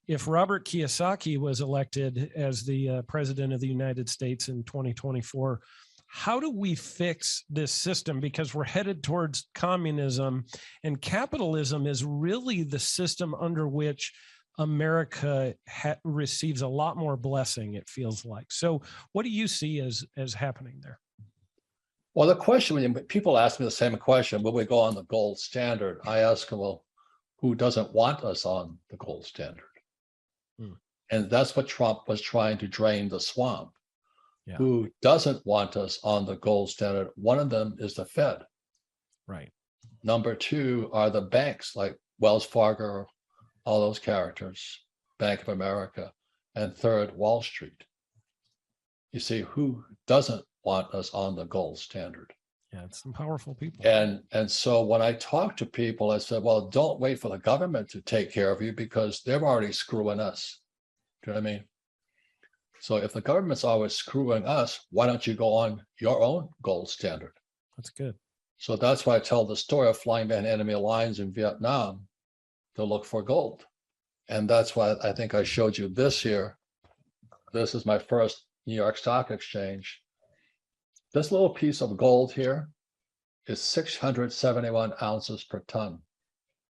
if Robert Kiyosaki was elected as the president of the United States in 2024, how do we fix this system? Because we're headed towards communism, and capitalism is really the system under which America receives a lot more blessing, it feels like. So what do you see as happening there? Well, the question, when people ask me the same question, will we go on the gold standard? I ask them, well, who doesn't want us on the gold standard? And that's what Trump was trying to drain the swamp. Who doesn't want us on the gold standard? One of them is the Fed. Right. Number two are the banks like Wells Fargo, all those characters, Bank of America, and third, Wall Street. You see, who doesn't want us on the gold standard? Yeah, it's some powerful people. And so when I talk to people, I said, well, don't wait for the government to take care of you because they're already screwing us. Do you know what I mean? So if the government's always screwing us, why don't you go on your own gold standard? That's good. So that's why I tell the story of flying behind enemy lines in Vietnam to look for gold. And that's why I think I showed you this here. This is my first New York Stock Exchange. This little piece of gold here is 671 ounces per ton.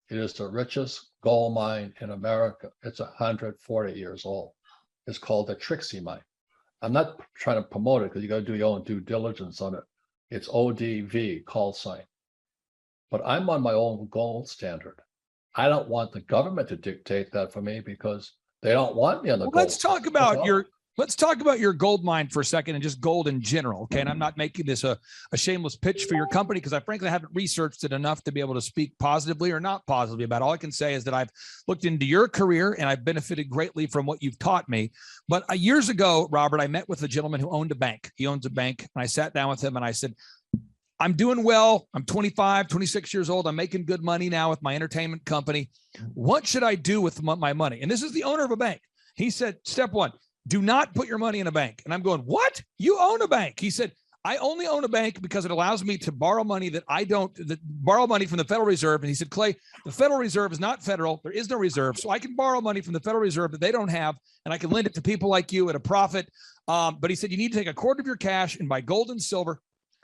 It is the richest gold mine in America. It's 140 years old. It's called the Trixie Mine. I'm not trying to promote it because you got to do your own due diligence on it. It's ODV, call sign. But I'm on my own gold standard. I don't want the government to dictate that for me because they don't want me on the gold. Let's talk about your gold mine for a second and just gold in general. Okay. And I'm not making this a shameless pitch for your company because I frankly haven't researched it enough to be able to speak positively or not positively about it. All I can say is that I've looked into your career and I've benefited greatly from what you've taught me. But years ago, Robert, I met with a gentleman who owned a bank. He owns a bank. And I sat down with him and I said, I'm doing well. I'm 25, 26 years old. I'm making good money now with my entertainment company. What should I do with my money? And this is the owner of a bank. He said, step one, do not put your money in a bank. And I'm going, what? You own a bank? He said, I only own a bank because it allows me to borrow money borrow money from the Federal Reserve. And he said, Clay, the Federal Reserve is not federal. There is no reserve. So I can borrow money from the Federal Reserve that they don't have. And I can lend it to people like you at a profit. But he said, you need to take a quarter of your cash and buy gold and silver,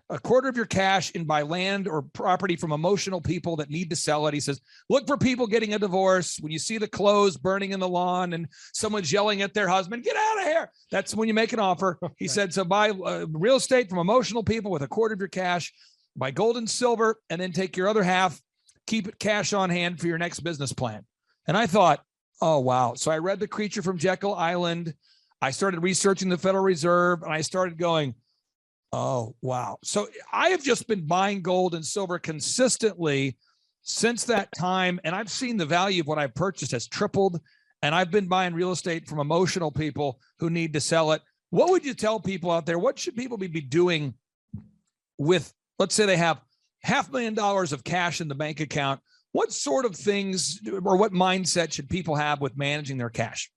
a quarter of your cash and buy land or property from emotional people that need to sell it. He says, look for people getting a divorce. When you see the clothes burning in the lawn and someone's yelling at their husband, get out of here. That's when you make an offer. He said, so buy real estate from emotional people with a quarter of your cash, buy gold and silver, and then take your other half, keep it cash on hand for your next business plan. And I thought, oh, wow. So I read The Creature from Jekyll Island. I started researching the Federal Reserve and I started going, oh, wow. So I have just been buying gold and silver consistently since that time. And I've seen the value of what I've purchased has tripled. And I've been buying real estate from emotional people who need to sell it. What would you tell people out there? What should people be doing with, let's say they have $500,000 of cash in the bank account? What sort of things or what mindset should people have with managing their cash?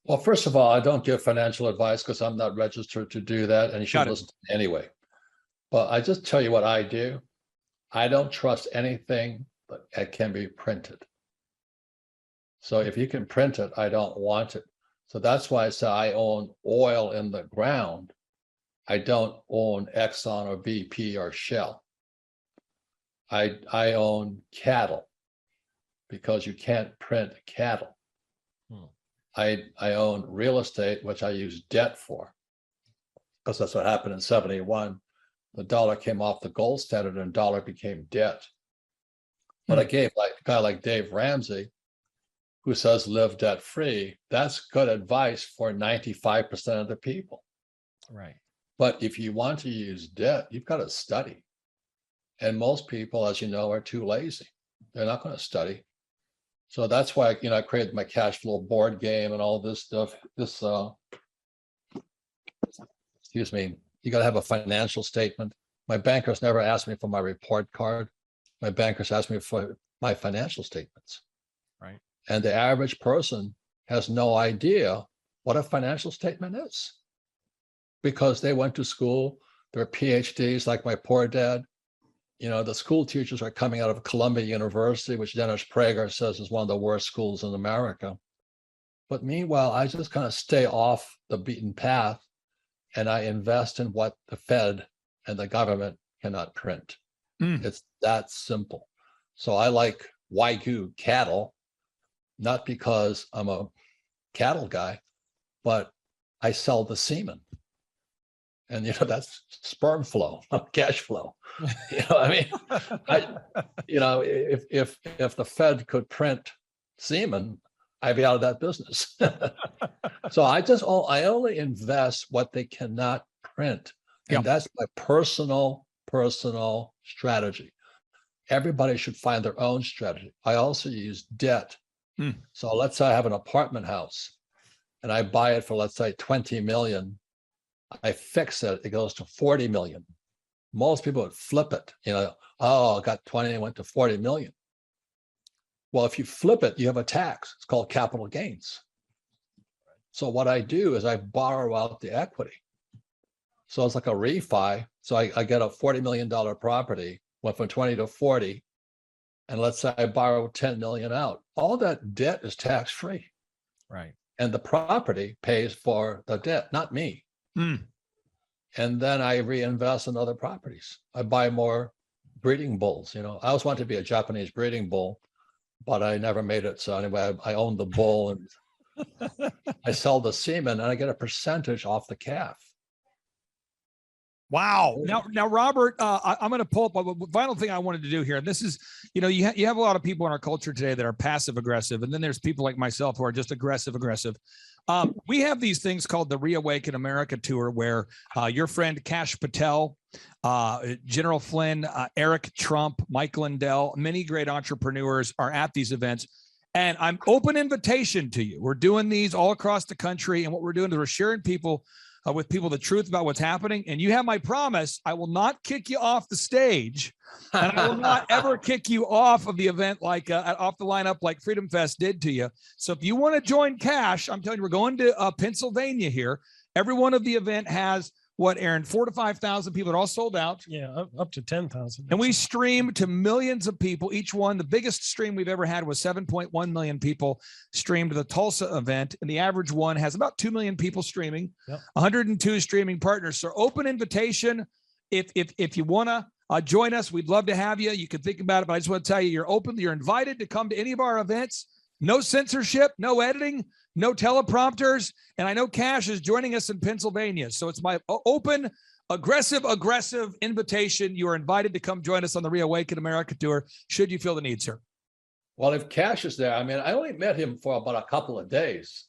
Well, first of all, I don't give financial advice because I'm not registered to do that, and you should listen to me anyway. But I just tell you what I do. I don't trust anything that can be printed. So if you can print it, I don't want it. So that's why I say I own oil in the ground. I don't own Exxon or BP or Shell. I own cattle because you can't print cattle. I own real estate, which I use debt for, because that's what happened in 71. the dollar came off the gold standard and dollar became debt. But I gave like a guy like Dave Ramsey, who says live debt free. That's good advice for 95% of the people. Right. But if you want to use debt, you've got to study. And most people, as you know, are too lazy. They're not going to study. So that's why, I created my cash flow board game and all this stuff. Excuse me, you got to have a financial statement. My bankers never asked me for my report card. My bankers asked me for my financial statements. Right. And the average person has no idea what a financial statement is, because they went to school, they're PhDs like my poor dad. The school teachers are coming out of Columbia University, which Dennis Prager says is one of the worst schools in America. But meanwhile, I just kind of stay off the beaten path, and I invest in what the Fed and the government cannot print. It's that simple. So I like Wagyu cattle, not because I'm a cattle guy, but I sell the semen. And that's sperm flow, not cash flow. If the Fed could print semen, I'd be out of that business. So I only invest what they cannot print. And that's my personal strategy. Everybody should find their own strategy. I also use debt. So let's say I have an apartment house and I buy it for, let's say, 20 million. I fix it, it goes to 40 million. Most people would flip it, I got 20 and went to 40 million. Well, if you flip it, you have a tax. It's called capital gains. So what I do is I borrow out the equity. So it's like a refi. So I get a $40 million property, went from 20 to 40. And let's say I borrow 10 million out. All that debt is tax-free. Right. And the property pays for the debt, not me. And then I reinvest in other properties. I buy more breeding bulls. I always wanted to be a Japanese breeding bull, but I never made it. So anyway, I own the bull and I sell the semen and I get a percentage off the calf. Wow. Now, Robert, I'm going to pull up a final thing I wanted to do here. This is, you have a lot of people in our culture today that are passive aggressive. And then there's people like myself who are just aggressive. We have these things called the Reawaken America Tour, where your friend Kash Patel, General Flynn, Eric Trump, Mike Lindell, many great entrepreneurs are at these events. And I'm open invitation to you. We're doing these all across the country. And what we're doing is we're sharing with people the truth about what's happening. And you have my promise, I will not kick you off the stage. And I will not ever kick you off of the event, like off the lineup like Freedom Fest did to you. So if you want to join Kash, I'm telling you, we're going to Pennsylvania here. Every one of the event has what, Aaron, 4,000 to 5,000 people. They're all sold out. Yeah, up to 10,000. And we stream to millions of people. Each one, the biggest stream we've ever had was 7.1 million people streamed the Tulsa event. And the average one has about 2 million people streaming, 102 streaming partners. So open invitation. If you want to join us, we'd love to have you. You can think about it, but I just want to tell you, you're open. You're invited to come to any of our events. No censorship, no editing, no teleprompters. And I know Kash is joining us in Pennsylvania. So it's my open, aggressive invitation. You are invited to come join us on the Reawaken America Tour, should you feel the need, sir. Well, if Kash is there, I only met him for about a couple of days.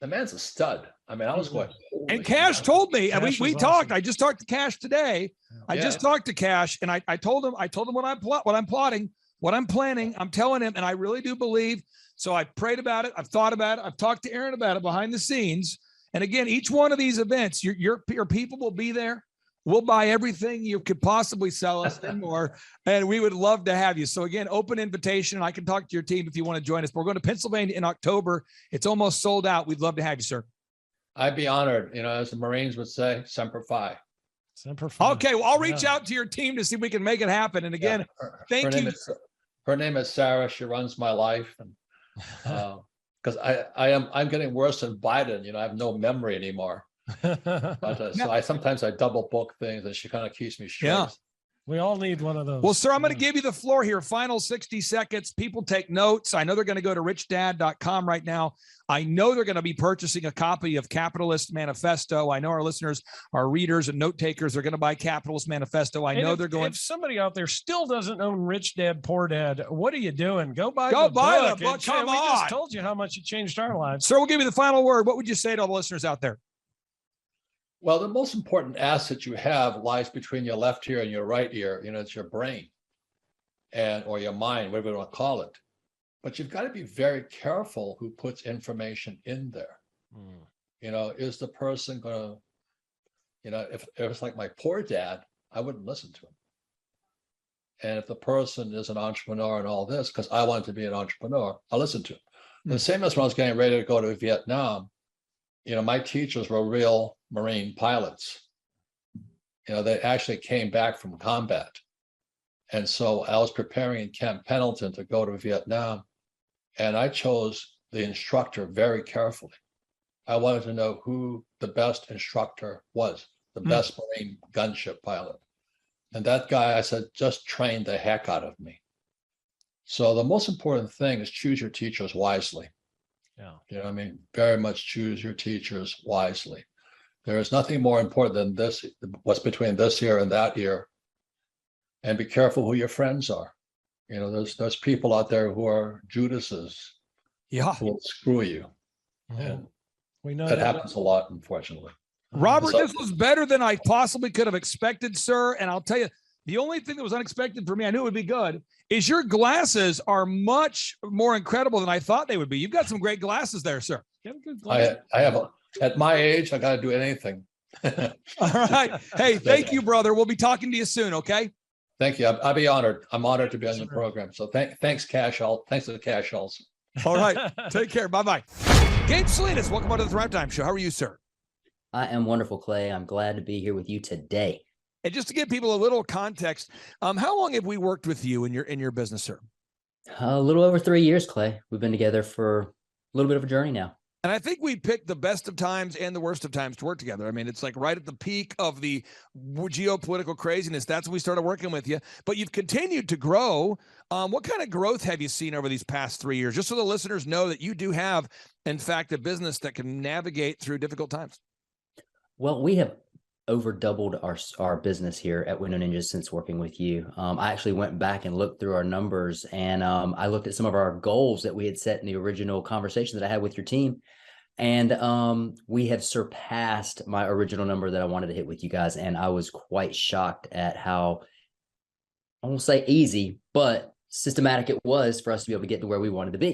The man's a stud. I was going. And Kash told me, and we talked. Awesome. I just talked to Kash today. I just talked to Kash, and I told him what I'm plotting, what I'm planning. I'm telling him, and I really do believe. So I prayed about it. I've thought about it. I've talked to Aaron about it behind the scenes. And again, each one of these events, your people will be there. We'll buy everything you could possibly sell us and more. And we would love to have you. So again, open invitation. I can talk to your team if you want to join us. But we're going to Pennsylvania in October. It's almost sold out. We'd love to have you, sir. I'd be honored. As the Marines would say, Semper Fi. Semper Fi. Okay. Well, I'll reach out to your team to see if we can make it happen. And again, thank you. Her name is Sarah. She runs my life. And because I'm getting worse than Biden. I have no memory anymore. But, so sometimes I double book things, and she kind of keeps me straight. Yeah. We all need one of those. Well, sir, I'm going to give you the floor here. Final 60 seconds. People take notes. I know they're going to go to richdad.com right now. I know they're going to be purchasing a copy of Capitalist Manifesto. I know our listeners are readers and note takers. They're going to buy Capitalist Manifesto. I know they're going. If somebody out there still doesn't own Rich Dad, Poor Dad, what are you doing? Go buy the book. Come on. We just told you how much it changed our lives. Sir, we'll give you the final word. What would you say to all the listeners out there? Well, the most important asset you have lies between your left ear and your right ear. It's your brain or your mind, whatever you want to call it. But you've got to be very careful who puts information in there. Is the person going to, if it was like my poor dad, I wouldn't listen to him. And if the person is an entrepreneur and all this, because I wanted to be an entrepreneur, I listened to him. The same as when I was getting ready to go to Vietnam, my teachers were real Marine pilots. They actually came back from combat. And so I was preparing in Camp Pendleton to go to Vietnam, and I chose the instructor very carefully. I wanted to know who the best instructor was, the best Marine gunship pilot. And that guy, I said, just trained the heck out of me. So the most important thing is choose your teachers wisely. Yeah. Very much choose your teachers wisely. There is nothing more important than this, what's between this ear and that ear. And be careful who your friends are. There's people out there who are Judases. Yeah. Who will screw you. And we know that happens a lot, unfortunately. Robert, this was better than I possibly could have expected, sir. And I'll tell you, the only thing that was unexpected for me, I knew it would be good, is your glasses are much more incredible than I thought they would be. You've got some great glasses there, sir. You have good glasses. I have, at my age, I got to do anything. All right. Hey, thank you, brother. We'll be talking to you soon, okay? Thank you. I'll be honored. I'm honored to be on the program. So thanks, Cash-All. Thanks to the Cash-Alls. All right. Take care. Bye-bye. Gabe Salinas, welcome to the Thrivetime Show. How are you, sir? I am wonderful, Clay. I'm glad to be here with you today. And just to give people a little context, how long have we worked with you in your business, sir? A little over 3 years, Clay. We've been together for a little bit of a journey now. And I think we picked the best of times and the worst of times to work together. I mean, it's like right at the peak of the geopolitical craziness. That's when we started working with you. But you've continued to grow. What kind of growth have you seen over these past 3 years? Just so the listeners know that you do have, in fact, a business that can navigate through difficult times. Well, we have over doubled our business here at Window Ninjas since working with you. I actually went back and looked through our numbers, and I looked at some of our goals that we had set in the original conversation that I had with your team. And we have surpassed my original number that I wanted to hit with you guys. And I was quite shocked at how, I won't say easy, but systematic it was for us to be able to get to where we wanted to be.